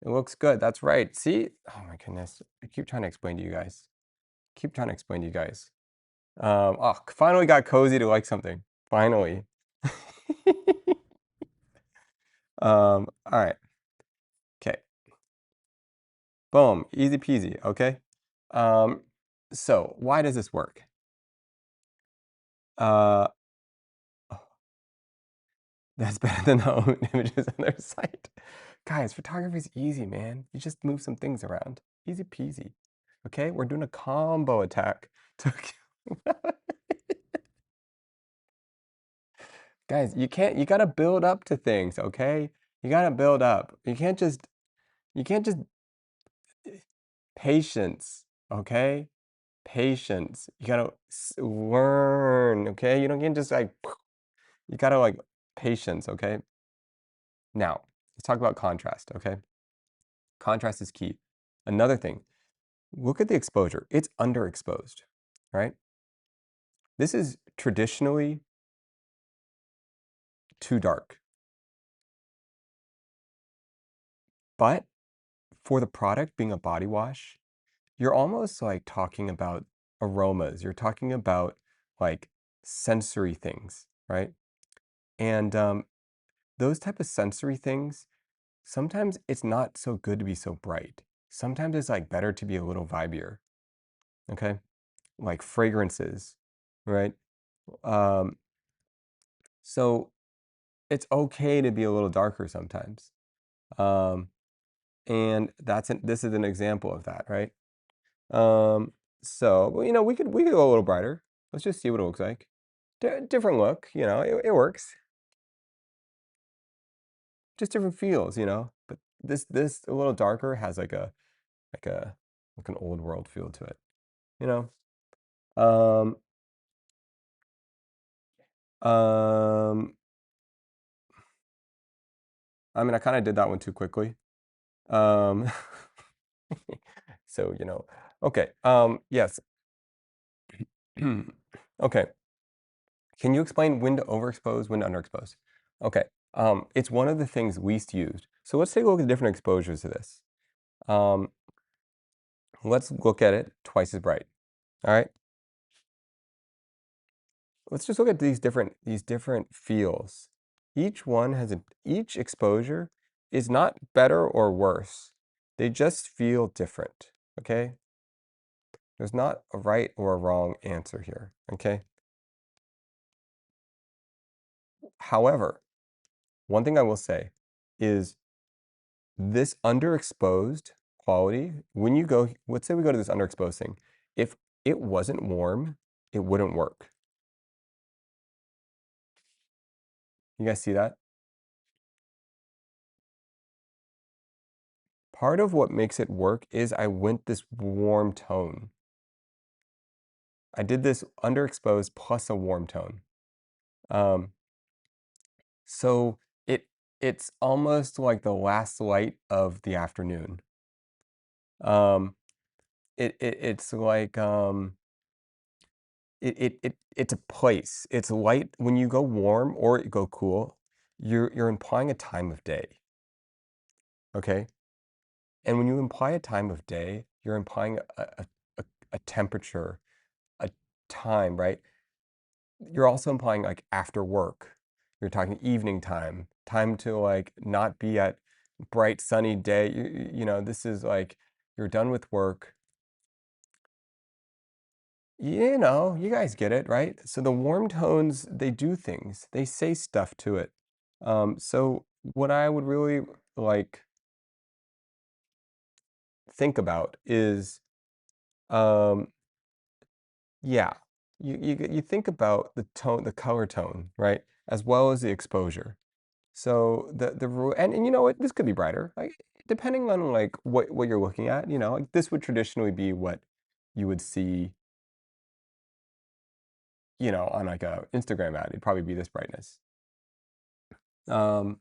it looks good. That's right. See? Oh my goodness. I keep trying to explain to you guys. Oh, finally got cozy to like something. Finally. All right. Okay. Boom. Easy peasy. Okay. So why does this work? Oh, that's better than the own images on their site. Guys, photography's easy, man. You just move some things around. Easy peasy. Okay, we're doing a combo attack. Guys, you gotta build up to things, okay? You gotta build up. You can't just patience, okay? Patience. You gotta learn, okay? You don't get just like, you gotta like patience, okay? Now, let's talk about contrast, okay? Contrast is key. Another thing, look at the exposure. It's underexposed, right? This is traditionally too dark. But for the product being a body wash, you're almost like talking about aromas. You're talking about like sensory things, right? And those type of sensory things, sometimes it's not so good to be so bright. Sometimes it's like better to be a little vibier, okay? Like fragrances, right? Um, so it's okay to be a little darker sometimes. Um, and this is an example of that, right? Um, so, well, we could go a little brighter. Let's just see what it looks like. Different look, it works. Just different feels, But this a little darker has like a like an old world feel to it, you know. Um, um, I mean, I kind of did that one too quickly. Um, so okay. Yes. Okay. Can you explain when to overexpose, when to underexpose? Okay. It's one of the things least used. So let's take a look at different exposures to this. Um, let's look at it twice as bright. All right. Let's just look at these different feels. Each exposure is not better or worse. They just feel different. Okay. There's not a right or a wrong answer here. Okay. However, one thing I will say is this underexposed quality, when you go, let's say we go to this underexposed thing, if it wasn't warm, it wouldn't work. You guys see that? Part of what makes it work is I went this warm tone. I did this underexposed plus a warm tone. Um, so it's almost like the last light of the afternoon. Um, it's like it's a place. It's light when you go warm or you go cool, you're implying a time of day, okay? And when you imply a time of day, you're implying a temperature, a time, right? You're also implying like after work. You're talking evening time to like not be at bright sunny day. This is like you're done with work. You guys get it, right? So the warm tones, they do things. They say stuff to it. So what I would really like think about is, um, yeah, you think about the tone, the color tone, right, as well as the exposure. So and you know what, this could be brighter, like depending on like what you're looking at. Like this would traditionally be what you would see, on like a Instagram ad. It'd probably be this brightness. Um,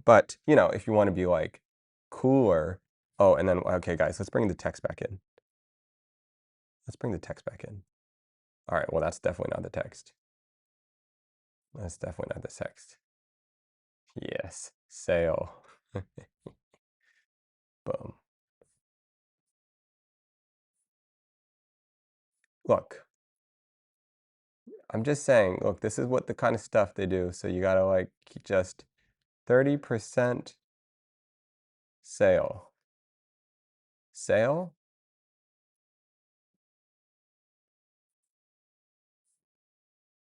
but if you want to be like cooler, oh, and then okay, guys, let's bring the text back in. Let's bring the text back in. All right, well, that's definitely not the text. That's definitely not the text. Yes, sale. Boom. Look, I'm just saying, look, this is what the kind of stuff they do. So you gotta like just 30% sale. Sale?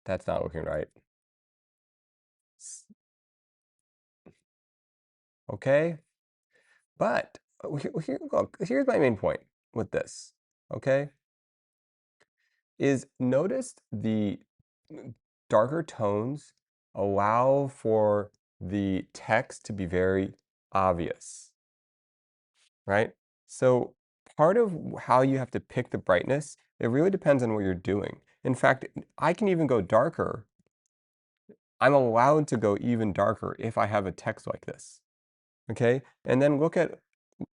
That's not looking right. Okay? But look, here's my main point with this. Okay? Is notice the darker tones allow for the text to be very obvious, right? So part of how you have to pick the brightness, it really depends on what you're doing. In fact, I can even go darker. I'm allowed to go even darker if I have a text like this. Okay? And then look at,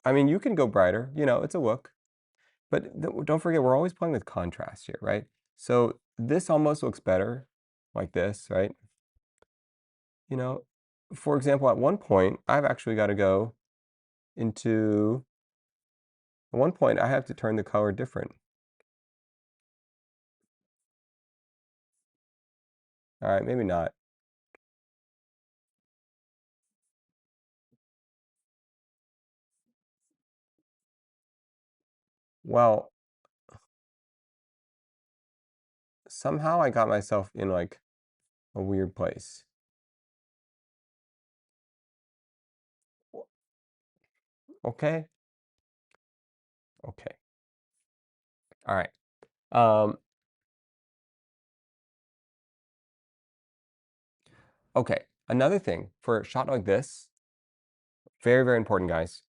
I mean, you can go brighter, it's a look. But don't forget, we're always playing with contrast here, right? So this almost looks better like this, right? You know, for example, at one point, I've actually got to go into, at one point, I have to turn the color different. All right, maybe not. Well, somehow I got myself in like a weird place. Okay, okay, all right. Um, okay, another thing for a shot like this, very, very important, guys.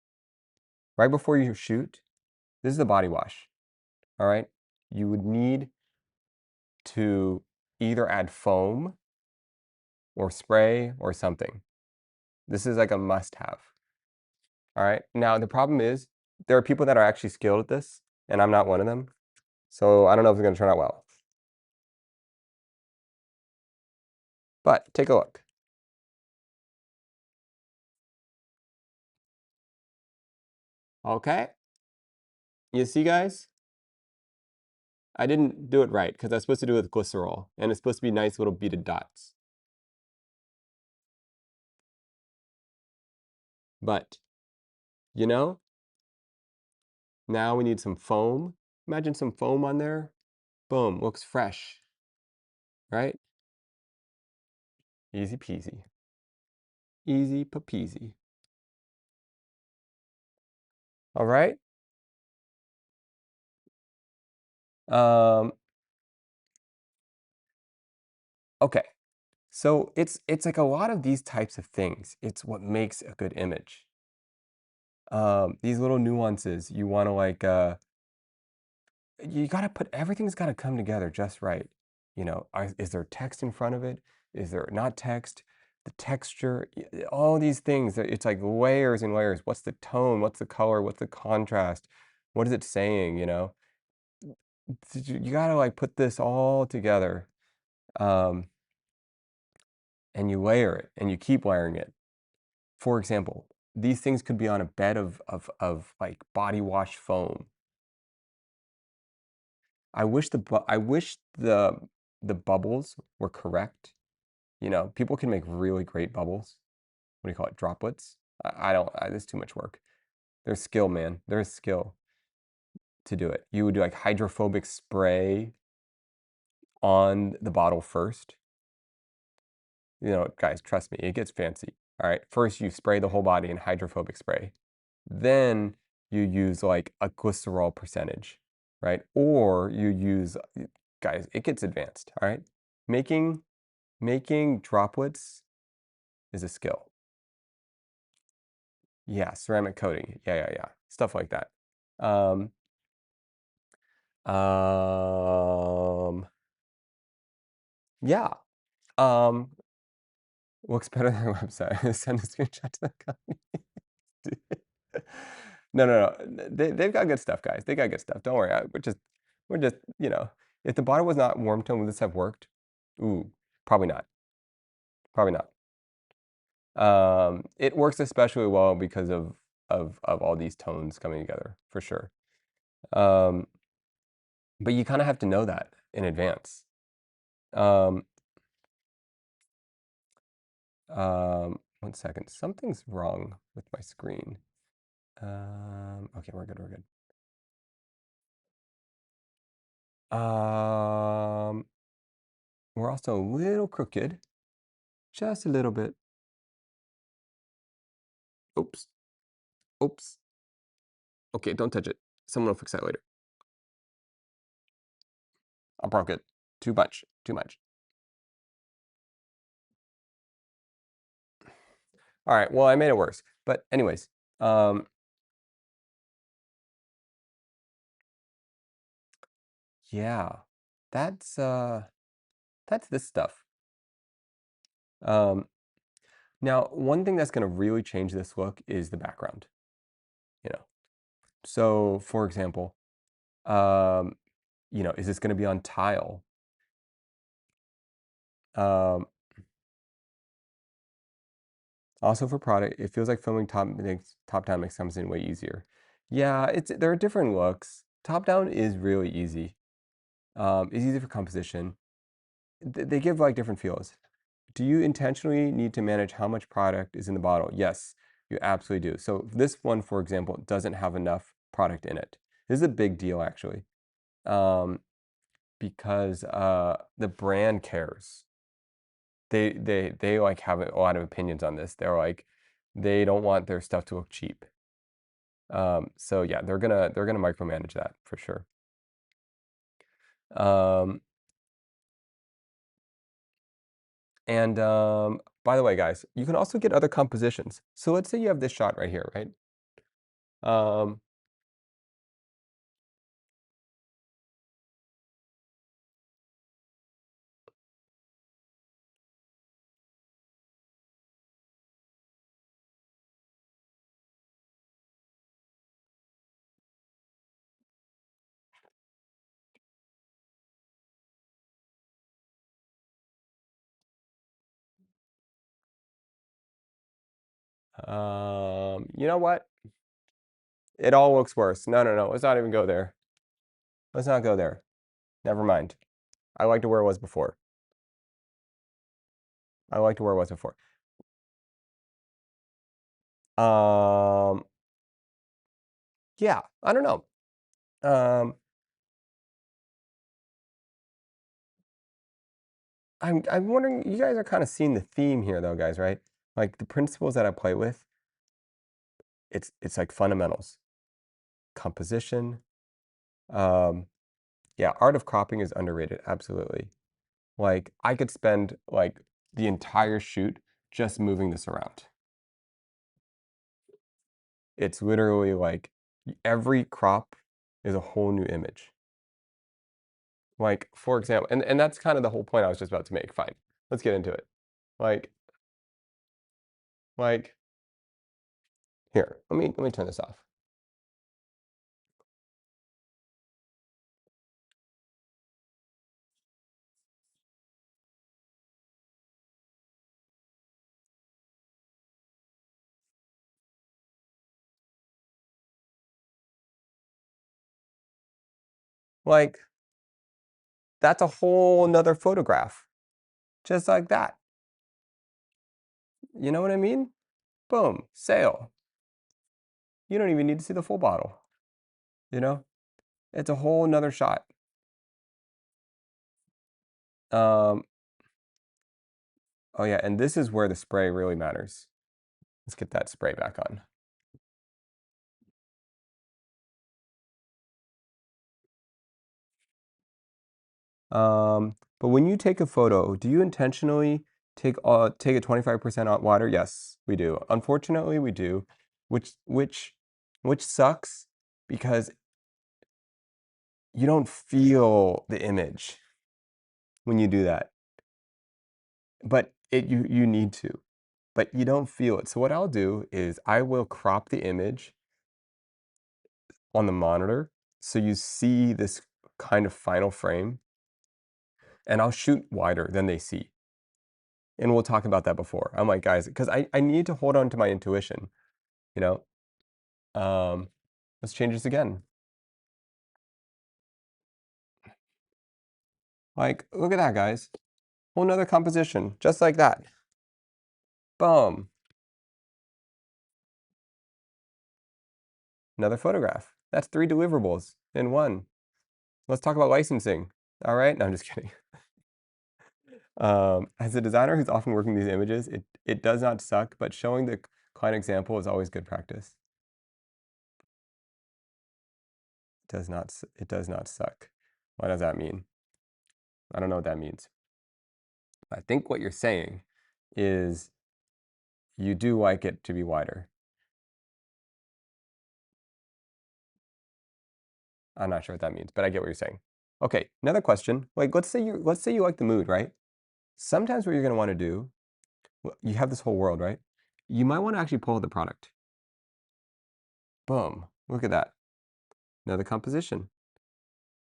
Right before you shoot, this is the body wash, all right? You would need to either add foam or spray or something. This is like a must-have. All right. Now the problem is there are people that are actually skilled at this, and I'm not one of them. So I don't know if it's going to turn out well. But take a look. Okay. You see, guys? I didn't do it right because I was supposed to do it with glycerol, and it's supposed to be nice little beaded dots. But, you know, now we need some foam. Imagine some foam on there. Boom, looks fresh, right? Easy peasy. Easy peasy. All right. Um, okay. So it's like a lot of these types of things. It's what makes a good image. These little nuances you want to like you got to put everything's got to come together just right. Is there text in front of it? Is there not text? The texture, all these things. It's like layers and layers. What's the tone? What's the color? What's the contrast? What is it saying? You got to like put this all together, um, and you layer it, and you keep layering it. For example, these things could be on a bed of like body wash foam. I wish the bubbles were correct. People can make really great bubbles. What do you call it? Droplets. I don't. There's too much work. There's skill, man. There's skill to do it. You would do like hydrophobic spray on the bottle first. Guys, trust me, it gets fancy. All right. First, you spray the whole body in hydrophobic spray. Then you use like a glycerol percentage, right? Or you use, guys, it gets advanced, all right? Making droplets is a skill. Yeah, ceramic coating. Yeah. Stuff like that. Um, yeah. Um, looks better than our website. Send a screenshot to the company. No. They've got good stuff, guys. They got good stuff. Don't worry. We're just, if the bottle was not warm tone, would this have worked? Ooh, probably not. Probably not. It works especially well because of all these tones coming together, for sure. But you kind of have to know that in advance. Um, 1 second. Something's wrong with my screen. Okay, we're good. We're also a little crooked, just a little bit. Oops. Oops. Okay, don't touch it. Someone will fix that later. I broke it. Too much. All right, well, I made it worse. But anyways, Yeah, that's this stuff. Um, Now, one thing that's gonna really change this look is the background, you know. So, for example, um, is this gonna be on tile? Um, Also for product, it feels like filming top down makes something way easier. Yeah, there are different looks. Top down is really easy. It's easy for composition. They give like different feels. Do you intentionally need to manage how much product is in the bottle? Yes, you absolutely do. So this one, for example, doesn't have enough product in it. This is a big deal actually, um, because the brand cares. They like have a lot of opinions on this. They're like, they don't want their stuff to look cheap. So yeah, they're gonna micromanage that for sure. Um, and by the way, guys, you can also get other compositions. So let's say you have this shot right here, right? Um, you know what? It all looks worse. No, no, no. Let's not even go there. Let's not go there. Never mind. I liked it where it was before. I liked it where it was before. Um, yeah, I don't know. I'm wondering, you guys are kind of seeing the theme here though, guys, right? Like the principles that I play with, it's like fundamentals. Composition. Um, yeah, art of cropping is underrated, absolutely. Like I could spend like the entire shoot just moving this around. It's literally like every crop is a whole new image. Like, for example, and that's kind of the whole point I was just about to make. Fine. Let's get into it. Like, like here, let me turn this off. Like, that's a whole nother photograph. Just like that. You know what I mean? Boom, sale. You don't even need to see the full bottle. You know? It's a whole nother shot. Um, oh yeah, and this is where the spray really matters. Let's get that spray back on. But when you take a photo, do you intentionally take it 25% out water? Yes, we do. Unfortunately, we do, which sucks because you don't feel the image when you do that. But you need to, but you don't feel it. So what I'll do is I will crop the image on the monitor so you see this kind of final frame, and I'll shoot wider than they see. And we'll talk about that before. I'm like, guys, because I need to hold on to my intuition, you know? Um, let's change this again. Like, look at that, guys. Whole nother composition, just like that. Boom. Another photograph. That's 3 deliverables in one. Let's talk about licensing. All right? No, I'm just kidding. As a designer who's often working these images, it does not suck, but showing the client example is always good practice. It does not suck. What does that mean? I don't know what that means. I think what you're saying is you do like it to be wider. I'm not sure what that means, but I get what you're saying. Okay, another question. Like, let's say you like the mood, right? Sometimes what you're gonna want to do, you have this whole world, right? You might want to actually pull the product. Boom. Look at that. Another composition.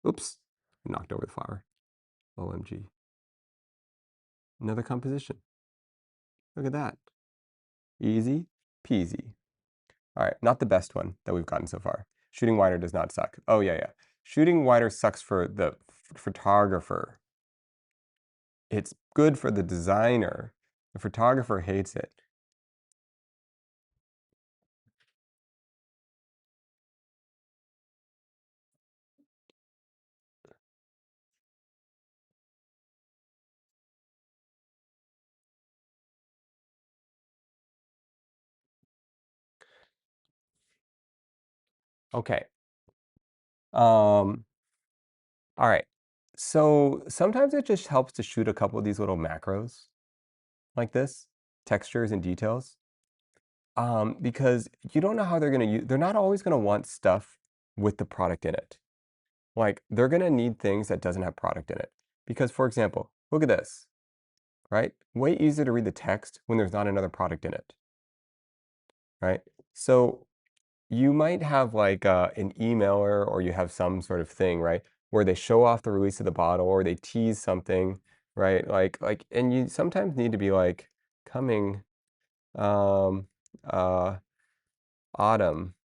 Oops. Knocked over the flower. OMG. Another composition. Look at that. Easy peasy. All right, not the best one that we've gotten so far. Shooting wider does not suck. Oh, yeah. Shooting wider sucks for the photographer. It's good for the designer. The photographer hates it. Okay. All right. So sometimes it just helps to shoot a couple of these little macros like this, textures and details. Because you don't know how they're gonna use, they're not always gonna want stuff with the product in it. Like they're gonna need things that doesn't have product in it. Because for example, look at this, right? Way easier to read the text when there's not another product in it, right? So you might have like an emailer or you have some sort of thing, right? Where they show off the release of the bottle or they tease something, right? And you sometimes need to be like coming, um, uh, autumn,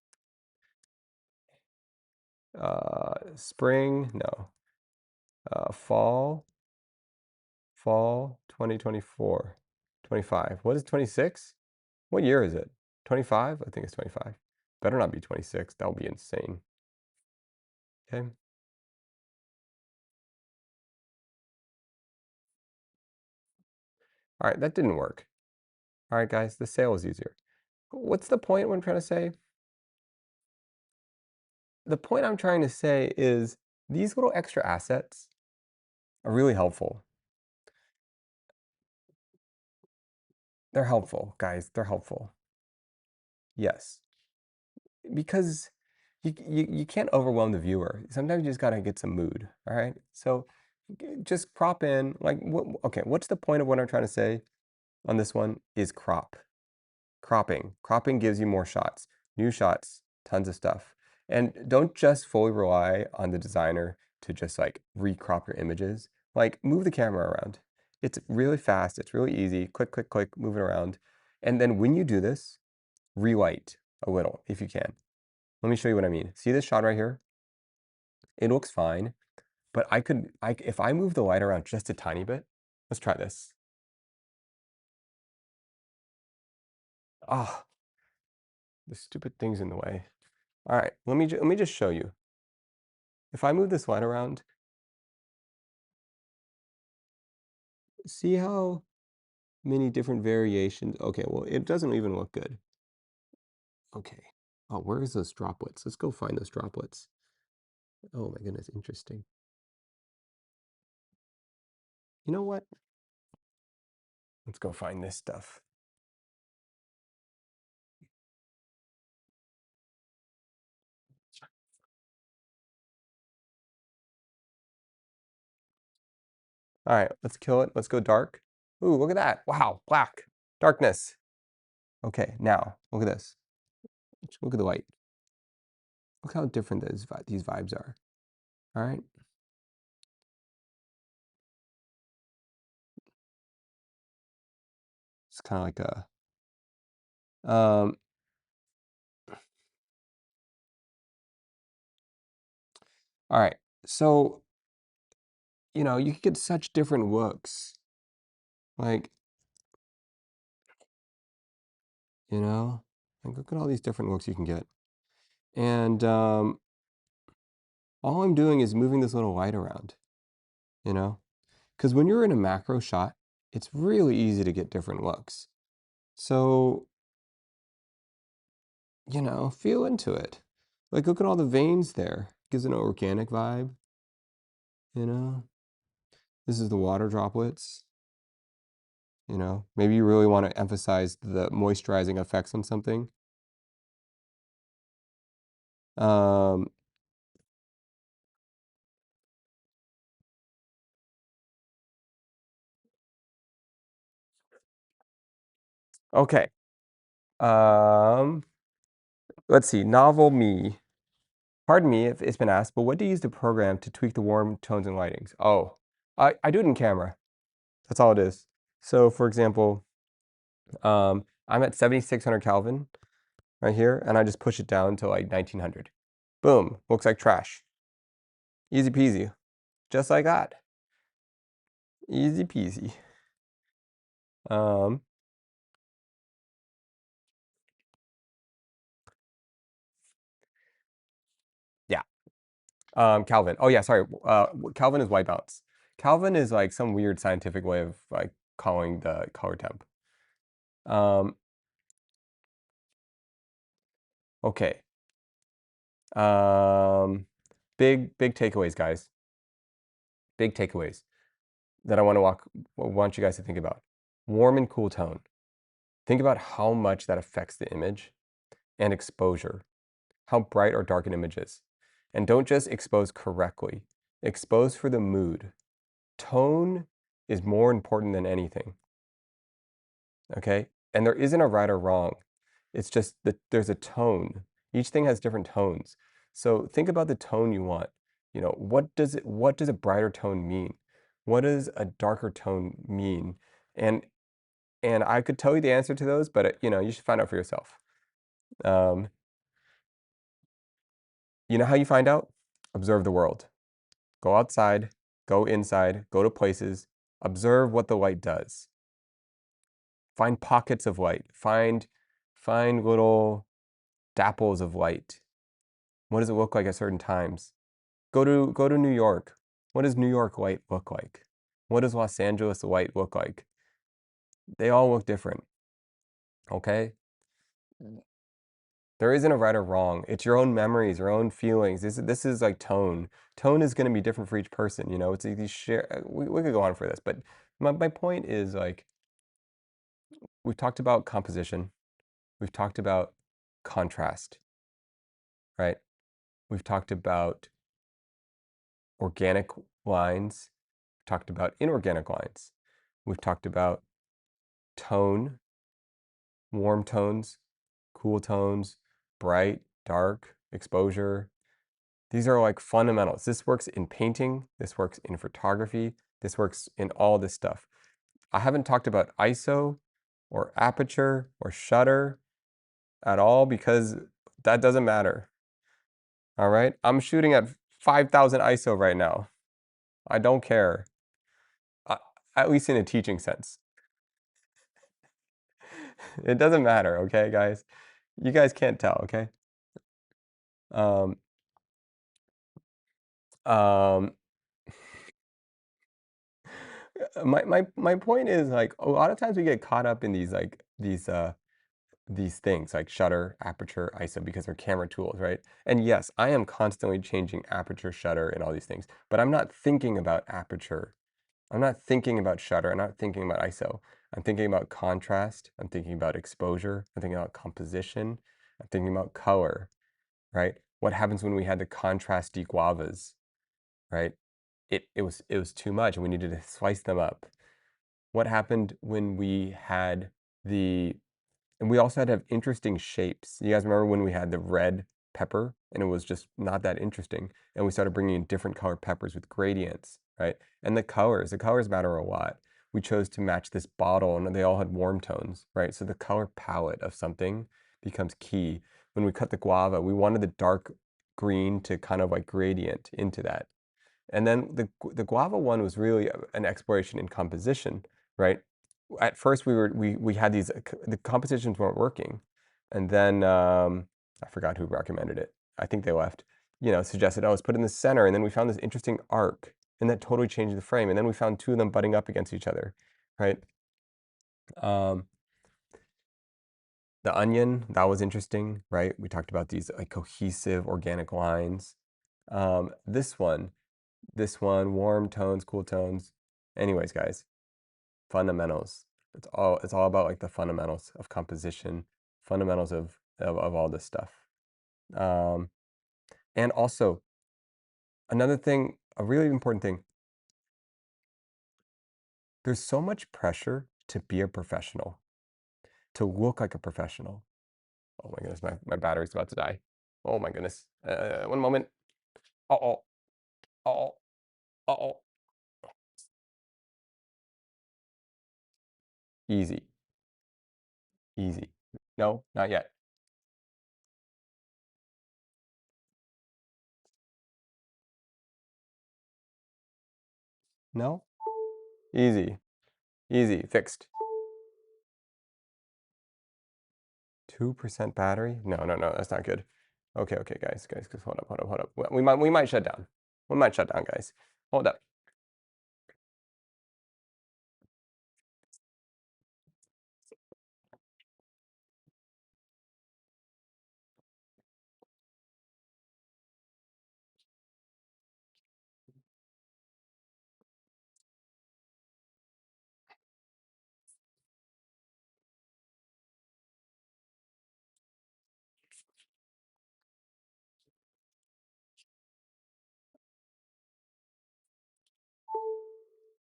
spring, no, fall, 2024, 25. What is 26? What year is it? 25? I think it's 25. Better not be 26. That would be insane. Okay. All right, that didn't work. All right, guys, the sale is easier. What's the point what I'm trying to say? The point I'm trying to say is these little extra assets are really helpful. They're helpful, guys. They're helpful. Yes. Because you can't overwhelm the viewer. Sometimes you just gotta get some mood, all right? So just crop in, like, okay, what's the point of what I'm trying to say on this one is crop. Cropping. Cropping gives you more shots, new shots, tons of stuff. And don't just fully rely on the designer to just like recrop your images. Like move the camera around. It's really fast. It's really easy. Click, click, click, move it around. And then when you do this, relight a little if you can. Let me show you what I mean. See this shot right here? It looks fine, but if I move the light around just a tiny bit, let's try this. Ah, the stupid thing's in the way. All right, let me just show you. If I move this light around, see how many different variations? Okay, well, it doesn't even look good. Okay. Oh, where's those droplets? Let's go find those droplets. Oh my goodness, interesting. You know what? Let's go find this stuff. All right, let's kill it. Let's go dark. Ooh, look at that. Wow, black. Darkness. Okay, now, look at this. Look at the light. Look how different these vibes are. All right. It's kind of like um, all right. So, you could get such different looks. Like, you know, like look at all these different looks you can get. And all I'm doing is moving this little light around, you know? Because when you're in a macro shot, it's really easy to get different looks. So, feel into it. Like, look at all the veins there. Gives an organic vibe, you know? This is the water droplets, Maybe you really want to emphasize the moisturizing effects on something. Um, Okay. Let's see. Novel me. Pardon me if it's been asked, but what do you use the program to tweak the warm tones and lightings? Oh, I do it in camera. That's all it is. So for example, I'm at 7600 Kelvin right here, and I just push it down to like 1900. Boom, looks like trash. Easy peasy, just like that. Easy peasy. Um, yeah. Kelvin. Oh yeah, sorry. Kelvin is white balance. Kelvin is like some weird scientific way of like calling the color temp. Um, okay. Big takeaways, guys. Big takeaways that I want you guys to think about. Warm and cool tone. Think about how much that affects the image, and exposure, how bright or dark an image is. And don't just expose correctly. Expose for the mood. Tone is more important than anything. Okay? And there isn't a right or wrong. It's just that there's a tone. Each thing has different tones. So think about the tone you want. You know, what does a brighter tone mean? What does a darker tone mean? And and I could tell you the answer to those, but you know, you should find out for yourself. Um, you know how you find out? Observe the world. Go outside, go inside, go to places, observe what the light does. Find pockets of light. Find little dapples of light. What does it look like at certain times? Go to New York. What does New York light look like? What does Los Angeles light look like? They all look different. Okay? There isn't a right or wrong. It's your own memories, your own feelings. This is like tone. Tone is going to be different for each person. You know, it's these share. We could go on for this, but my point is like we've talked about composition, we've talked about contrast, right? We've talked about organic lines, we've talked about inorganic lines, we've talked about tone, warm tones, cool tones, bright, dark, exposure. These are like fundamentals. This works in painting, this works in photography, this works in all this stuff. I haven't talked about ISO or aperture or shutter at all because that doesn't matter. All right? I'm shooting at 5000 ISO right now. I don't care. Uh, at least in a teaching sense. It doesn't matter, okay, guys? You guys can't tell, okay? Um, um, my point is like a lot of times we get caught up in these things like shutter, aperture, ISO because they're camera tools, right? And yes, I am constantly changing aperture, shutter, and all these things, but I'm not thinking about aperture. I'm not thinking about shutter. I'm not thinking about ISO. I'm thinking about contrast. I'm thinking about exposure. I'm thinking about composition. I'm thinking about color, right? What happens when we had the contrast deguavas, right? It was too much and we needed to slice them up. What happened when we had the and we also had to have interesting shapes. You guys remember when we had the red pepper and it was just not that interesting, and we started bringing in different color peppers with gradients, right? And the colors matter a lot. We chose to match this bottle and they all had warm tones, right? So the color palette of something becomes key. When we cut the guava, we wanted the dark green to kind of like gradient into that. And then the guava one was really an exploration in composition, right? At first we had these the compositions weren't working, and then I forgot who recommended it. I think they left. You know, suggested, oh, let's put it in the center, and then we found this interesting arc, and that totally changed the frame. And then we found two of them butting up against each other, right? Um, the onion, that was interesting, right? We talked about these like cohesive organic lines. This one, warm tones, cool tones. Anyways, guys, fundamentals. It's all about like the fundamentals of composition, fundamentals of all this stuff. Um, and also another thing, a really important thing, there's so much pressure to be a professional. to look like a professional. Oh my goodness, my battery's about to die. Oh my goodness. One moment. Uh-oh. Uh-oh. Uh-oh. Easy. Easy. No, not yet. No? Easy. Easy. Fixed. 2% battery? No, no, no, that's not good. Okay, okay, guys, hold up, hold up, hold up. We might shut down. We might shut down, guys. Hold up.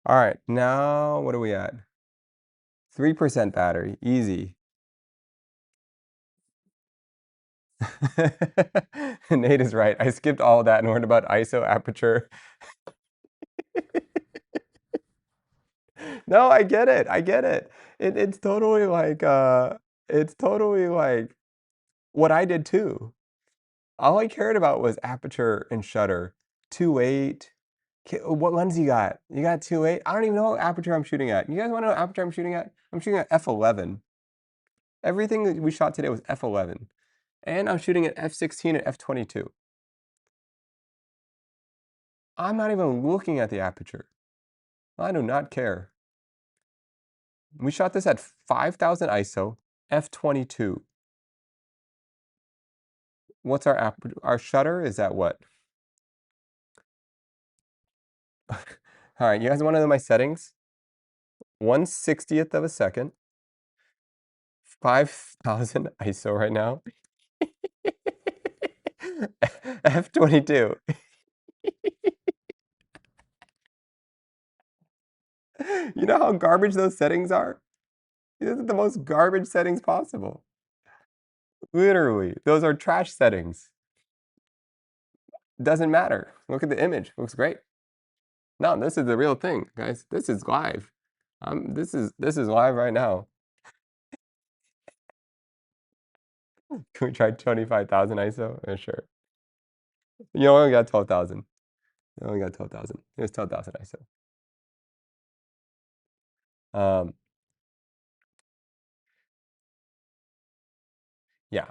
All right, now what are we at? 3% battery, easy. Nate is right. I skipped all that and learned about ISO, aperture. No, I get it. I get it. It's totally like what I did too. All I cared about was aperture and shutter. 2.8. What lens you got? You got 2.8? I don't even know what aperture I'm shooting at. You guys want to know what aperture I'm shooting at? I'm shooting at f11. Everything that we shot today was f11. And I'm shooting at f16 and f22. I'm not even looking at the aperture. I do not care. We shot this at 5,000 ISO, f22. What's our shutter is at what? All right, you guys want to know my settings? 1/60th of a second, 5,000 ISO right now. f22. You know how garbage those settings are? These are the most garbage settings possible. Literally, those are trash settings. Doesn't matter. Look at the image. Looks great. No, this is the real thing, guys. This is live. This is live right now. Can we try 25,000 ISO? Yeah, sure. You only got 12,000. You only got 12,000. Here's 12,000 ISO. Yeah.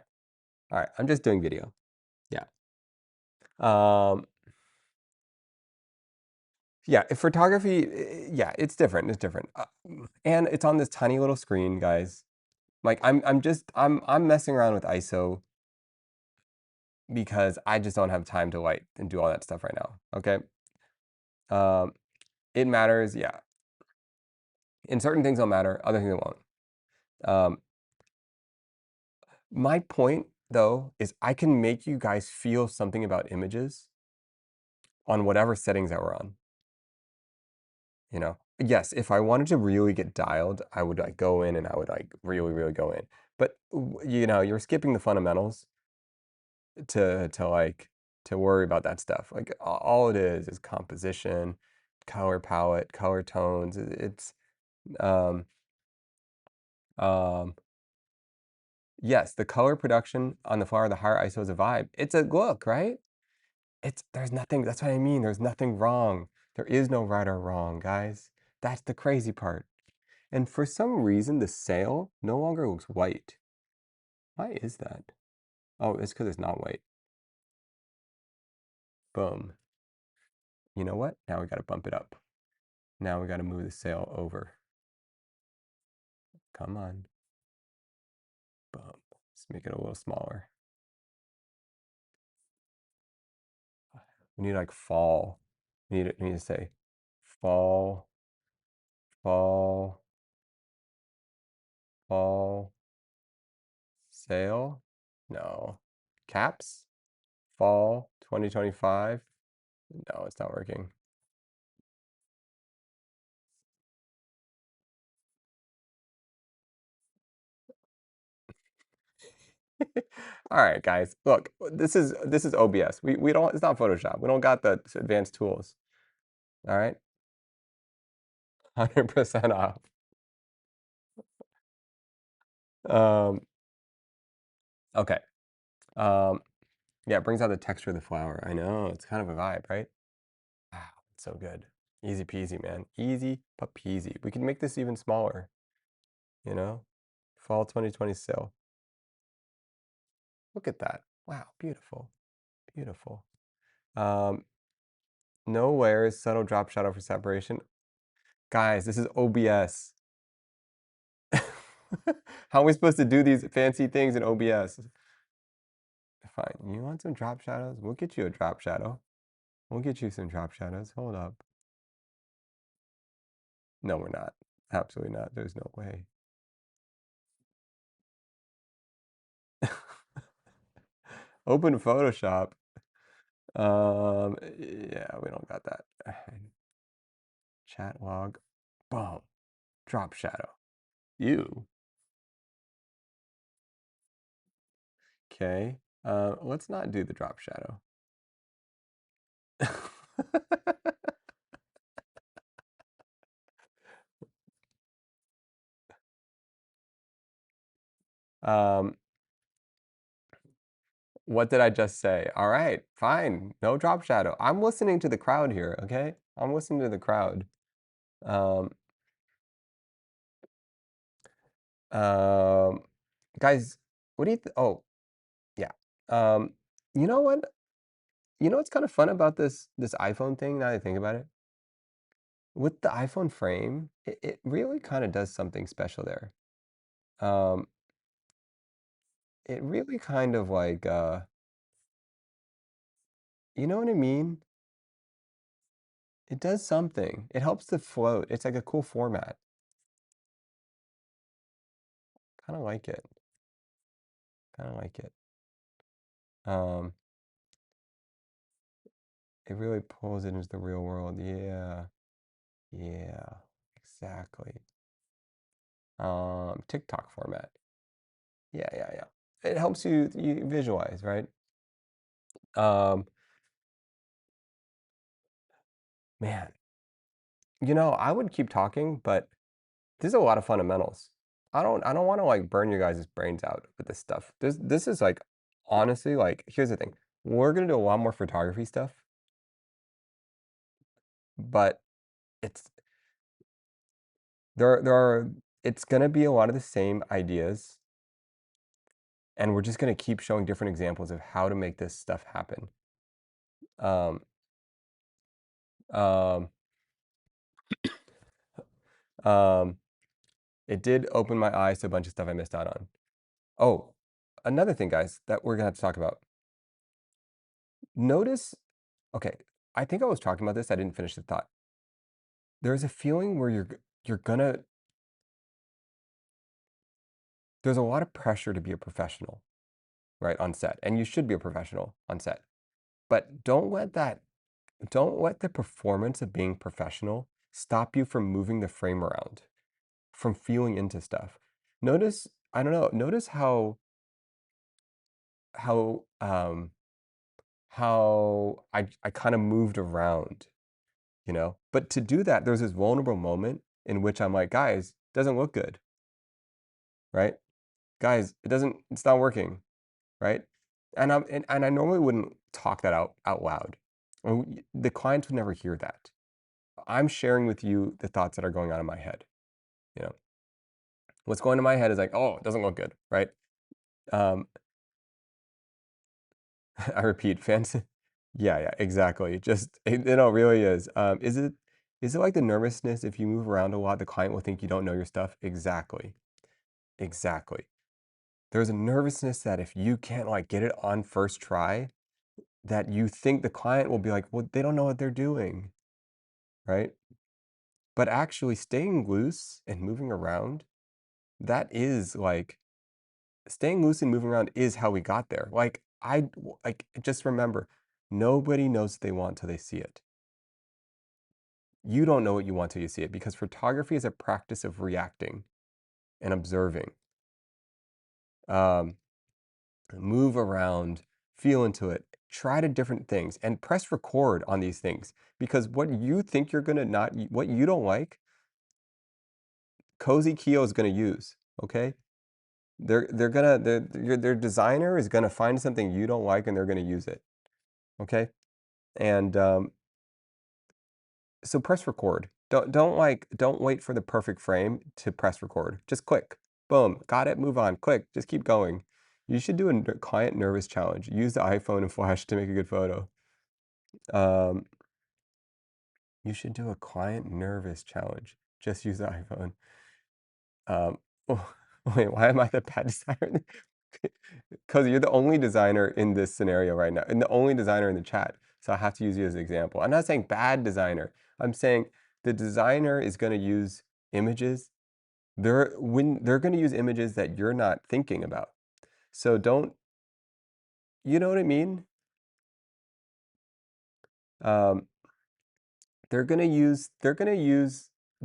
All right. I'm just doing video. Yeah. Yeah. Photography. Yeah, it's different. It's different. And it's on this tiny little screen, guys. Like I'm messing around with ISO because I just don't have time to light and do all that stuff right now. Okay. It matters. Yeah. In certain things it'll matter. Other things it won't. My point though is I can make you guys feel something about images on whatever settings that we're on. You know, yes, if I wanted to really get dialed, I would like go in and I would like really, really go in. But you know, you're skipping the fundamentals to worry about that stuff. Like all it is composition, color palette, color tones. It's um um yes, the color production on the flower, the higher ISO is a vibe. It's a look, right? There's nothing, that's what I mean. There's nothing wrong. There is no right or wrong, guys. That's the crazy part. And for some reason, the sail no longer looks white. Why is that? Oh, it's because it's not white. Boom. You know what? Now we got to bump it up. Now we got to move the sail over. Come on. Boom. Let's make it a little smaller. We need like fall. We need to say fall, fall, fall, sail. No. Caps? Fall 2025. No, it's not working. All right, guys. Look, this is OBS. We don't. It's not Photoshop. We don't got the advanced tools. All right, 100% off. Um, okay. Um, yeah, it brings out the texture of the flower. I know it's kind of a vibe, right? Wow, it's so good. Easy peasy, man. Easy peasy. We can make this even smaller. You know, fall 2020 sale. Look at that. Wow, beautiful, beautiful. Um, no layers, subtle drop shadow for separation. Guys, this is OBS. How are we supposed to do these fancy things in OBS? Fine. You want some drop shadows? We'll get you a drop shadow. We'll get you some drop shadows. Hold up. No, we're not. Absolutely not. There's no way. Open Photoshop. Yeah, we don't got that. Chat log. Boom. Drop shadow. You. Okay. Let's not do the drop shadow. What did I just say? All right, fine. No drop shadow. I'm listening to the crowd here, okay? I'm listening to the crowd. Um, um, guys, what do you oh, yeah. Um, you know what? You know what's kind of fun about this iPhone thing now that I think about it? With the iPhone frame, it really kind of does something special there. Um, it really kind of like you know what I mean? It does something. It helps to float. It's like a cool format. Kind of like it. Kind of like it. Um, it really pulls it into the real world. Yeah. Yeah. Exactly. TikTok format. Yeah, yeah, yeah. It helps you visualize, right? Um, man, I would keep talking, but there's a lot of fundamentals. I don't want to like burn your guys' brains out with this stuff. This is like honestly like here's the thing. We're gonna do a lot more photography stuff, but it's there are it's gonna be a lot of the same ideas, and we're just gonna keep showing different examples of how to make this stuff happen. Um, um, um, it did open my eyes to a bunch of stuff I missed out on. Oh, another thing, guys, that we're gonna have to talk about. Notice, okay, I think I was talking about this. I didn't finish the thought. There's a feeling where you're gonna. There's a lot of pressure to be a professional, right, on set, and you should be a professional on set. But don't let the performance of being professional stop you from moving the frame around, from feeling into stuff. Notice, I don't know, notice how um how I kind of moved around, But to do that, there's this vulnerable moment in which I'm like, guys, doesn't look good, right? Guys, it's not working, right? And I normally wouldn't talk that out loud. The clients would never hear that. I'm sharing with you the thoughts that are going on in my head. You know, what's going in my head is like, oh, it doesn't look good, right? Um, I repeat, fans. Yeah, yeah, exactly. Just it really is. Is it like the nervousness if you move around a lot, the client will think you don't know your stuff? Exactly. Exactly. There's a nervousness that if you can't like get it on first try, that you think the client will be like, well, they don't know what they're doing, right? But actually staying loose and moving around, that is like staying loose and moving around is how we got there. Like just remember, nobody knows what they want till they see it. You don't know what you want till you see it because photography is a practice of reacting and observing. Um, move around, feel into it, try to different things, and press record on these things because what you think you're gonna not, what you don't like, Cozy Keo is gonna use. Okay, their designer is gonna find something you don't like and they're gonna use it. Okay, and so press record. Don't wait for the perfect frame to press record. Just click. Boom. Got it. Move on. Click. Just keep going. You should do a client nervous challenge. Use the iPhone and flash to make a good photo. Um, you should do a client nervous challenge. Just use the iPhone. Oh, wait, why am I the bad designer? Because you're the only designer in this scenario right now, and the only designer in the chat. So I have to use you as an example. I'm not saying bad designer. I'm saying the designer is going to use images. They're going to use images that you're not thinking about. So don't, you know what I mean? Um, the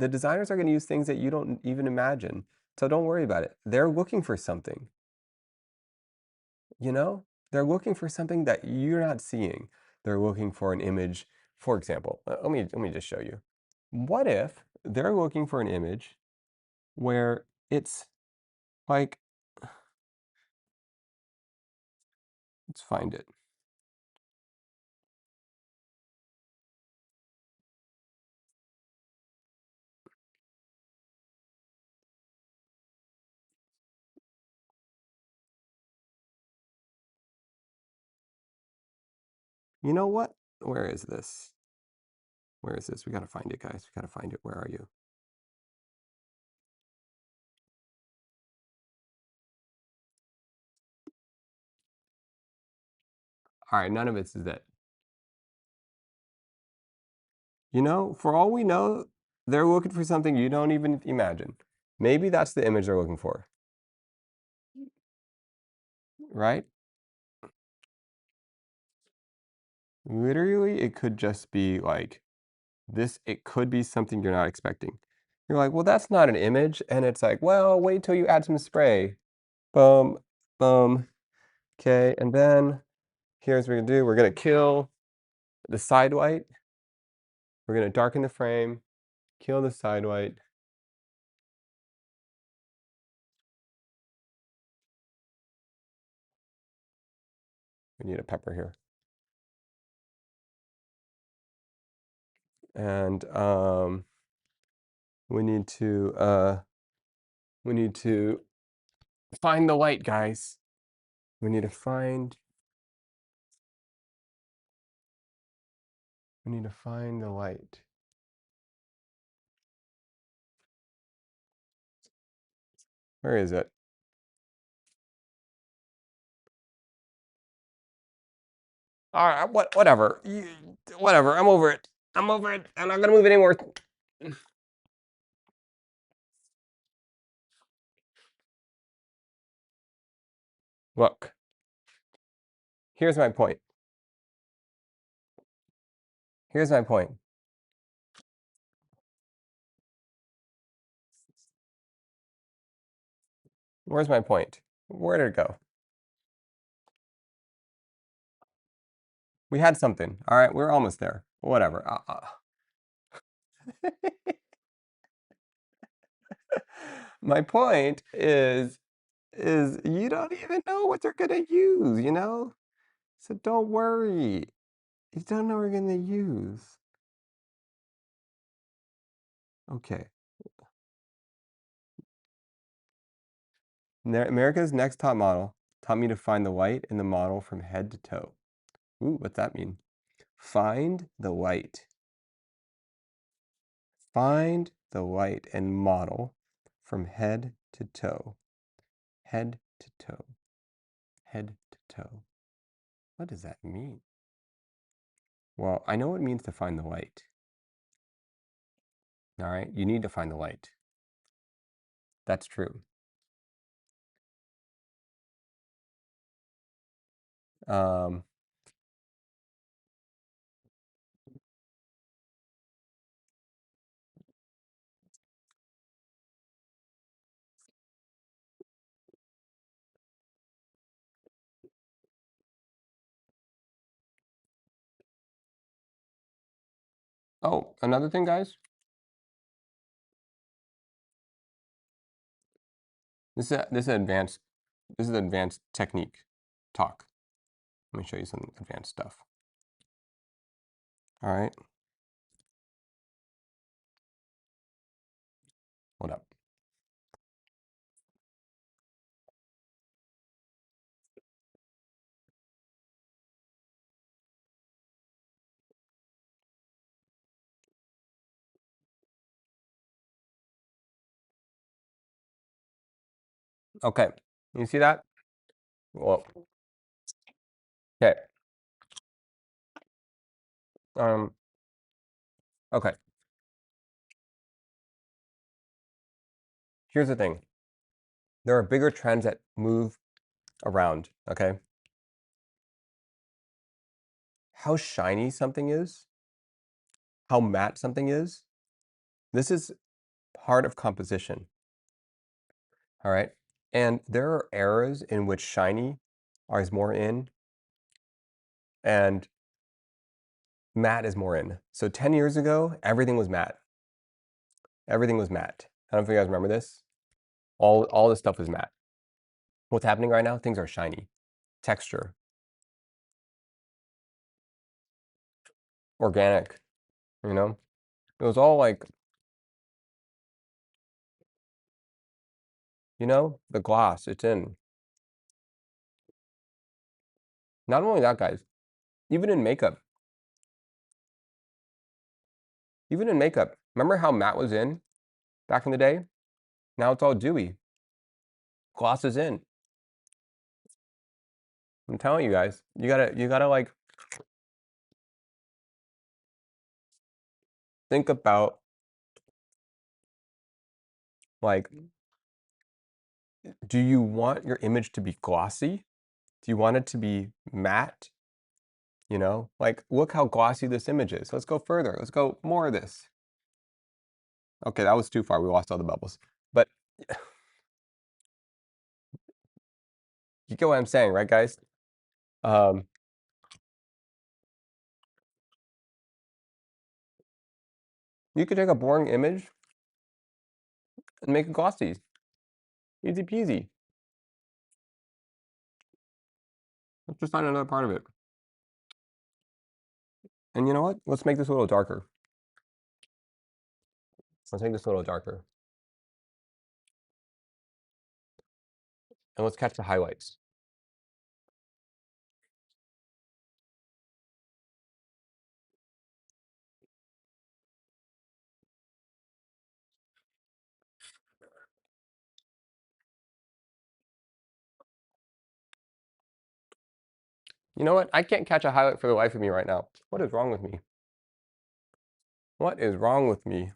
designers are going to use things that you don't even imagine. So don't worry about it. They're looking for something. You know, they're looking for something that you're not seeing. They're looking for an image. For example, let me just show you. What if they're looking for an image where it's like, let's find it. You know what? Where is this? Where is this? We got to find it, guys. We got to find it. Where are you? All right, none of this is it. You know, for all we know, they're looking for something you don't even imagine. Maybe that's the image they're looking for, right? Literally, it could just be like this. It could be something you're not expecting. You're like, well, that's not an image. And it's like, well, wait till you add some spray. Boom, boom. Okay, and then here's what we're gonna do. We're gonna kill the side white. We're gonna darken the frame, kill the side white. We need a pepper here. And we need to find the light, guys. We need to find the light. Where is it? All right, whatever. Whatever. I'm over it. I'm over it. I'm not gonna move anymore. Look, here's my point. Here's my point. Where's my point? Where did it go? We had something. All right, we're almost there. Whatever. My point is you don't even know what they're gonna use, you know? So don't worry. You don't know what we're gonna use. Okay. America's Next Top Model taught me to find the light in the model from head to toe. Ooh, what's that mean? Find the light. Find the light and model from head to toe. Head to toe. Head to toe. What does that mean? Well, I know what it means to find the light. All right, you need to find the light. That's true. Um, Oh, another thing, guys. This is advanced technique talk. Let me show you some advanced stuff. All right. Hold up. Okay. You see that? Well, okay. Okay. Here's the thing. There are bigger trends that move around, okay? How shiny something is, how matte something is, this is part of composition, all right? And there are eras in which shiny is more in and matte is more in. So 10 years ago, everything was matte. Everything was matte. I don't know if you guys remember this. All this stuff was matte. What's happening right now? Things are shiny. Texture. Organic, you know? It was all like, you know, the gloss, it's in. Not only that, guys, even in makeup. Even in makeup. Remember how matte was in back in the day? Now it's all dewy. Gloss is in. I'm telling you guys, you gotta like think about like, do you want your image to be glossy? Do you want it to be matte? You know, like look how glossy this image is. Let's go further. Let's go more of this. Okay, that was too far. We lost all the bubbles. But you get what I'm saying, right, guys? You could take a boring image and make it glossy. Easy peasy. Let's just find another part of it. And you know what? Let's make this a little darker. Let's make this a little darker. And let's catch the highlights. You know what? I can't catch a highlight for the life of me right now. What is wrong with me? What is wrong with me?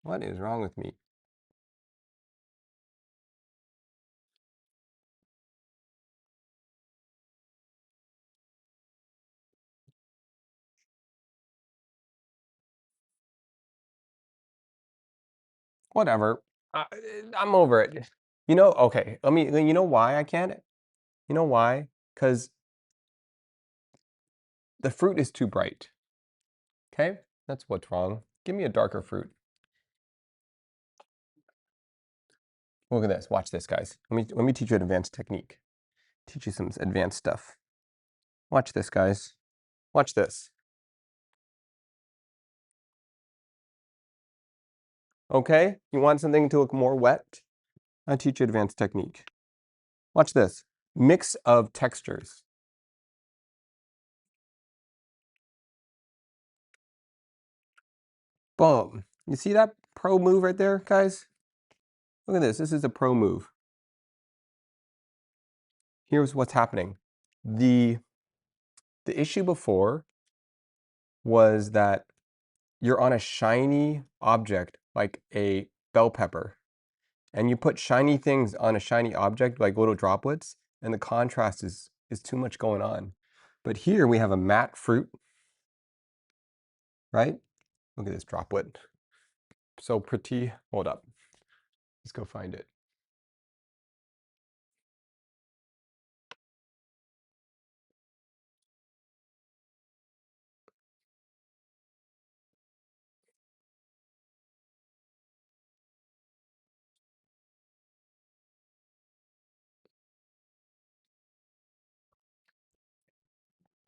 What is wrong with me? Whatever. I'm over it. You know, okay, you know why I can't? You know why? Because the fruit is too bright. Okay? That's what's wrong. Give me a darker fruit. Look at this. Watch this, guys. Let me teach you an advanced technique. Teach you some advanced stuff. Watch this, guys. Watch this. Okay? You want something to look more wet? I'll teach you advanced technique. Watch this. Mix of textures. Boom. You see that pro move right there, guys? Look at this. This is a pro move. Here's what's happening. The issue before was that you're on a shiny object like a bell pepper, and you put shiny things on a shiny object like little droplets, and the contrast is too much going on. But here we have a matte fruit, right? Look at this droplet. So pretty. Hold up. Let's go find it.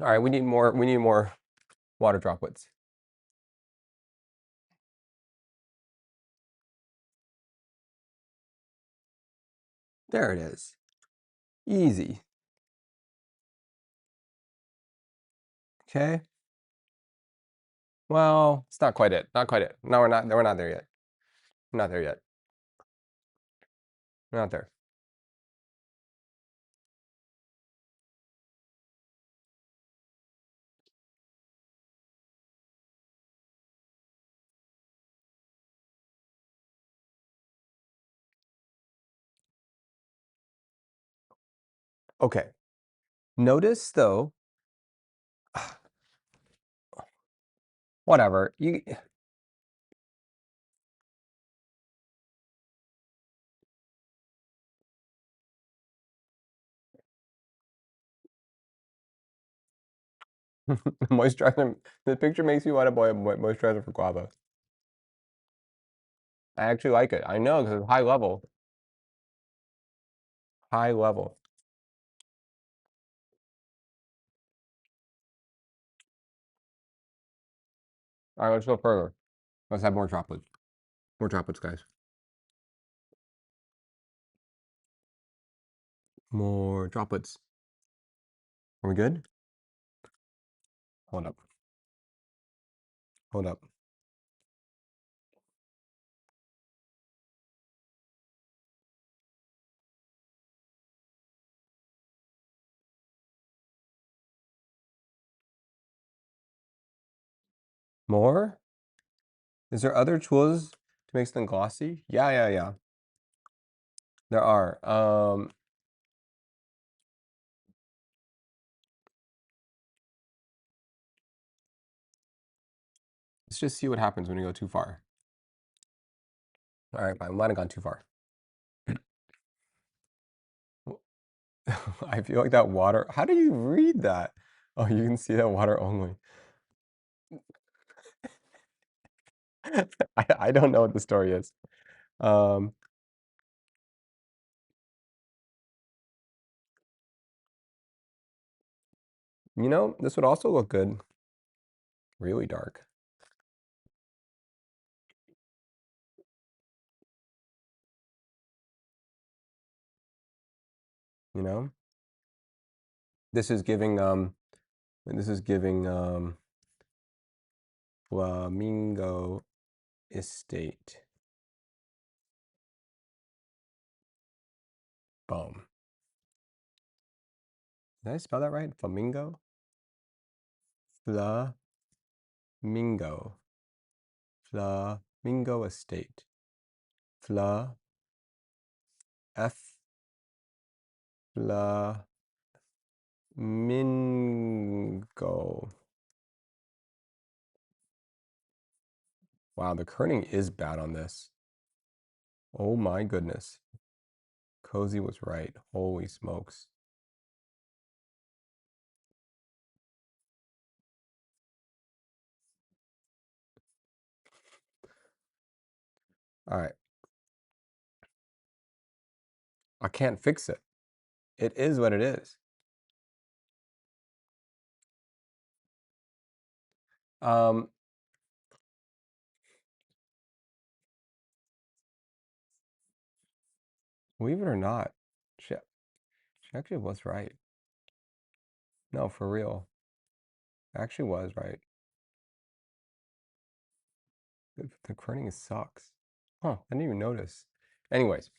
All right, we need more water droplets. There it is. Easy. Okay. Well, it's not quite it. Not quite it. No, we're not there yet. We're not there yet. We're not there. Okay. Notice though, whatever. You moisturizer. The picture makes me want to buy a moisturizer for guava. I actually like it. I know because it's high level. High level. All right, let's go further. Let's have more droplets. More droplets, guys. More droplets. Are we good? Hold up. Hold up. More? Is there other tools to make something glossy? Yeah. There are. Let's just see what happens when you go too far. All right, fine. We might have gone too far. I feel like that water. How do you read that? Oh, you can see that water only. I don't know what the story is. You know, this would also look good. Really dark. You know? This is giving Flamingo Estate. Boom. Did I spell that right? Flamingo? Flamingo. Flamingo Estate. Flamingo. Wow, the kerning is bad on this. Oh my goodness. Cozy was right. Holy smokes. All right. I can't fix it. It is what it is. Believe it or not, she actually was right. No, for real. Actually was right. The kerning sucks. Huh, I didn't even notice. Anyways,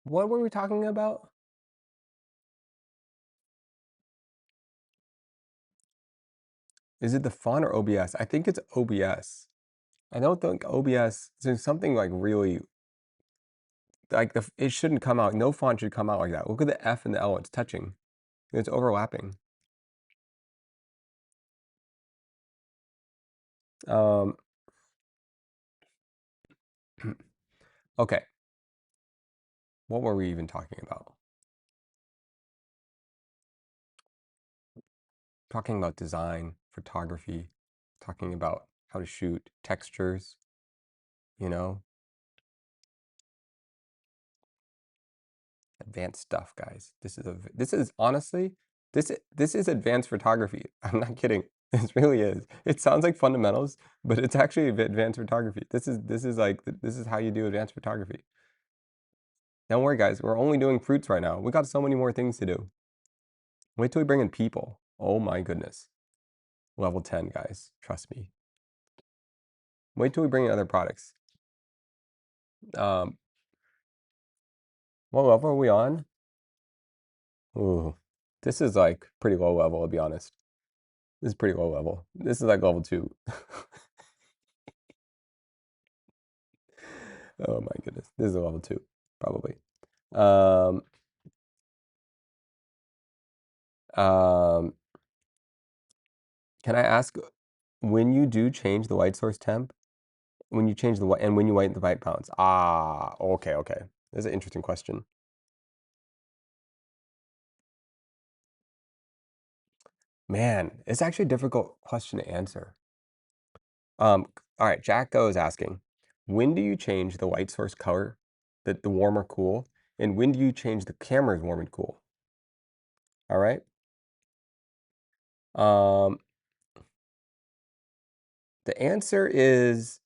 what were we talking about? Is it the font or OBS? I think it's OBS. I don't think OBS, there's something like really, like it shouldn't come out. No font should come out like that. Look at the F and the L, it's touching. It's overlapping. Okay. What were we even talking about? Talking about design, photography, talking about how to shoot, textures, you know? Advanced stuff, guys. This is honestly, This is advanced photography. I'm not kidding. This really is. It sounds like fundamentals, but it's actually advanced photography. This is how you do advanced photography. Don't worry, guys. We're only doing fruits right now. We got so many more things to do. Wait till we bring in people. Oh my goodness. Level 10, guys. Trust me. Wait till we bring in other products. Um, what level are we on? Ooh, this is like pretty low level, to be honest. This is pretty low level. This is like level 2. Oh my goodness. This is a level 2, probably. Um, um, can I ask, when you do change the white source temp, when you change the white and when you white the white balance? Ah, okay, okay. That's an interesting question. Man, it's actually a difficult question to answer. All right, Jack Go is asking, when do you change the light source color, the warm or cool, and when do you change the camera's warm and cool? All right. Um, the answer is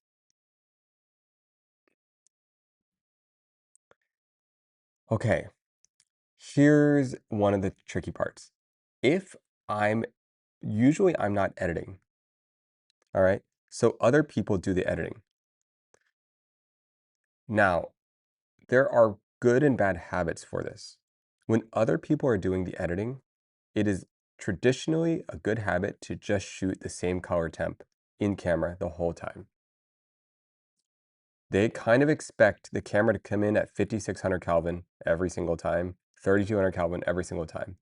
okay. Here's one of the tricky parts. If I'm usually I'm not editing, all right? So other people do the editing. Now, there are good and bad habits for this. When other people are doing the editing, it is traditionally a good habit to just shoot the same color temp in camera the whole time. They kind of expect the camera to come in at 5600 Kelvin every single time, 3200 Kelvin every single time.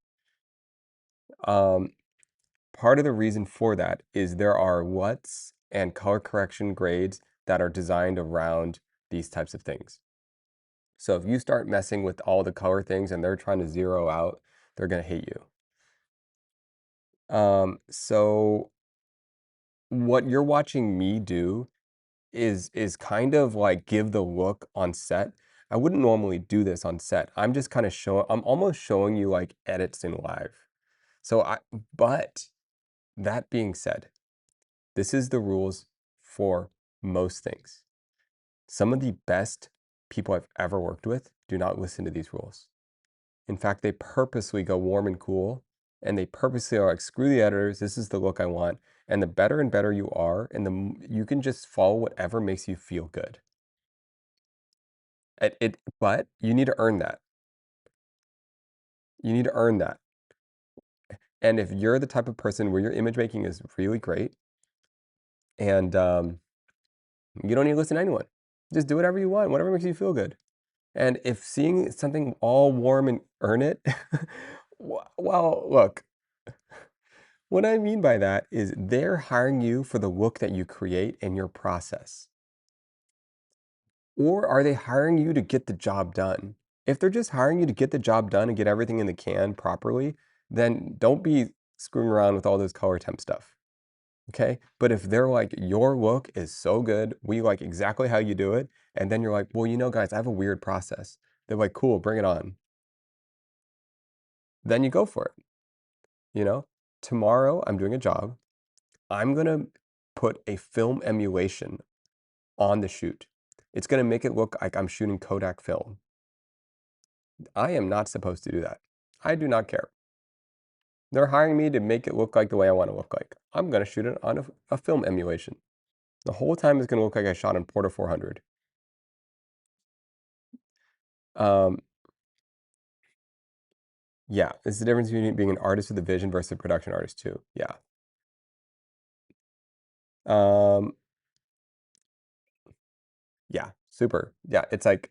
Part of the reason for that is there are LUTs and color correction grades that are designed around these types of things. So if you start messing with all the color things and they're trying to zero out, they're going to hate you. So what you're watching me do is kind of like give the look on set. I wouldn't normally do this on set. I'm just kind of I'm almost showing you like edits in live. But that being said, this is the rules for most things. Some of the best people I've ever worked with do not listen to these rules. In fact, they purposely go warm and cool, and they purposely are like, screw the editors, this is the look I want. And the better and better you are, and you can just follow whatever makes you feel good. But you need to earn that. You need to earn that. And if you're the type of person where your image making is really great, and you don't need to listen to anyone, just do whatever you want, whatever makes you feel good. And if seeing something all warm and earn it, well, look, what I mean by that is they're hiring you for the look that you create in your process. Or are they hiring you to get the job done? If they're just hiring you to get the job done and get everything in the can properly, then don't be screwing around with all this color temp stuff. Okay? But if they're like, your look is so good, we like exactly how you do it, and then you're like, well, guys, I have a weird process. They're like, cool, bring it on. Then you go for it. Tomorrow I'm doing a job. I'm gonna put a film emulation on the shoot. It's gonna make it look like I'm shooting Kodak film. I am not supposed to do that. I do not care. They're hiring me to make it look like the way I want to look like. I'm gonna shoot it on a film emulation. The whole time it's gonna look like I shot in Porta 400. Um, yeah, it's the difference between being an artist with a vision versus a production artist too. Yeah. Um, Yeah, super. Yeah, it's like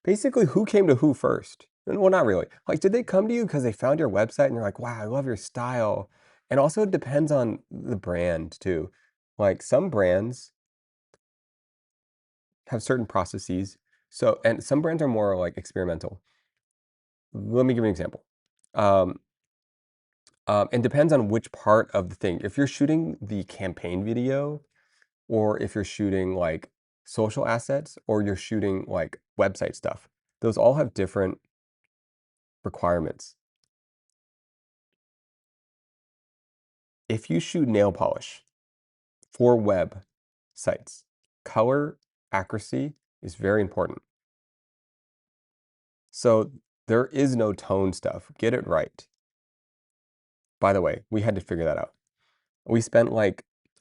basically who came to who first? And well, not really. Like, did they come to you because they found your website and they're like, wow, I love your style. And also it depends on the brand too. Like some brands have certain processes. So, and some brands are more like experimental. Let me give you an example. Um, it depends on which part of the thing. If you're shooting the campaign video, or if you're shooting like social assets or you're shooting like website stuff. Those all have different requirements. if you shoot nail polish for web sites, color accuracy is very important. So there is no tone stuff. Get it right. By the way, we had to figure that out. We spent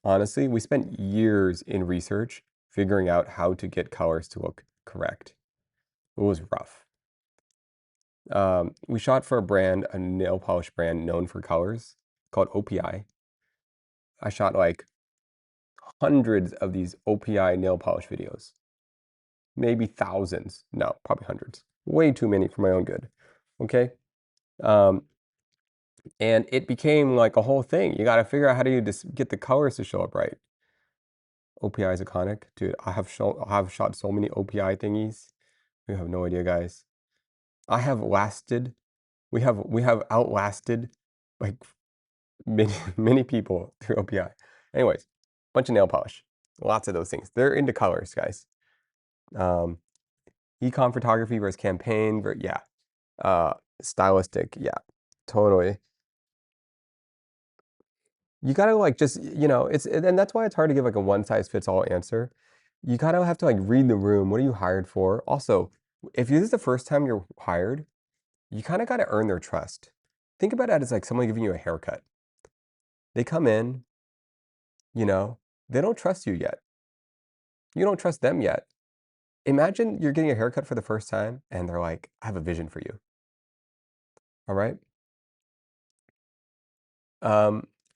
honestly, we spent years in research figuring out how to get colors to look correct. It was rough. We shot for a nail polish brand known for colors called OPI. I shot like hundreds of these OPI nail polish videos. Maybe thousands. No, probably hundreds. Way too many for my own good. Okay? And it became like a whole thing. You got to figure out how do you just get the colors to show up right. OPI is iconic. Dude, I have shot so many OPI thingies. You have no idea, guys. We have outlasted like many people through OPI. Anyways, bunch of nail polish. Lots of those things. They're into colors, guys. Econ photography versus campaign, yeah. Stylistic, yeah, totally. You gotta and that's why it's hard to give like a one size fits all answer. You gotta have to like read the room. What are you hired for? Also, if this is the first time you're hired, you kind of gotta earn their trust. Think about it as like someone giving you a haircut. They come in, they don't trust you yet. You don't trust them yet. Imagine you're getting a haircut for the first time and they're like, I have a vision for you. All right?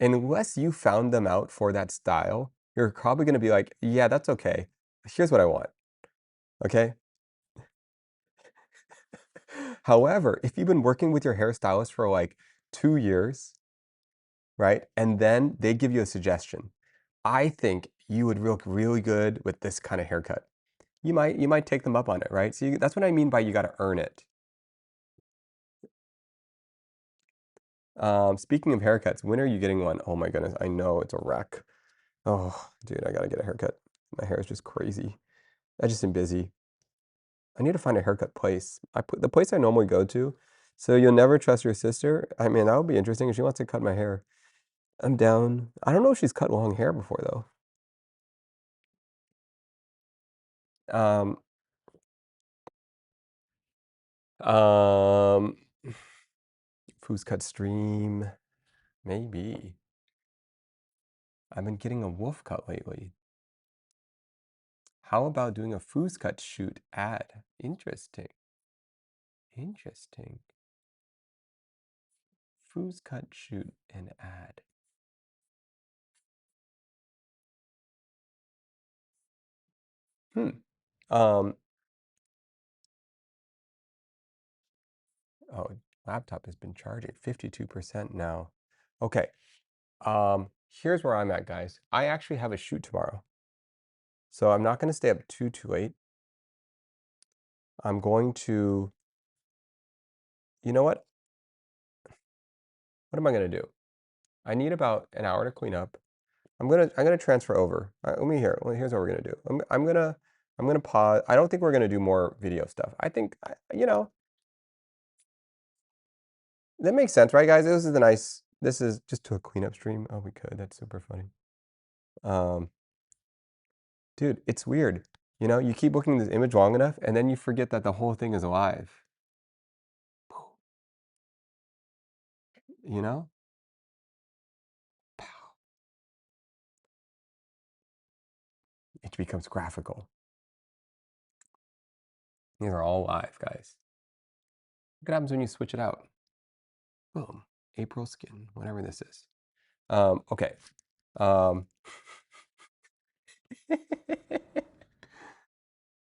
Unless you found them out for that style, you're probably going to be like, yeah, that's okay. Here's what I want. Okay. However, if you've been working with your hairstylist for like 2 years, right? And then they give you a suggestion. I think you would look really good with this kind of haircut. You might take them up on it, right? So that's what I mean by you got to earn it. Speaking of haircuts, when are you getting one? Oh my goodness, I know it's a wreck. Oh, dude, I gotta get a haircut. My hair is just crazy. I just am busy. I need to find a haircut place. The place I normally go to. So you'll never trust your sister. I mean, that would be interesting if she wants to cut my hair. I'm down. I don't know if she's cut long hair before though. Um, um, Foos cut stream, maybe. I've been getting a wolf cut lately. How about doing a foos cut shoot ad? Interesting. Interesting. Foos cut shoot and ad. Oh, laptop has been charging 52% now. Okay. Here's where I'm at, guys. I actually have a shoot tomorrow. So I'm not going to stay up too late. I'm going to, you know what? What am I going to do? I need about an hour to clean up. I'm gonna transfer over. Here's what we're gonna do. I'm gonna pause. I don't think we're gonna do more video stuff. I think that makes sense, right, guys? This is just to a cleanup stream. Oh, we could. That's super funny. Dude, it's weird. You keep looking at this image long enough, and then you forget that the whole thing is alive. You know? It becomes graphical. These are all live, guys. What happens when you switch it out? Boom. April skin, whatever this is. Okay. All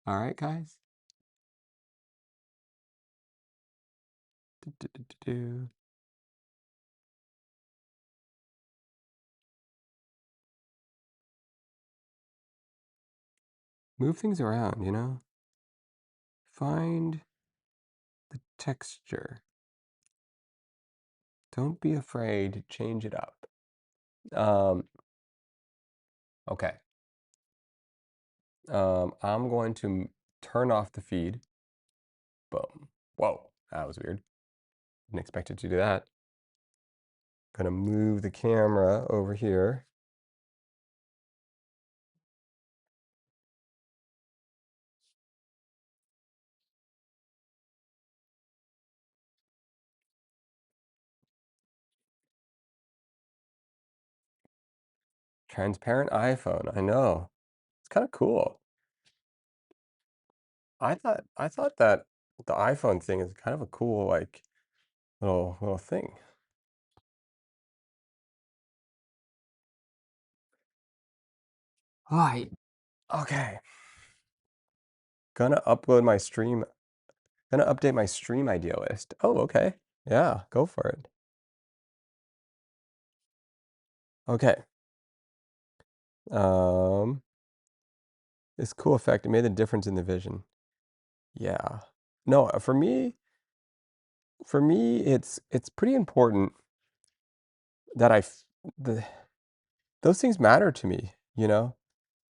right, guys. Move things around, Find the texture. Don't be afraid to change it up. Okay. I'm going to turn off the feed. Boom. Whoa, that was weird. Didn't expect it to do that. Gonna move the camera over here. Transparent iPhone. I know. It's kind of cool. I thought that the iPhone thing is kind of a cool like little thing. Right. Okay. Gonna upload my stream. Gonna update my stream idea list. Oh, okay. Yeah, go for it. Okay. Um, this cool effect. It made a difference in the vision. Yeah. No, for me, it's pretty important that the those things matter to me, you know?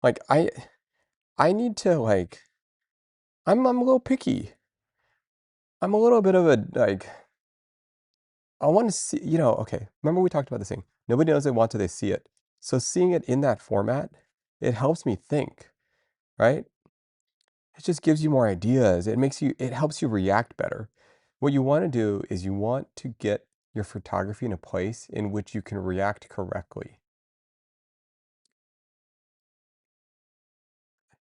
Like I need to like I'm a little picky. I'm a little bit of a like I want to see, okay. Remember we talked about this thing. Nobody knows they want till they see it. So seeing it in that format, it helps me think, right? It just gives you more ideas. It helps you react better. What you want to do is you want to get your photography in a place in which you can react correctly.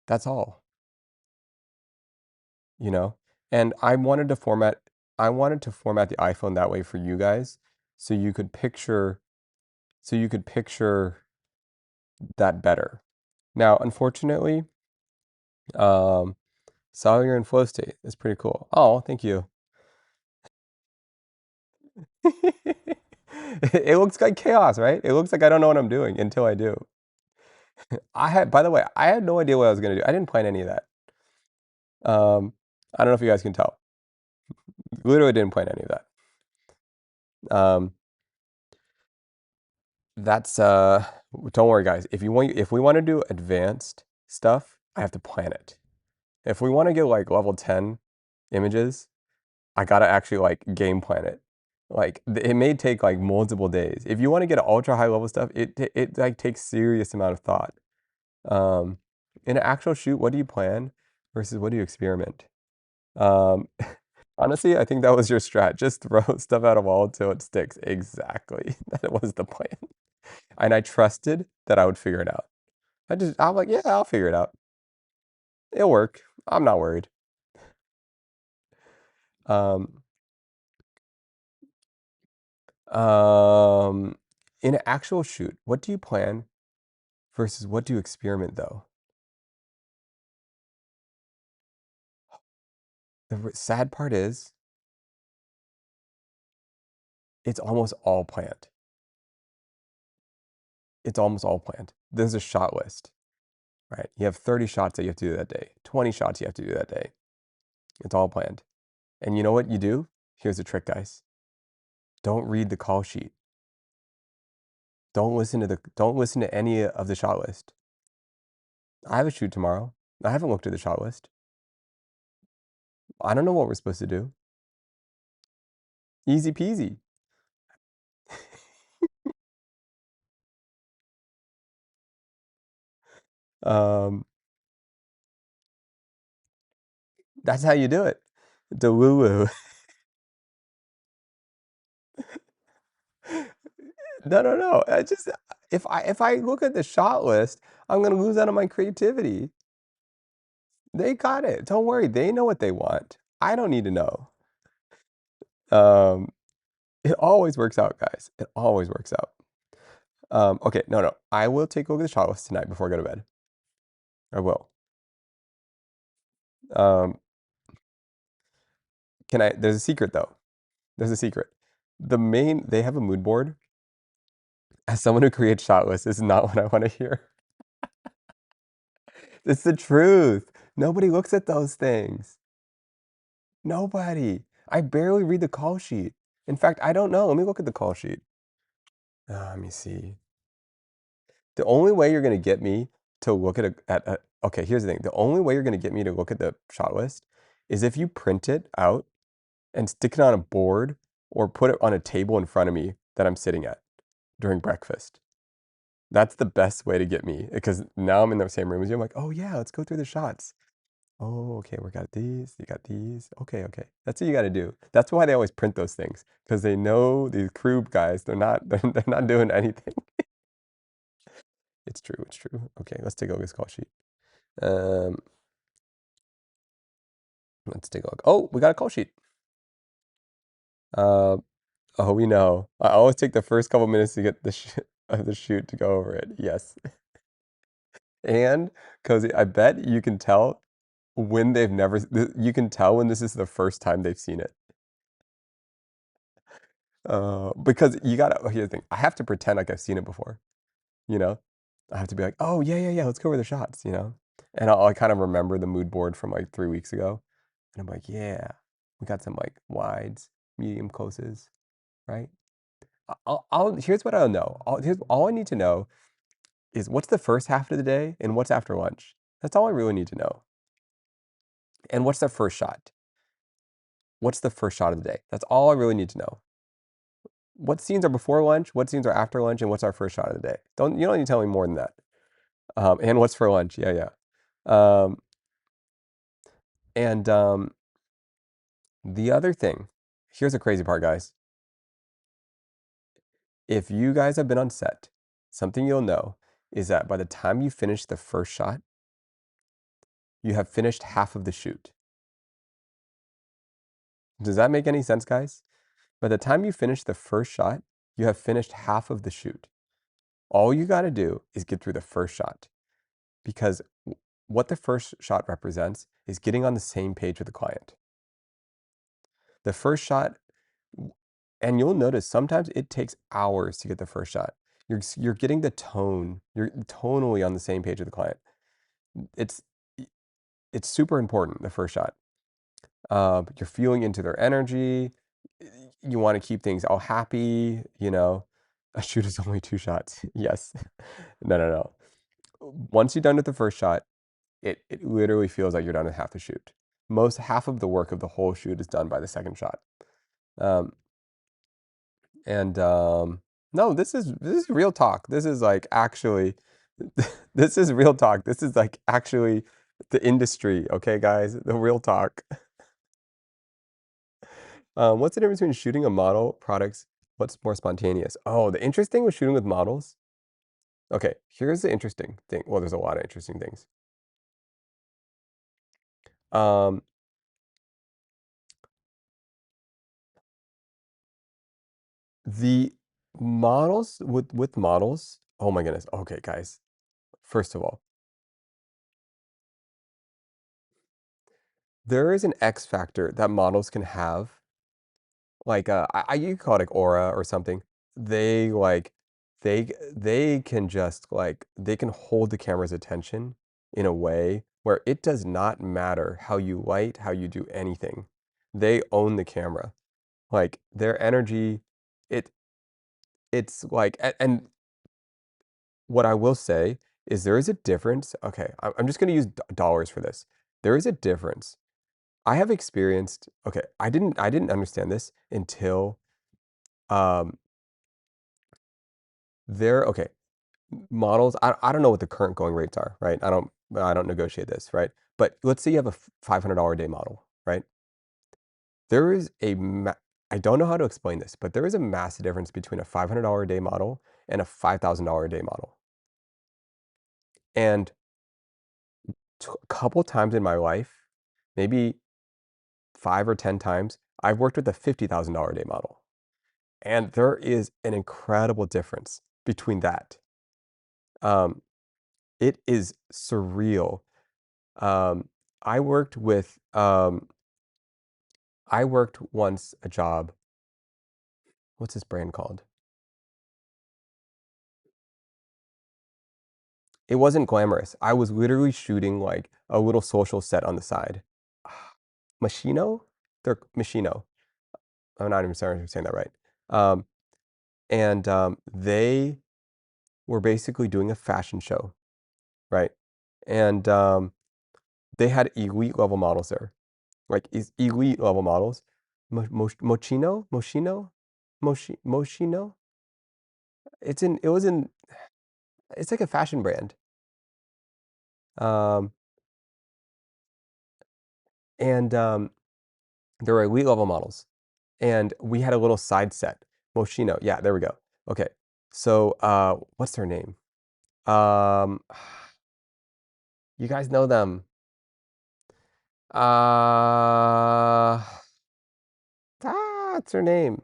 That's all, you know? And I wanted to format the iPhone that way for you guys so you could picture that better. Now, unfortunately, um, saw you're in flow state. It's pretty cool. Oh, thank you. It looks like chaos, right? It looks like I don't know what I'm doing until I do. By the way, I had no idea what I was gonna do. I didn't plan any of that. I don't know if you guys can tell. Literally didn't plan any of that. That's don't worry, guys. If we want to do advanced stuff, I have to plan it. If we want to get like level 10 images, I gotta actually like game plan it. Like it may take like multiple days. If you want to get ultra high level stuff, it like takes serious amount of thought. Um, in an actual shoot, what do you plan versus what do you experiment? Um, honestly, I think that was your strat. Just throw stuff at a wall until it sticks. Exactly. That was the plan. And I trusted that I would figure it out. I'm like, yeah, I'll figure it out. It'll work. I'm not worried. Um, um, in an actual shoot, what do you plan versus what do you experiment though? The sad part is it's almost all planned. It's almost all planned. There's a shot list, right? You have 30 shots that you have to do that day, 20 shots you have to do that day. It's all planned. And you know what you do? Here's the trick, guys. Don't read the call sheet. Don't listen to any of the shot list. I have a shoot tomorrow. I haven't looked at the shot list. I don't know what we're supposed to do. Easy peasy. Um, that's how you do it. The woo woo. No, no, no. I just if I look at the shot list, I'm gonna lose out on my creativity. They got it. Don't worry. They know what they want. I don't need to know. Um, it always works out, guys. It always works out. Okay, no, no. I will take a look at the shot list tonight before I go to bed. I will. Um, there's a secret though. There's a secret. They have a mood board. As someone who creates shot lists, this is not what I want to hear. It's the truth. Nobody looks at those things. Nobody. I barely read the call sheet. In fact, I don't know. Let me look at the call sheet. Let me see. The only way you're gonna get me to look okay, here's the thing. The only way you're gonna get me to look at the shot list is if you print it out and stick it on a board or put it on a table in front of me that I'm sitting at. during breakfast. That's the best way to get me because now I'm in the same room as you. I'm like, oh yeah, let's go through the shots. Oh, okay, we got these, you got these. Okay, okay. That's what you got to do. That's why they always print those things because they know these crew guys, they're not doing anything. It's true, it's true. Okay, let's take a look at this call sheet. Um, let's take a look. Oh, we got a call sheet. Uh, oh, we know. I always take the first couple minutes to get the of the shoot to go over it. Yes. And Cozy, I bet you can tell when they've never, you can tell when this is the first time they've seen it. Because you gotta, oh, here's the thing. I have to pretend like I've seen it before, you know? I have to be like, oh, yeah, yeah, yeah, let's go over the shots, you know? And I kind of remember the mood board from like 3 weeks ago. And I'm like, yeah, we got some like wides, medium closes, right? Here's what I'll know. Here's all I need to know is what's the first half of the day and what's after lunch. That's all I really need to know. And what's their first shot? What's the first shot of the day? That's all I really need to know. What scenes are before lunch? What scenes are after lunch? And what's our first shot of the day? You don't need to tell me more than that. And what's for lunch? Yeah, yeah. And the other thing, here's the crazy part, guys. If you guys have been on set, something you'll know is that by the time you finish the first shot, you have finished half of the shoot. Does that make any sense, guys? By the time you finish the first shot, you have finished half of the shoot. All you got to do is get through the first shot because what the first shot represents is getting on the same page with the client. The first shot, and you'll notice sometimes it takes hours to get the first shot. You're getting the tone. You're tonally on the same page with the client. It's it's super important, the first shot. You're feeling into their energy. You want to keep things all happy, you know. A shoot is only 2 shots. Yes. No, no, no. Once you're done with the first shot, it literally feels like you're done with half the shoot. Half of the work of the whole shoot is done by the second shot. Um, and no, this is real talk. This is like actually this is real talk. This is like actually the industry, okay, guys? The real talk. What's the difference between shooting a model, products? What's more spontaneous? Oh, the interesting with shooting with models. Okay, here's the interesting thing. Well, there's a lot of interesting things. Um, the models with models. Oh my goodness. Okay, guys. First of all, there is an X factor that models can have. Like you could call it like aura or something. They like they can just like they can hold the camera's attention in a way where it does not matter how you light, how you do anything. They own the camera. Like their energy, it it's like and what I will say is there is a difference. Okay, I'm just going to use dollars for this. There is a difference. I have experienced. Okay, I didn't understand this until um there. Okay, models. I don't know what the current going rates are. Right. I don't negotiate this. Right. But let's say you have a $500 a day model. Right. There is I don't know how to explain this, but there is a massive difference between a $500 a day model and a $5,000 a day model. And a couple times in my life, maybe 5 or 10 times, I've worked with a $50,000 a day model. And there is an incredible difference between that. Um, it is surreal. Um, I worked with, I worked once a job. What's this brand called? It wasn't glamorous. I was literally shooting like a little social set on the side. Machino? They're Machino. I'm not even sorry if I'm saying that right. Um, and they were basically doing a fashion show, right? And they had elite level models there, like elite level models. Moschino, Moschino, Moschino. it's like a fashion brand. Um, and There were elite level models. And we had a little side set. Moschino. Yeah, there we go. Okay. So, what's their name? Um, you guys know them. What's her name?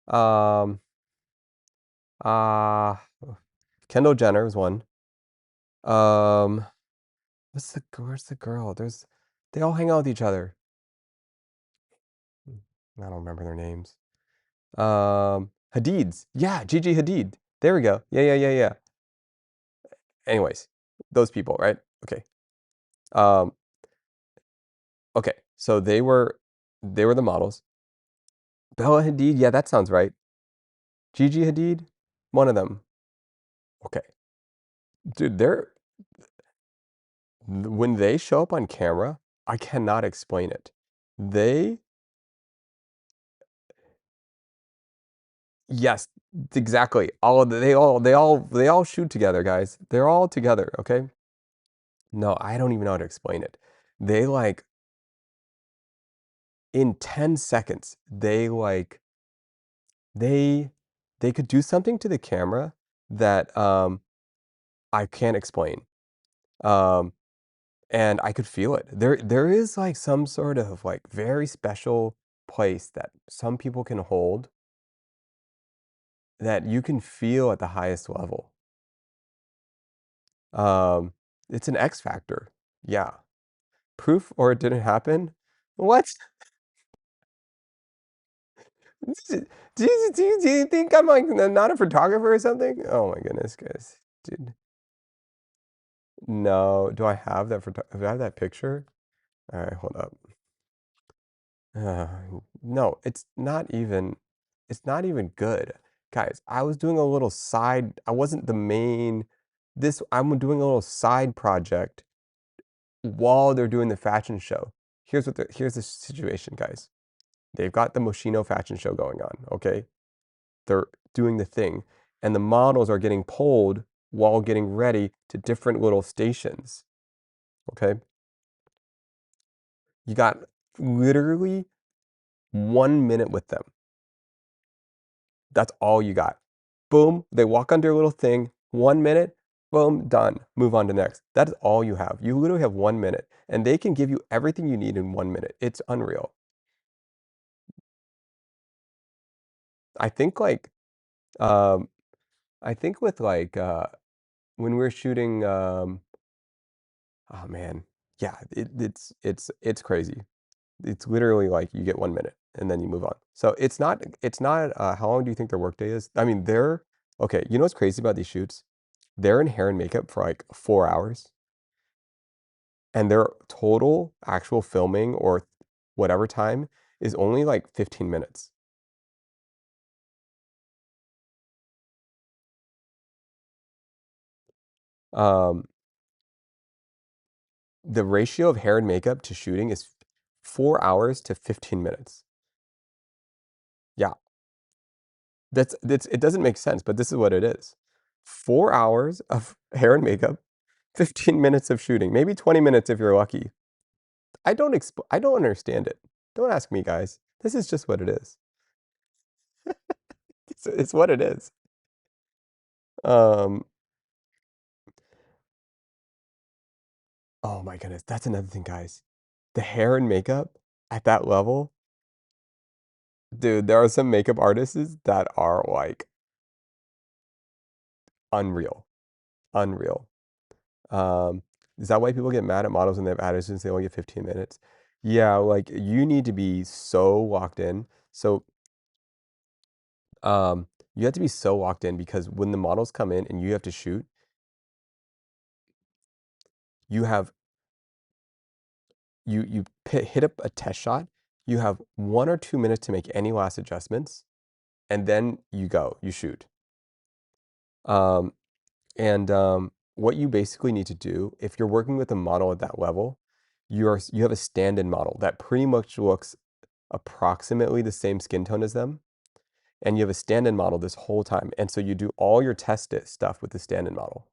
Um, uh, Kendall Jenner is one. Um, where's the girl? They all hang out with each other. I don't remember their names. Hadid's. Yeah, Gigi Hadid. There we go. Yeah. Anyways, those people, right? Okay. Um, okay. So they were the models. Bella Hadid. Yeah, that sounds right. Gigi Hadid, one of them. Okay. Dude, when they show up on camera, I cannot explain it. They, yes, exactly. They all shoot together, guys. They're all together, okay? No, I don't even know how to explain it. They like in 10 seconds, they they could do something to the camera that I can't explain. Um and I could feel it. There is like some sort of like very special place that some people can hold that you can feel at the highest level. Um, it's an X factor. Yeah. Proof or it didn't happen? What? Do you think I'm like not a photographer or something? Oh my goodness, guys. Dude. No. Do I have that picture? All right, hold up. Uh, no, it's not even good. Guys, I was doing a little side, I wasn't the main, I'm doing a little side project while they're doing the fashion show. Here's the situation, guys. They've got the Moschino fashion show going on, okay? They're doing the thing, and the models are getting pulled while getting ready to different little stations, okay? You got literally 1 minute with them. That's all you got. Boom, they walk on their little thing, 1 minute, boom, done. Move on to next. That is all you have. You literally have 1 minute, and they can give you everything you need in 1 minute. It's unreal. I think like um I think with like when we're shooting oh man, yeah, it's crazy. It's literally like you get 1 minute and then you move on. So it's not how long do you think their workday is? I mean, they're okay, you know what's crazy about these shoots? They're in hair and makeup for like 4 hours, and their total actual filming or whatever time is only like 15 minutes. Um, the ratio of hair and makeup to shooting is 4 hours to 15 minutes. Yeah, that's it doesn't make sense, but this is what it is. 4 hours of hair and makeup, 15 minutes of shooting, maybe 20 minutes if you're lucky. I don't understand it. Don't ask me, guys. This is just what it is. It's what it is. Um, oh my goodness, that's another thing, guys. The hair and makeup at that level, dude, there are some makeup artists that are like unreal, unreal. Um, is that why people get mad at models when they have attitudes since they only get 15 minutes? Yeah, like you need to be so locked in. So, um, you have to be so locked in because when the models come in and you have to shoot, you have hit up a test shot. You have 1 or 2 minutes to make any last adjustments, and then you shoot. Um, what you basically need to do if you're working with a model at that level, you have a stand-in model that pretty much looks approximately the same skin tone as them, and you have a stand-in model this whole time. And so you do all your test stuff with the stand-in model.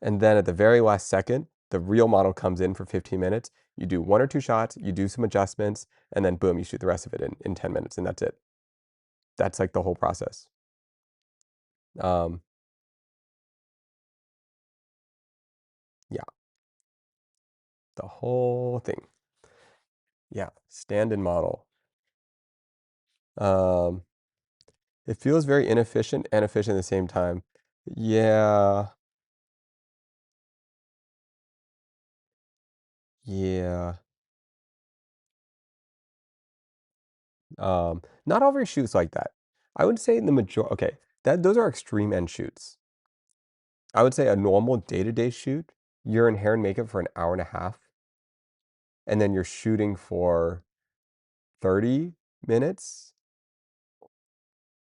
And then at the very last second, the real model comes in for 15 minutes. You do 1 or 2 shots, you do some adjustments, and then boom, you shoot the rest of it in 10 minutes, and that's it. That's like the whole process. Um, yeah, the whole thing. Yeah, stand-in model. Um, it feels very inefficient and efficient at the same time. Yeah, yeah. Not all of your shoots like that. I would say the major. Okay, those are extreme end shoots. I would say a normal day-to-day shoot, you're in hair and makeup for an hour and a half, and then you're shooting for 30 minutes.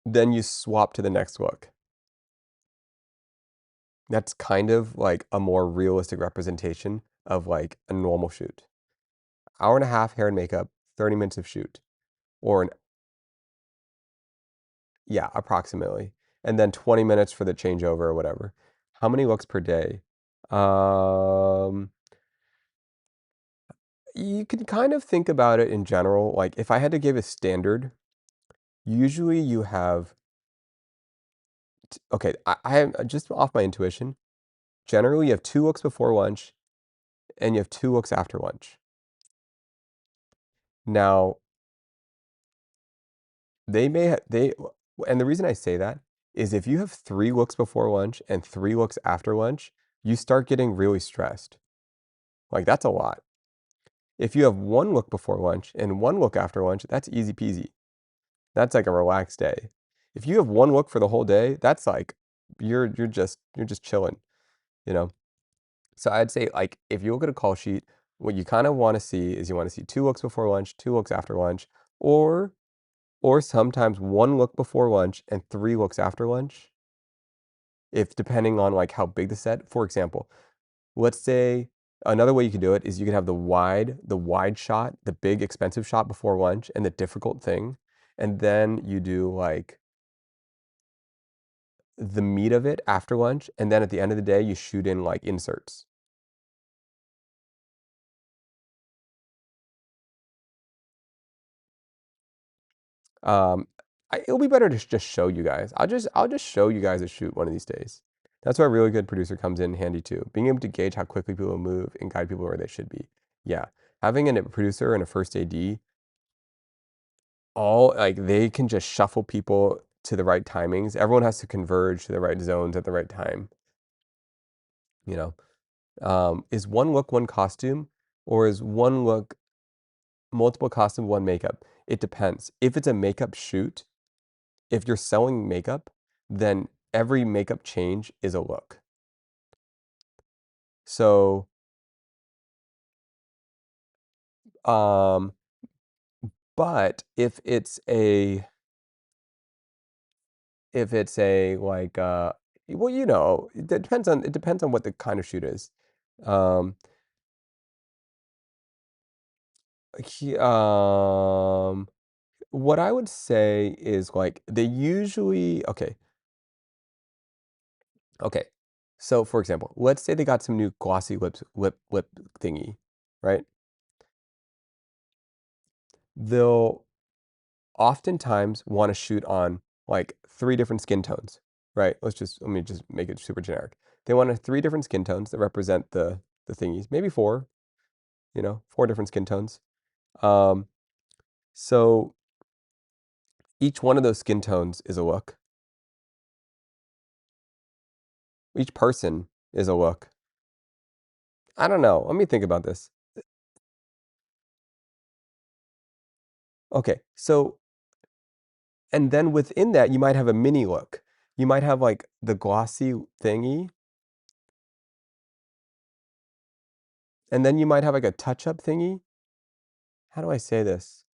Then you swap to the next look. That's kind of like a more realistic representation of like a normal shoot. Hour and a half hair and makeup, 30 minutes of shoot, or an yeah, approximately, and then 20 minutes for the changeover or whatever. How many looks per day? Um, you can kind of think about it in general. Like if I had to give a standard, usually you have, okay, I am just off my intuition. Generally, you have 2 looks before lunch and you have 2 looks after lunch. Now, they may ha they and the reason I say that is if you have 3 looks before lunch and 3 looks after lunch, you start getting really stressed. Like, that's a lot. If you have 1 look before lunch and 1 look after lunch, that's easy peasy. That's like a relaxed day. If you have 1 look for the whole day, that's like you're just chilling, you know? So I'd say, like, if you look at a call sheet, what you kinda wanna see is you wanna see 2 looks before lunch, 2 looks after lunch, or or sometimes 1 look before lunch and 3 looks after lunch, if depending on, like, how big the set. For example, let's say another way you could do it is you could have the wide shot, the big expensive shot before lunch and the difficult thing, and then you do, like, the meat of it after lunch, and then at the end of the day, you shoot in, like, inserts. Um, it'll be better to just show you guys. I'll just show you guys a shoot one of these days. That's why a really good producer comes in handy too. Being able to gauge how quickly people move and guide people where they should be. Yeah. Having a producer and a first AD, all like they can just shuffle people to the right timings. Everyone has to converge to the right zones at the right time. You know, is one look one costume, or is one look multiple costume, one makeup? It depends. If it's a makeup shoot, if you're selling makeup, then every makeup change is a look. So, um, but if it's a like well, it depends on what the kind of shoot is. Um, he, what I would say is like they usually okay. So for example, let's say they got some new glossy lip thingy, right? They'll oftentimes want to shoot on like 3 different skin tones, right? Let me just make it super generic. They want 3 different skin tones that represent the thingies, maybe 4, 4 different skin tones. Um, so each one of those skin tones is a look. Each person is a look. I don't know. Let me think about this. Okay, so and then within that, you might have a mini look. You might have like the glossy thingy, and then you might have like a touch-up thingy. How do I say this?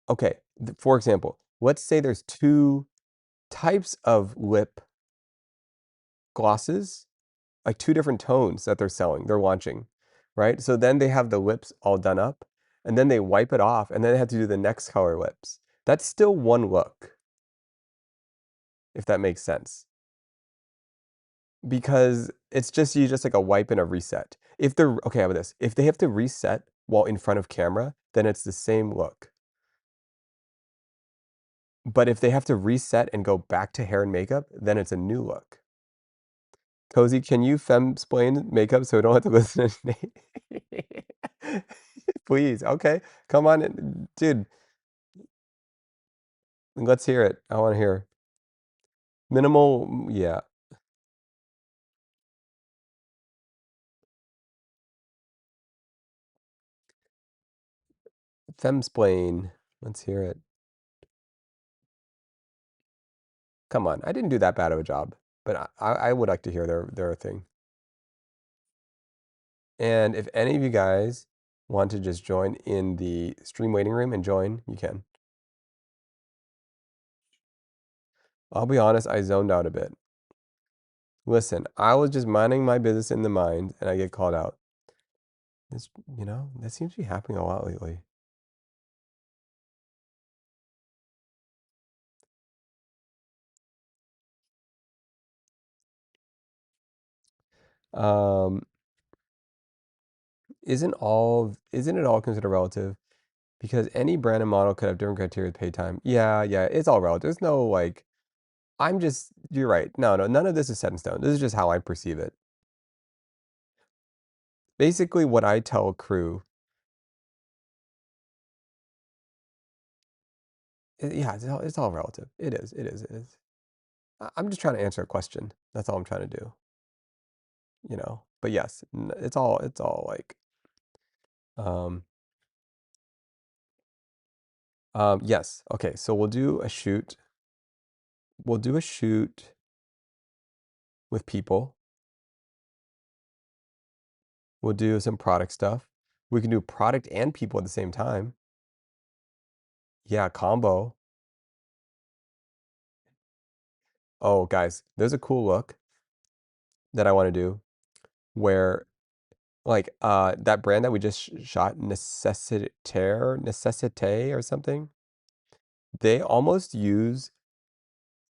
Okay, for example, let's say there's 2 types of lip glosses, like 2 different tones that they're launching. right? So then they have the lips all done up, and then they wipe it off, and then they have to do the next color lips. That's still one look, if that makes sense. Because it's just you just like a wipe and a reset. If they're okay, how about this? If they have to reset while in front of camera, then it's the same look. But if they have to reset and go back to hair and makeup, then it's a new look. Cozy, can you femsplain makeup so we don't have to listen to Nate? Please, okay. Come on in. Dude, let's hear it. I want to hear. Minimal, yeah. Femsplain. Let's hear it. Come on. I didn't do that bad of a job, but I would like to hear their thing. And if any of you guys want to just join in the stream waiting room and join, you can. I'll be honest, I zoned out a bit. Listen, I was just minding my business in the mind and I get called out. This, that seems to be happening a lot lately. Um, isn't it all considered relative? Because any brand and model could have different criteria with pay time. Yeah, it's all relative. There's no like, you're right. No, none of this is set in stone. This is just how I perceive it. Basically, what I tell crew, yeah, it's all relative. It is. I'm just trying to answer a question. That's all I'm trying to do. But yes, it's all like, um, yes. Okay, so we'll do a shoot. We'll do a shoot with people. We'll do some product stuff. We can do product and people at the same time. Yeah, combo. Oh, guys, there's a cool look that I want to do where like that brand that we just shot, Necessite or something, they almost use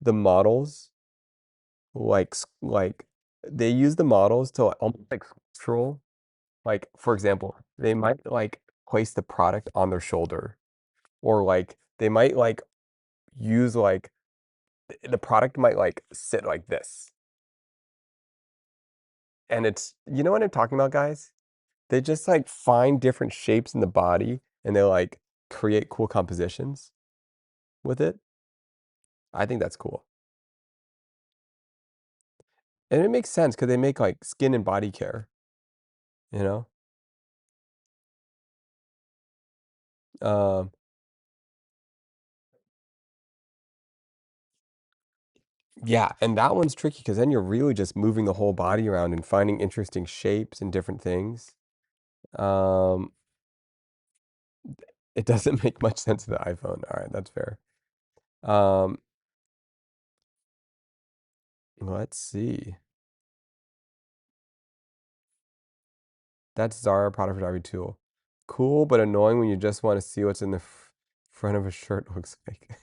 the models like they use the models to almost like sculptural. Like for example, they might like place the product on their shoulder, or like they might like use like the product might like sit like this. And it's, you know what I'm talking about, guys? They just like find different shapes in the body and they like create cool compositions with it. I think that's cool. And it makes sense because they make like skin and body care, you know? Um, yeah, and that one's tricky because then you're really just moving the whole body around and finding interesting shapes and different things. Um, it doesn't make much sense to the iPhone. All right, that's fair. Um, let's see. That's Zara product photography tool. Cool, but annoying when you just want to see what's in the front of a shirt looks like.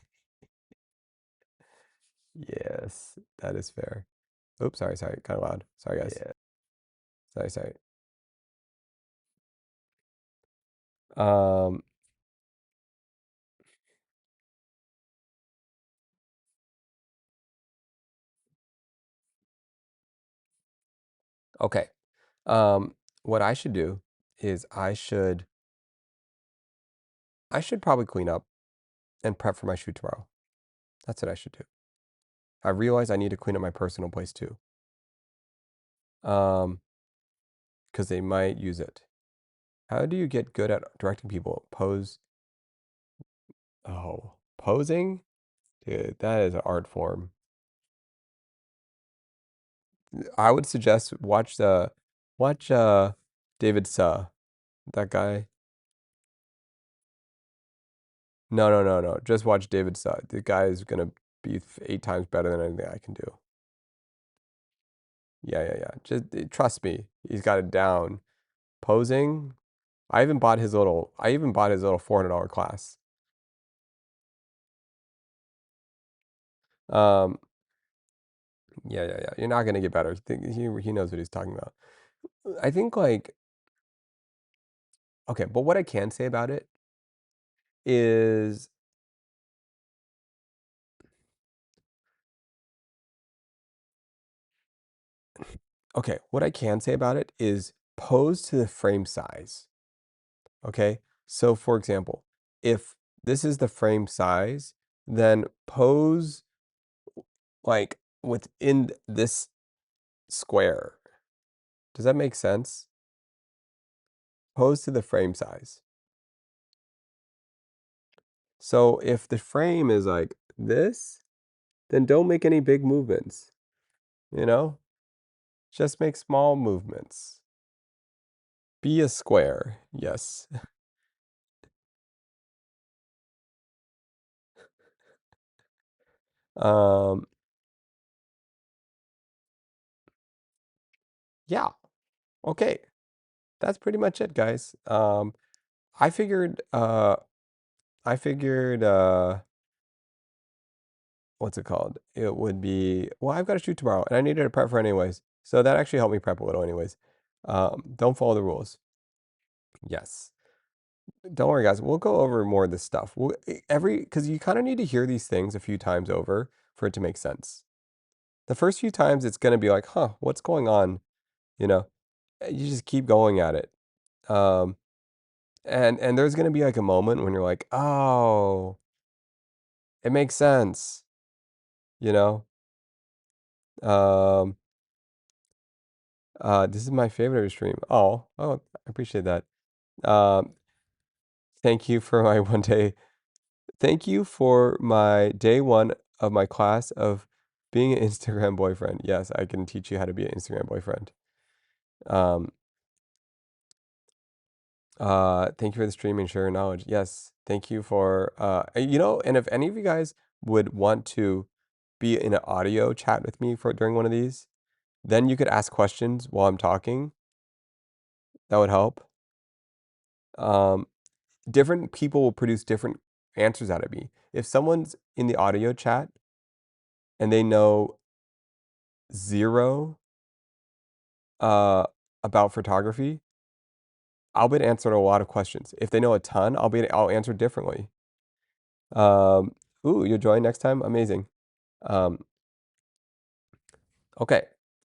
Yes, that is fair. Oops, sorry, kind of loud. Sorry, guys. Yeah. Sorry. Um, okay. What I should do is I should probably clean up and prep for my shoot tomorrow. That's what I should do. I realize I need to clean up my personal place too. Because they might use it. How do you get good at directing people? Pose. Oh, posing? Dude, that is an art form. I would suggest watch David Suh. That guy. No. Just watch David Suh. The guy is gonna be 8 times better than anything I can do. Yeah. Just trust me. He's got it down. posing. I even bought his little $400 class. Yeah. You're not gonna get better. He knows what he's talking about. I think like okay, but what I can say about it is okay, what I can say about it is pose to the frame size. Okay? So for example, if this is the frame size, then pose like within this square. Does that make sense? Pose to the frame size. So if the frame is like this, then don't make any big movements, you know? Just make small movements. Be a square. Yes. Um, yeah. Okay. That's pretty much it, guys. I figured I figured what's it called? It would be well, I've got to shoot tomorrow and I needed to prep for it anyways. So that actually helped me prep a little anyways. Don't follow the rules. Yes. Don't worry, guys. We'll go over more of this stuff. Because you kind of need to hear these things a few times over for it to make sense. The first few times, it's going to be like, huh, what's going on? You know, you just keep going at it. Um, and there's going to be like a moment when you're like, oh, it makes sense. You know, um, this is my favorite stream. I appreciate that. Um, thank you for my one day. Thank you for my day one of my class of being an Instagram boyfriend. Yes, I can teach you how to be an Instagram boyfriend. Um, thank you for the stream and sharing knowledge. Yes, thank you for and if any of you guys would want to be in an audio chat with me for during one of these, then you could ask questions while I'm talking. That would help. Um, different people will produce different answers out of me. If someone's in the audio chat and they know zero about photography, I'll be able to answer a lot of questions. If they know a ton, I'll answer differently. Ooh, you'll join next time? Amazing. Um, okay.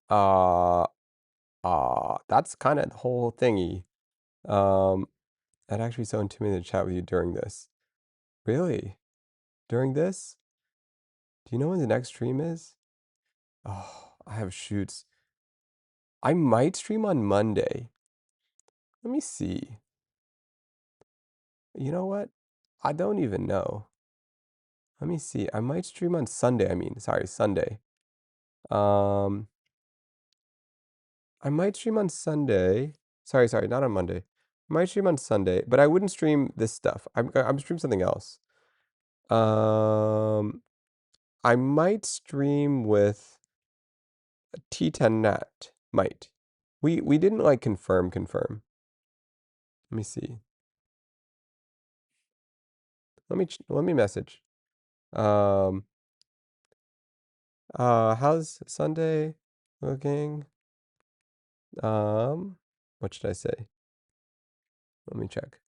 Uh, that's kind of the whole thingy. I'd actually so intimidated to chat with you during this. Really? During this? Do you know when the next stream is? Oh, I have shoots. I might stream on Monday. Let me see. You know what? I don't even know. Let me see. I might stream on Sunday. Sorry, Sunday. I might stream on Sunday. Sorry, not on Monday. I might stream on Sunday, but I wouldn't stream this stuff. I'm stream something else. I might stream with T10 Nat. Might. We didn't like confirm. Let me see. Let me message. How's Sunday looking? What should I say? Let me check.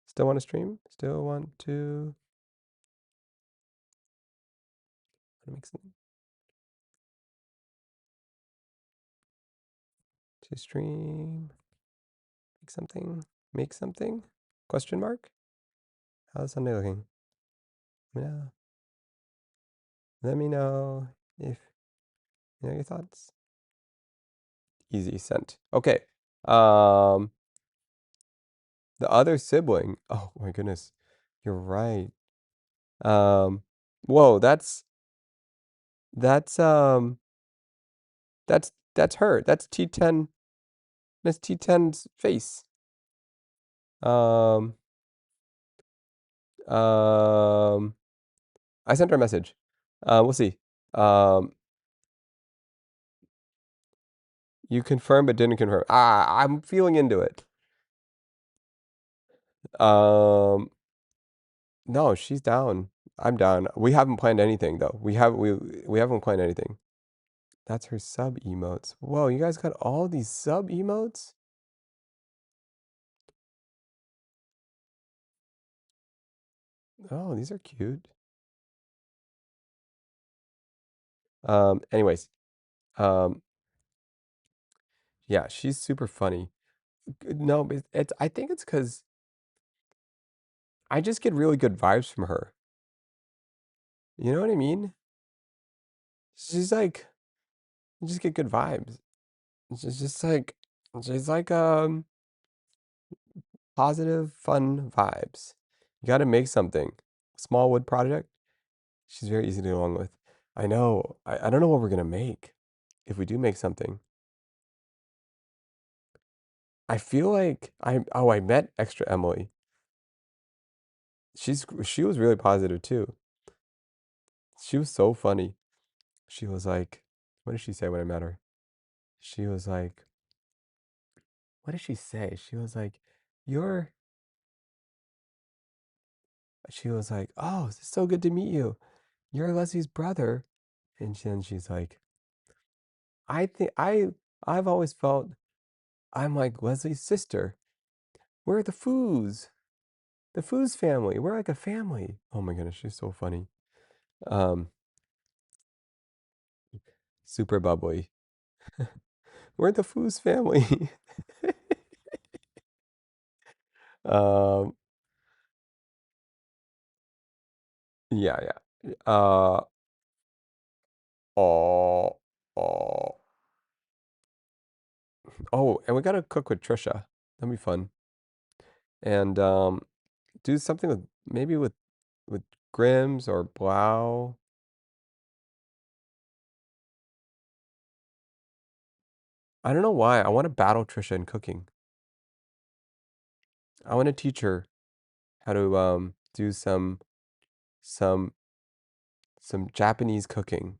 Still want to stream? Still want to make something to stream. Make something? Question mark? How's Sunday looking? Yeah. Let me know if you know your thoughts. Easy sent. Okay. The other sibling. Oh my goodness. You're right. Whoa, that's that's her. That's T10. That's T10's face. Um, I sent her a message. We'll see. Um, you confirmed but didn't confirm. I'm feeling into it. No, she's down. I'm down. We haven't planned anything though. We haven't planned anything. That's her sub emotes. Whoa, you guys got all these sub emotes? Oh, these are cute. Anyways, um, yeah, she's super funny. No, but it's I think it's because I just get really good vibes from her. You know what I mean? She's like, I just get good vibes. She's just like, she's like, positive, fun vibes. You got to make something. Small wood project. She's very easy to get along with. I know. I don't know what we're gonna make if we do make something. I feel like I met Extra Emily. She was really positive too. She was so funny. She was like, what did she say when I met her? She was like, what did she say? She was like, you're, she was like, oh, it's so good to meet you. You're Leslie's brother. And then she's like, I think I've always felt I'm like Leslie's sister. We're the Foos. The Foos family. We're like a family. Oh my goodness, she's so funny. Um, super bubbly. We're the Foos family. um, yeah, yeah. Oh, oh, oh, and we gotta cook with Trisha. That'd be fun. And do something with maybe with Grims or Blau. I don't know why. I want to battle Trisha in cooking. I want to teach her how to do some some Japanese cooking.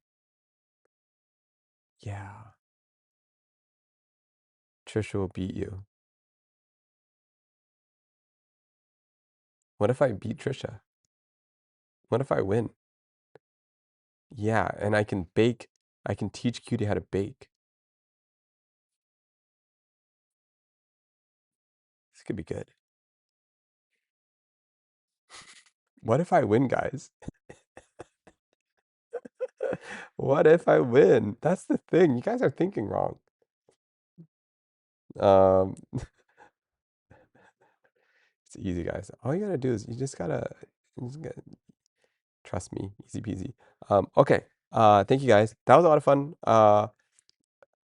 Yeah, Trisha will beat you. What if I beat Trisha? What if I win? Yeah, and I can bake. I can teach Cutie how to bake. This could be good. What if I win, guys? What if I win? That's the thing. You guys are thinking wrong. Um, it's easy, guys. All you gotta do is you just gotta trust me. Easy peasy. Okay. Thank you guys. That was a lot of fun.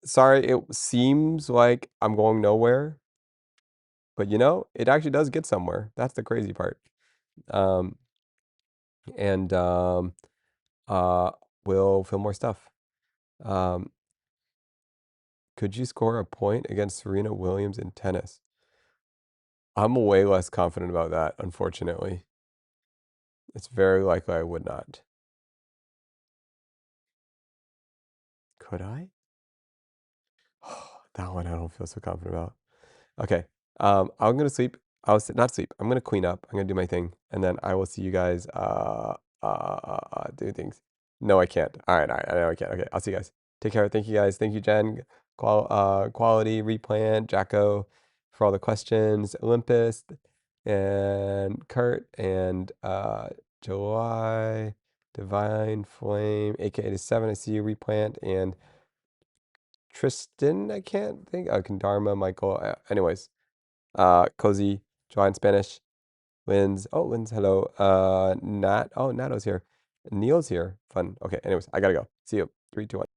Sorry, it seems like I'm going nowhere, but you know, it actually does get somewhere. That's the crazy part. Um, and uh, we'll film more stuff. Um, could you score a point against Serena Williams in tennis? I'm way less confident about that, unfortunately. It's very likely I would not. Could I? That one I don't feel so confident about. Okay. I'm gonna sleep. Not sleep. I'm gonna clean up. I'm gonna do my thing, and then I will see you guys. Do things. No, I can't. All right. I know I can't. Okay. I'll see you guys. Take care. Thank you guys. Thank you, Jen. Quality replant Jacko for all the questions. Olympus and Kurt and July Divine Flame, aka the 7. I see you replant and Tristan. I can't think. Kendama, Michael. Anyways. Cozy, Joy in Spanish, Lynn's. Oh, Lynn's, hello. Nat. Oh, Nato's here. Neil's here. Fun. Okay, anyways, I gotta go. See you. 3, 2, 1.